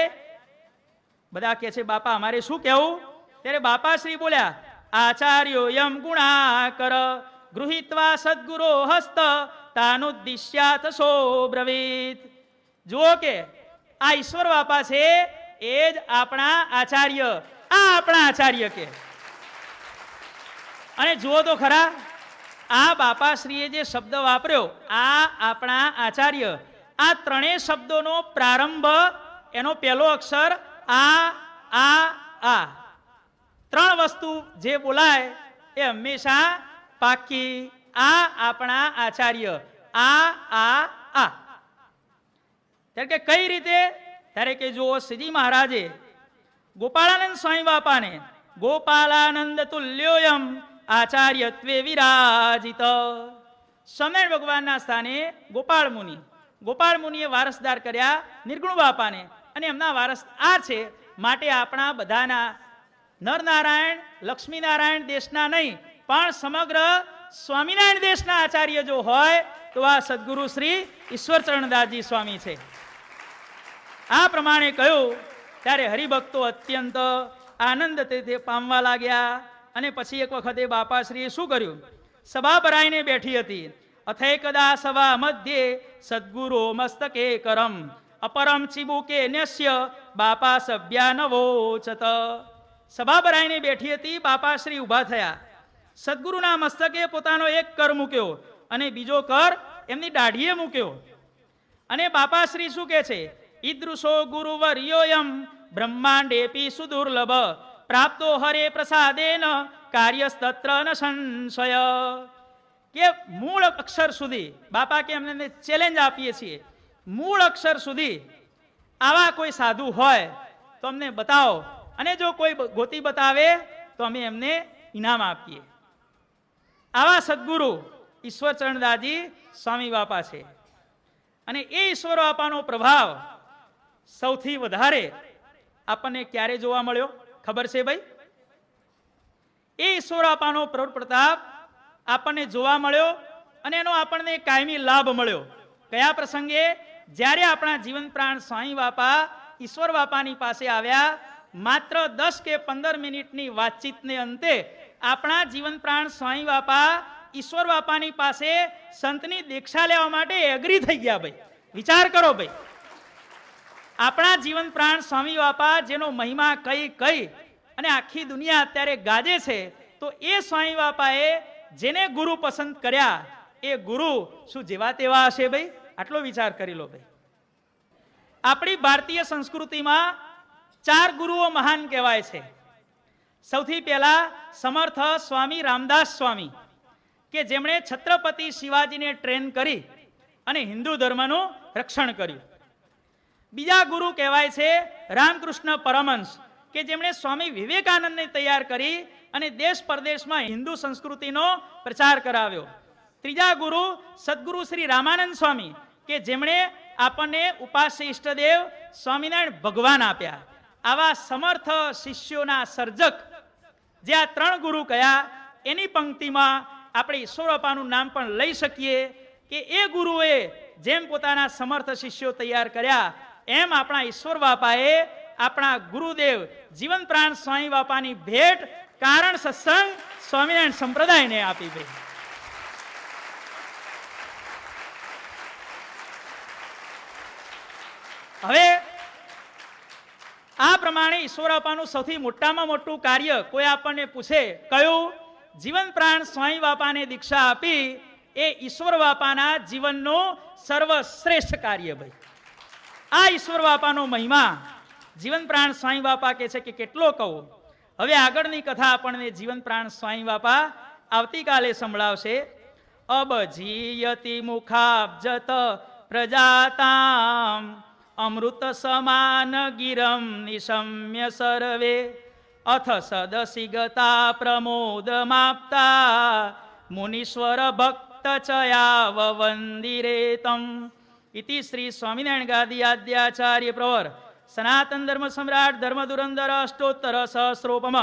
બધા કહે છે બાપા અમારે શું કહેવું? ત્યારે બાપાશ્રી બોલ્યા, આચાર્યો યમ ગુણાકર ગૃહીત્વા સદ્ગુરો હસ્ત તાનુદ્દિશ્યાત સો બ્રવીત. જુઓ કે આ ઈશ્વર બાપા છે એ જ આપણા આચાર્ય. આ આપણા આચાર્ય કે. અને જુઓ તો ખરા, આ બાપાશ્રીએ જે શબ્દ વાપર્યો, આ આપણા આચાર્ય, આ ત્રણેય શબ્દોનો પ્રારંભ, એનો પહેલો અક્ષર આ ત્રણ વસ્તુ જે બોલાય એ હંમેશા પાકી. આ આપણા આચાર્ય. ત્યારે કે કઈ રીતે? ત્યારે કે જુઓ, શ્રીજી મહારાજે ગોપાળાનંદ સ્વામી બાપાને ગોપાલાનંદ તુલ્યોયમ આચાર્યત્વે વિરાજિત. સ્વામિનારાયણ ભગવાનના સ્થાને ગોપાળ મુનિએ વારસદાર કર્યા નિર્ગુણ બાપાને, અને એમના વારસદાર છે. માટે આપણા બધાના નરનારાયણ લક્ષ્મીનારાયણ દેશના નહીં પણ સમગ્ર સ્વામિનારાયણ દેશના આચાર્ય જો હોય તો આ સદગુરુ શ્રી ઈશ્વરચરણદાસજી સ્વામી છે. આ પ્રમાણે કહ્યું ત્યારે હરિભક્તો અત્યંત આનંદ પામવા લાગ્યા. અને પછી એક વખતે બાપાશ્રીએ શું કર્યું? સભા ભરાઈને બેઠી હતી. અથૈકદા સભા મધ્યે સદગુરો મસ્તકે કરમ અપરમ ચિબુકે ન્યસ્ય બાપા સભ્યા નવોચત. સભા ભરાઈને બેઠી હતી. બાપાશ્રી ઊભા થયા. સદગુરુના મસ્તકે પોતાનો એક કર મૂક્યો અને બીજો કર એમની દાઢીએ મૂક્યો. અને બાપાશ્રી શું કહે છે? ઈદૃશો ગુરુવર્યોયમ બ્રહ્માંડેપી સુદુર્લભ પ્રાપ્તો હરે પ્રસાદેન કાર્યસ્તત્ર ન સંશય. કે મૂળ અક્ષર સુધી, બાપા કે અમને ચેલેન્જ આપીએ છીએ, મૂળ અક્ષર સુધી આવા કોઈ સાધુ હોય તો અમને બતાવો, અને જો કોઈ ગોતી બતાવે તો અમે એમને ઇનામ આપીએ. આવા સદગુરુ ઈશ્વરચરણદાસજી સ્વામી બાપા છે. અને એ ઈશ્વર બાપાનો પ્રભાવ સૌથી વધારે આપણને ક્યારે જોવા મળ્યો ખબર છે ભાઈ? એ ઈશ્વર બાપાનો પ્રતાપ આપણને જોવા મળ્યો અને એનો આપણને કાયમી લાભ મળ્યો. કયા પ્રસંગે? જ્યારે આપણા જીવન પ્રાણ સ્વામી બાપા ઈશ્વર બાપાની પાસે આવ્યા, માત્ર 10 કે 15 મિનિટની વાતચીતને અંતે આપણા જીવન પ્રાણ સ્વામી બાપા ઈશ્વર બાપાની પાસે સંતની દીક્ષા લેવા માટે એગ્રી થઈ ગયા. ભાઈ વિચાર કરો ભાઈ, આપણા જીવન પ્રાણ સ્વામી બાપા જેનો મહિમા કઈ કઈ અને આખી દુનિયા અત્યારે ગાજે છે, તો એ સ્વામી બાપાએ જેને ગુરુ પસંદ કર્યા એ ગુરુ શું જેવા તેવા હશે ભાઈ? આટલો વિચાર કરી લો ભાઈ. આપણી ભારતીય સંસ્કૃતિમાં 4 ગુરુઓ મહાન કહેવાય છે. સૌથી પહેલા સમર્થ સ્વામી રામદાસ સ્વામી, કે જેમણે છત્રપતિ શિવાજીને ટ્રેન કરી અને હિન્દુ ધર્મનું રક્ષણ કર્યું. બીજા ગુરુ કહેવાય છે રામકૃષ્ણ પરમહંસ, કે જેમણે સ્વામી વિવેકાનંદને તૈયાર કરી અને દેશ પરદેશમાં હિન્દુ સંસ્કૃતિનો પ્રચાર કરાવ્યો. ત્રીજા ગુરુ સદગુરુ શ્રી રામાનંદ સ્વામી, કે જેમણે આપણને ઉપાસ્ય ઈષ્ટદેવ સ્વામિનારાયણ ભગવાન આપ્યા. આવા સમર્થ શિષ્યોના સર્જક જે આ 3 ગુરુ કયા, એની પંક્તિમાં આપણે ઈશ્વર બાપાનું નામ પણ લઈ શકીએ કે એ ગુરુએ જેમ પોતાના સમર્થ શિષ્યો તૈયાર કર્યા, એમ આપણા ઈશ્વર બાપાએ આપણા ગુરુદેવ જીવન પ્રાણ સ્વામી બાપાની ભેટ કારણ સત્સંગ સ્વામિનારાયણ સંપ્રદાયને આપી ભાઈ. હવે આ પ્રમાણે ઈશ્વર બાપાનું સૌથી મોટામાં મોટું કાર્ય કોઈ આપણને પૂછે કયું? જીવન પ્રાણ સ્વામી બાપાને દીક્ષા આપી એ ઈશ્વર બાપાના જીવનનું સર્વશ્રેષ્ઠ કાર્ય ભાઈ. આ ઈશ્વર બાપાનો મહિમા જીવન પ્રાણ સ્વામી બાપા કહે છે કે કેટલો કહું. હવે આગળની કથા આપણને જીવન પ્રાણ સ્વામી બાપા આવતીકાલે સંભળાવશે. અબજીયતિ મુખાબ્જત પ્રજાતામ અમૃત સમાન ગિરમ નિશમ્ય સર્વે અથ સદસિગતા પ્રમોદમાપ્તા મુનીશ્વર ભક્ત ચયાવ વંદિરેતમ. ઇતિ શ્રી સ્વામિનારાયણ ગાદી આદ્યાચાર્ય પ્રવર સનાતન ધર્મ સમ્રાટ ધર્મ ધુરંધર અષ્ટોત્તર સહસ્રોપમ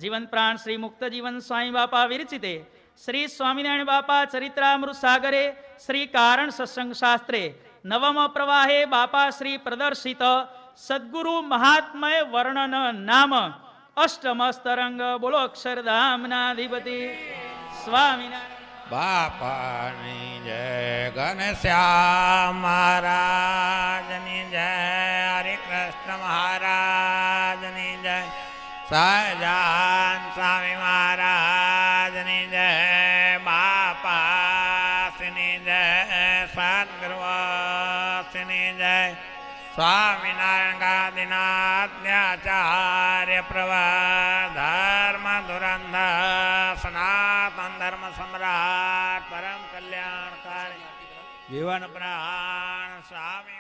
જીવન પ્રાણ શ્રી મુક્ત જીવન સ્વામી બાપા વિરચિતે શ્રી સ્વામિનારાયણ બાપા ચરિત્રામૃત સાગરે શ્રી કારણ સત્સંગ શાસ્ત્રે નવમ પ્રવાહે બાપા શ્રી પ્રદર્શિત સદગુરુ મહાત્મય વર્ણન નામ અષ્ટમસ્તરંગ. બોલો અક્ષરધામનાધિપતિ સ્વામિનારાયણ બાપાની જય, ઘનશ્યામ મહારાજની જય, હરિકૃષ્ણ મહારાજની જય, સહજાન સ્વામી મહારાજની જય, બાપાશ્રીની જય, સદગુરુશ્રીની જય, સ્વામિનારાયણ ગાદીનાથ્યાચાર્ય પ્રવર ધર્મ ધુરંધર સનાતન ધર્મ સમ્રાટ પરમ કલ્યાણકારી જીવન પ્રાણ સ્વામી